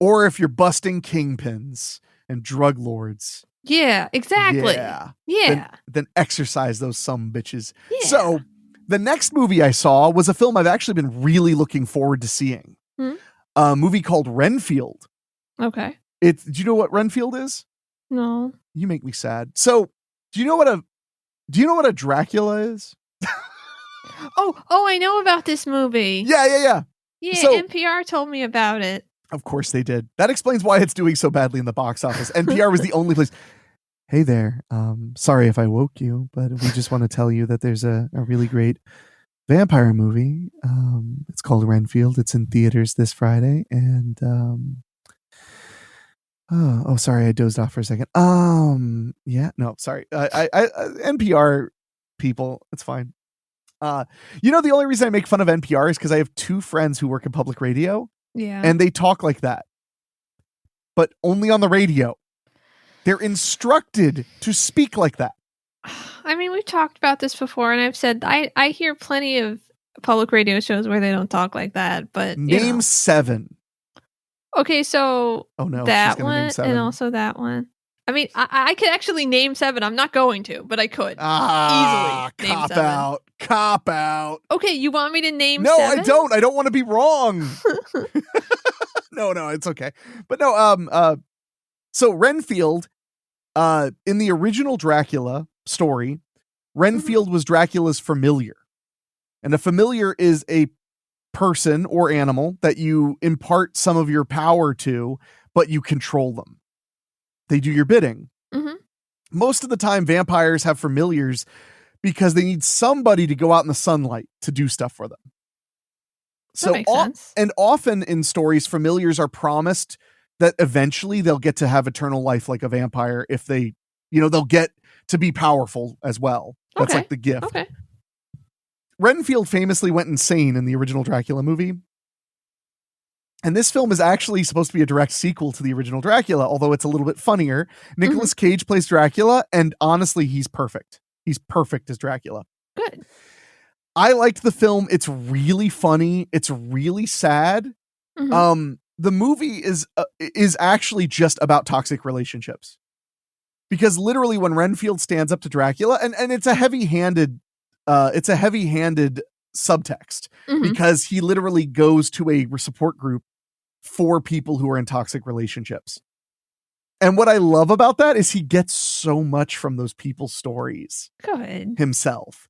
Or if you're busting kingpins and drug lords. Yeah, exactly. Yeah. Then exercise those some bitches. Yeah. So the next movie I saw was a film I've actually been really looking forward to seeing. A movie called Renfield. Okay. Do you know what Renfield is? No. You make me sad. So do you know what a Dracula is? Oh, I know about this movie. Yeah. Yeah, so, NPR told me about it. Of course they did. That explains why it's doing so badly in the box office. NPR was the only place. Hey there. Sorry if I woke you, but we just want to tell you that there's a really great vampire movie. It's called Renfield. It's in theaters this Friday. And sorry, I dozed off for a second. Yeah, no, sorry. I NPR people, it's fine. You know, the only reason I make fun of NPR is because I have two friends who work in public radio. Yeah. And they talk like that. But only on the radio. They're instructed to speak like that. I mean, we've talked about this before, and I've said I hear plenty of public radio shows where they don't talk like that, but Name 7. Okay, so that one and also that one. I mean, I could actually name 7. I'm not going to, but I could easily name 7. Cop out. Okay, you want me to name 7? No, I don't. I don't want to be wrong. No, it's okay. But no, so Renfield, in the original Dracula story, Renfield was Dracula's familiar. And a familiar is a person or animal that you impart some of your power to, but you control them. They do your bidding. Mm-hmm. Most of the time, vampires have familiars because they need somebody to go out in the sunlight to do stuff for them. That makes sense. And often in stories, familiars are promised that eventually they'll get to have eternal life like a vampire if they, they'll get to be powerful as well. That's like the gift. Okay. Renfield famously went insane in the original Dracula movie. And this film is actually supposed to be a direct sequel to the original Dracula, although it's a little bit funnier. Nicolas Cage plays Dracula, and honestly, he's perfect. He's perfect as Dracula. Good. I liked the film. It's really funny. It's really sad. The movie is actually just about toxic relationships. Because literally when Renfield stands up to Dracula, and it's a heavy-handed subtext, because he literally goes to a support group for people who are in toxic relationships. And what I love about that is he gets so much from those people's stories. Good. Himself.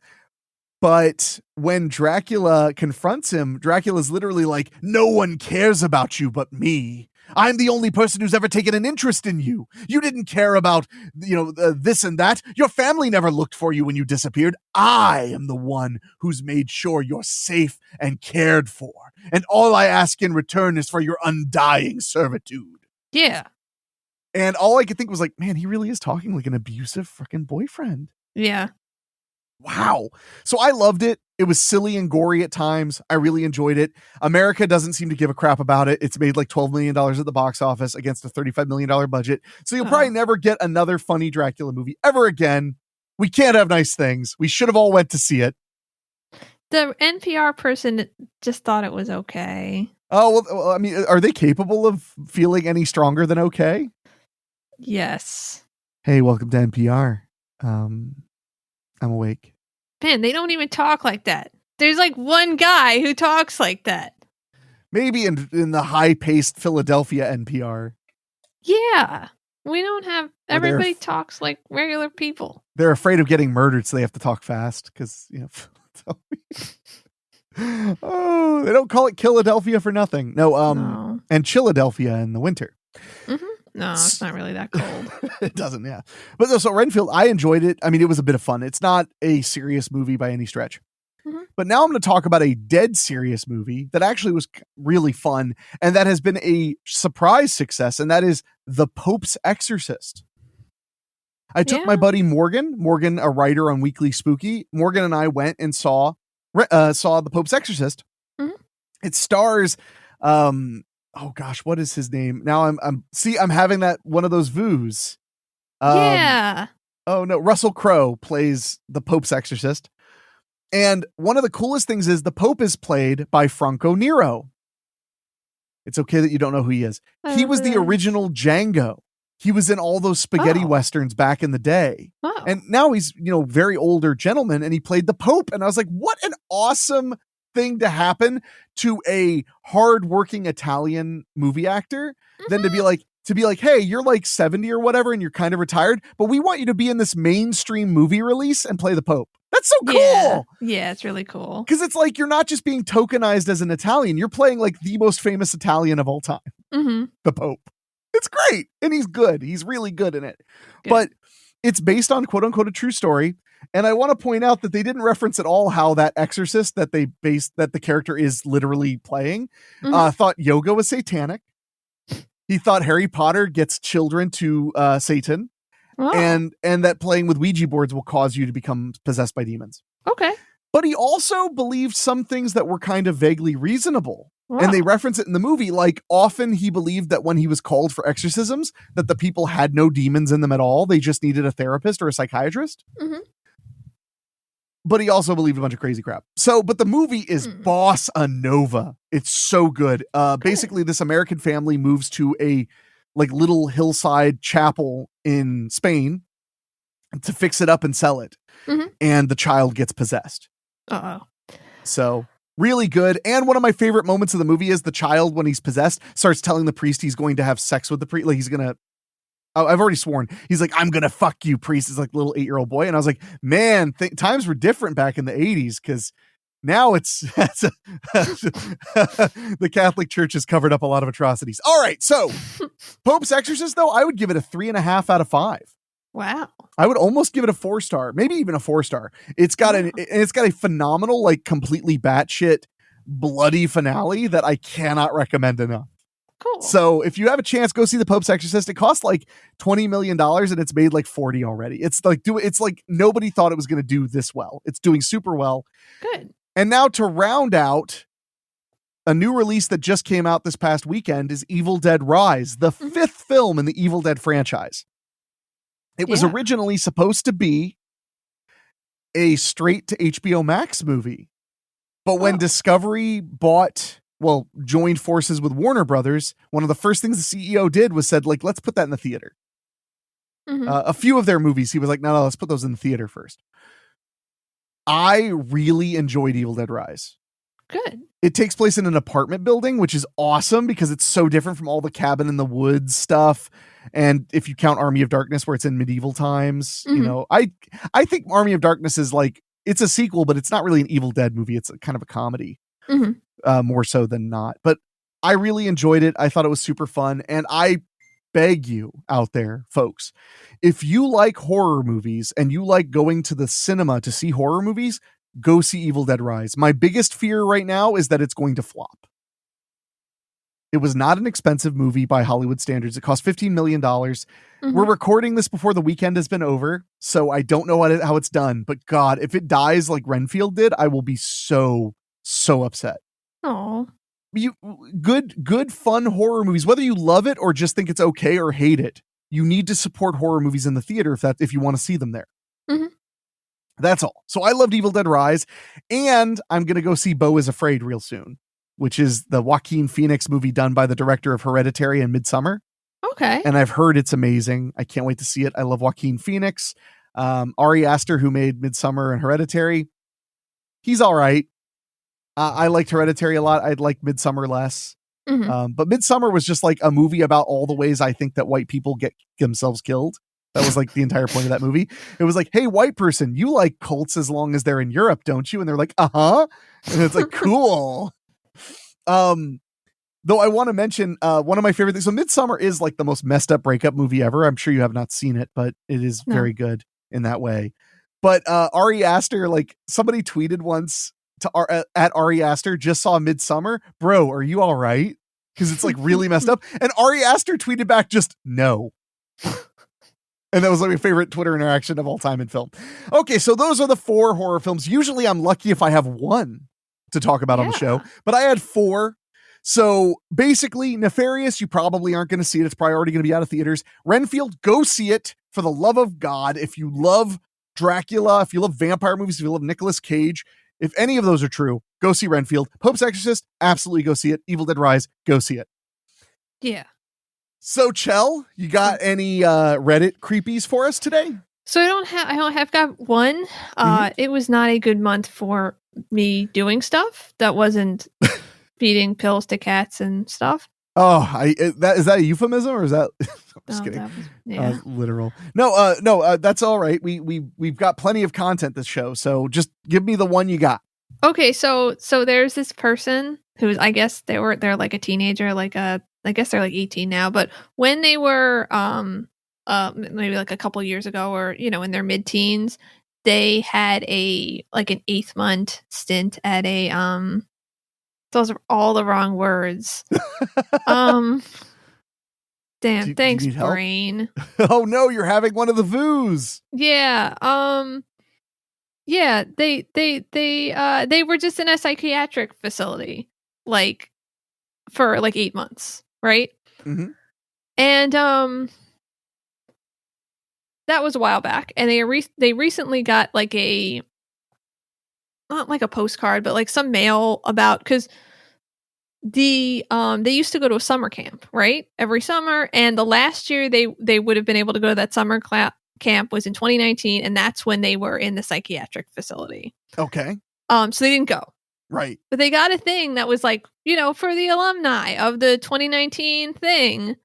But when Dracula confronts him, Dracula's literally like, no one cares about you but me. I'm the only person who's ever taken an interest in you. You didn't care about, this and that. Your family never looked for you when you disappeared. I am the one who's made sure you're safe and cared for. And all I ask in return is for your undying servitude. Yeah. And all I could think was like, man, he really is talking like an abusive freaking boyfriend. Yeah. Wow. So I loved it. It was silly and gory at times. I really enjoyed it. America doesn't seem to give a crap about it. It's made like $12 million at the box office against a $35 million budget. So you'll probably never get another funny Dracula movie ever again. We can't have nice things. We should have all went to see it. The NPR person just thought it was okay. Oh, well, I mean, are they capable of feeling any stronger than okay? Yes. Hey, welcome to NPR. I'm awake. Man, they don't even talk like that. There's like one guy who talks like that. Maybe in the high-paced Philadelphia NPR. Yeah. We don't have... Everybody talks like regular people. They're afraid of getting murdered, so they have to talk fast. Because, oh, they don't call it Philadelphia for nothing. No, and Philadelphia in the winter. No, it's not really that cold. It doesn't, yeah. But no, so Renfield, I enjoyed it. I mean, it was a bit of fun. It's not a serious movie by any stretch. Mm-hmm. But now I'm going to talk about a dead serious movie that actually was really fun and that has been a surprise success, and that is The Pope's Exorcist. I took my buddy Morgan, a writer on Weekly Spooky. Morgan and I went and saw The Pope's Exorcist. Mm-hmm. It stars, oh gosh, what is his name? Now I'm having that one of those voos. Yeah. Oh no, Russell Crowe plays the Pope's Exorcist. And one of the coolest things is the Pope is played by Franco Nero. It's okay that you don't know who he is. He was the original Django. He was in all those spaghetti westerns back in the day. Oh. And now he's, very older gentleman, and he played the Pope. And I was like, what an awesome thing to happen to a hardworking Italian movie actor than to be like, hey, you're like 70 or whatever, and you're kind of retired, but we want you to be in this mainstream movie release and play the Pope. That's so cool. Yeah, it's really cool. Because it's like, you're not just being tokenized as an Italian. You're playing like the most famous Italian of all time, the Pope. It's great. And he's good. He's really good in it. Good. But it's based on quote unquote a true story. And I want to point out that they didn't reference at all how that exorcist that the character is literally playing thought yoga was satanic. He thought Harry Potter gets children to Satan. Oh. And that playing with Ouija boards will cause you to become possessed by demons. Okay. But he also believed some things that were kind of vaguely reasonable. Wow. And they reference it in the movie. Like, often he believed that when he was called for exorcisms, that the people had no demons in them at all. They just needed a therapist or a psychiatrist. Mm-hmm. But he also believed a bunch of crazy crap. But the movie is bossa nova. It's so good. Basically, this American family moves to a little hillside chapel in Spain to fix it up and sell it. Mm-hmm. And the child gets possessed. Uh-oh. So really good. And one of my favorite moments of the movie is the child, when he's possessed, starts telling the priest he's going to have sex with the priest. Like, he's going to, I've already sworn. He's like, I'm going to fuck you, priest. He's like a little 8-year-old boy. And I was like, man, times were different back in the 80s, because now the Catholic Church has covered up a lot of atrocities. All right. So Pope's Exorcist, though, I would give it a 3.5 out of 5. Wow. I would almost give it a 4-star, maybe even a 4-star. It's got a phenomenal, completely batshit bloody finale that I cannot recommend enough. Cool. So if you have a chance, go see The Pope's Exorcist. It costs $20 million and it's made 40 already. It's like nobody thought it was going to do this well. It's doing super well. Good. And now, to round out, a new release that just came out this past weekend is Evil Dead Rise, the 5th film in the Evil Dead franchise. It was originally supposed to be a straight to HBO Max movie. But when Discovery joined forces with Warner Brothers, one of the first things the CEO did was said, let's put that in the theater. Mm-hmm. A few of their movies, he was like, no, let's put those in the theater first. I really enjoyed Evil Dead Rise. Good. It takes place in an apartment building, which is awesome because it's so different from all the cabin in the woods stuff. And if you count Army of Darkness, where it's in medieval times, I think Army of Darkness is it's a sequel, but it's not really an Evil Dead movie. It's kind of a comedy, more so than not. But I really enjoyed it. I thought it was super fun. And I beg you out there, folks, if you like horror movies and you like going to the cinema to see horror movies, go see Evil Dead Rise. My biggest fear right now is that it's going to flop. It was not an expensive movie by Hollywood standards. It cost $15 million. Mm-hmm. We're recording this before the weekend has been over, so I don't know how it's done. But God, if it dies like Renfield did, I will be so upset. Oh, good fun horror movies, whether you love it or just think it's okay or hate it, you need to support horror movies in the theater if you want to see them there. Mm-hmm. That's all. So I loved Evil Dead Rise, and I'm going to go see Beau is Afraid real soon, which is the Joaquin Phoenix movie done by the director of Hereditary and Midsommar. Okay. And I've heard it's amazing. I can't wait to see it. I love Joaquin Phoenix. Ari Aster, who made Midsommar and Hereditary, he's all right. I liked Hereditary a lot. I'd like Midsommar less. Mm-hmm. But Midsommar was just a movie about all the ways I think that white people get themselves killed. That was the entire point of that movie. It was hey, white person, you like cults as long as they're in Europe, don't you? And they're like, uh-huh. And it's cool. Though I want to mention one of my favorite things. So Midsummer is like the most messed up breakup movie ever. I'm sure you have not seen it, but it is very good in that way. But Ari Aster, like somebody tweeted once to at Ari Aster, just saw Midsummer. Bro, are you all right? Because it's like really messed up. And Ari Aster tweeted back just no. And that was like my favorite Twitter interaction of all time in film. Okay, so those are the 4 horror films. Usually I'm lucky if I have one to talk about on the show, but I had 4. So basically, Nefarious, you probably aren't going to see it. It's probably already going to be out of theaters. Renfield, go see it for the love of God. If you love Dracula, if you love vampire movies, if you love Nicolas Cage, if any of those are true, go see Renfield. Pope's Exorcist, absolutely go see it. Evil Dead Rise, go see it. Yeah. So, Chell, you got any Reddit creepies for us today? So I've got one. It was not a good month for me doing stuff that wasn't feeding pills to cats and stuff. Oh, is that a euphemism or is that? I'm just kidding. Literal. No, that's all right. We've got plenty of content this show, so just give me the one you got. Okay, so there's this person who's, I guess they're like a teenager, I guess they're like 18 now, but when they were maybe like a couple years ago or in their mid-teens, they had an 8-month stint at a those are all the wrong words. Damn, thanks, brain. Oh no, you're having one of the voos. Yeah. Yeah, they were just in a psychiatric facility for 8 months, right? Mm-hmm. And that was a while back, and they recently got not like a postcard, but some mail about, because they used to go to a summer camp, right? Every summer, and the last year they would have been able to go to that summer camp was in 2019, and that's when they were in the psychiatric facility. Okay. So they didn't go. Right. But they got a thing that was for the alumni of the 2019 thing,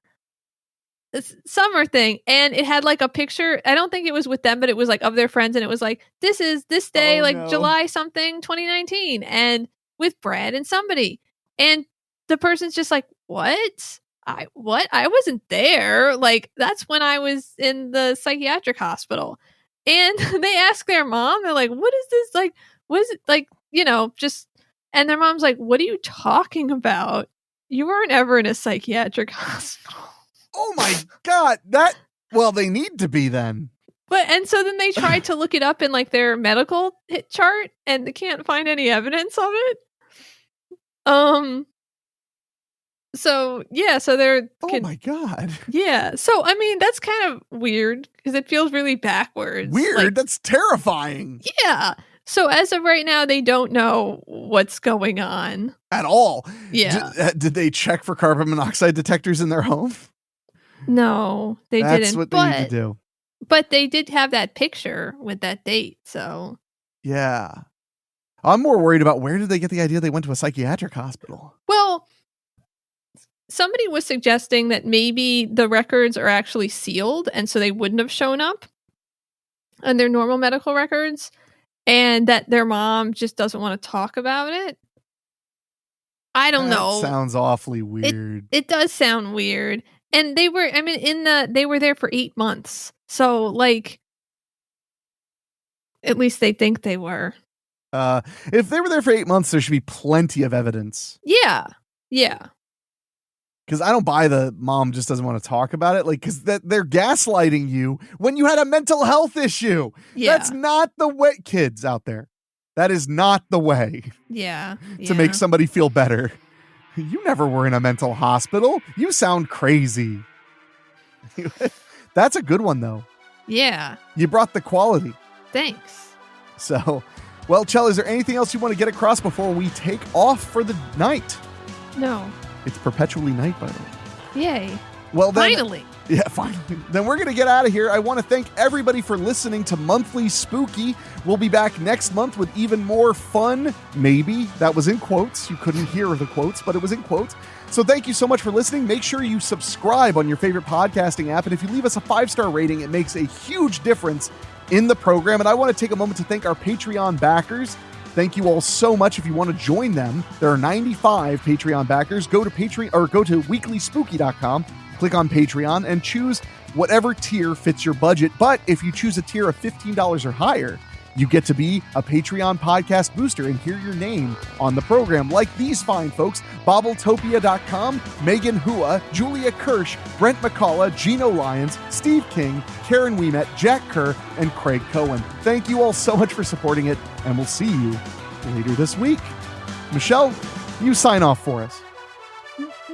summer thing, and it had a picture. I don't think it was with them, but it was of their friends, and it was this is this day, July something 2019, and with Brad and somebody, and the person's just what? I wasn't there. That's when I was in the psychiatric hospital. And they ask their mom, they're what is this? What is it just, and their mom's what are you talking about? You weren't ever in a psychiatric hospital. Oh my God. Well, they need to be then. And so then they tried to look it up in their medical chart, and they can't find any evidence of it. So they're... Oh my God. Yeah. So, I mean, that's kind of weird because it feels really backwards. Weird? That's terrifying. Yeah. So as of right now, they don't know what's going on. At all. Yeah. Did they check for carbon monoxide detectors in their home? No, they didn't. That's what they need to do. But they did have that picture with that date, so... Yeah. I'm more worried about where did they get the idea they went to a psychiatric hospital? Well... Somebody was suggesting that maybe the records are actually sealed, and so they wouldn't have shown up on their normal medical records, and that their mom just doesn't want to talk about it. I don't know. Sounds awfully weird. It does sound weird. And they were, they were there for 8 months. So, at least they think they were. If they were there for 8 months, there should be plenty of evidence. Yeah. Yeah. Because I don't buy the mom just doesn't want to talk about it. Because they're gaslighting you when you had a mental health issue. Yeah. That's not the way, kids out there. That is not the way. Yeah. To make somebody feel better. You never were in a mental hospital. You sound crazy. That's a good one, though. Yeah. You brought the quality. Thanks. So, well, Chell, is there anything else you want to get across before we take off for the night? No. It's perpetually night, by the way. Yay. Well, then, finally. Yeah, finally. Then we're going to get out of here. I want to thank everybody for listening to Monthly Spooky. We'll be back next month with even more fun. Maybe. That was in quotes. You couldn't hear the quotes, but it was in quotes. So thank you so much for listening. Make sure you subscribe on your favorite podcasting app. And if you leave us a 5-star rating, it makes a huge difference in the program. And I want to take a moment to thank our Patreon backers. Thank you all so much. If you want to join them, there are 95 Patreon backers. Go to Patreon or go to weeklyspooky.com, click on Patreon, and choose whatever tier fits your budget. But if you choose a tier of $15 or higher, you get to be a Patreon podcast booster and hear your name on the program, like these fine folks: Bobbletopia.com, Megan Hua, Julia Kirsch, Brent McCullough, Gino Lyons, Steve King, Karen Weemet, Jack Kerr, and Craig Cohen. Thank you all so much for supporting it, and we'll see you later this week. Michelle, you sign off for us.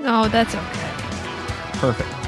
No, that's okay. Perfect.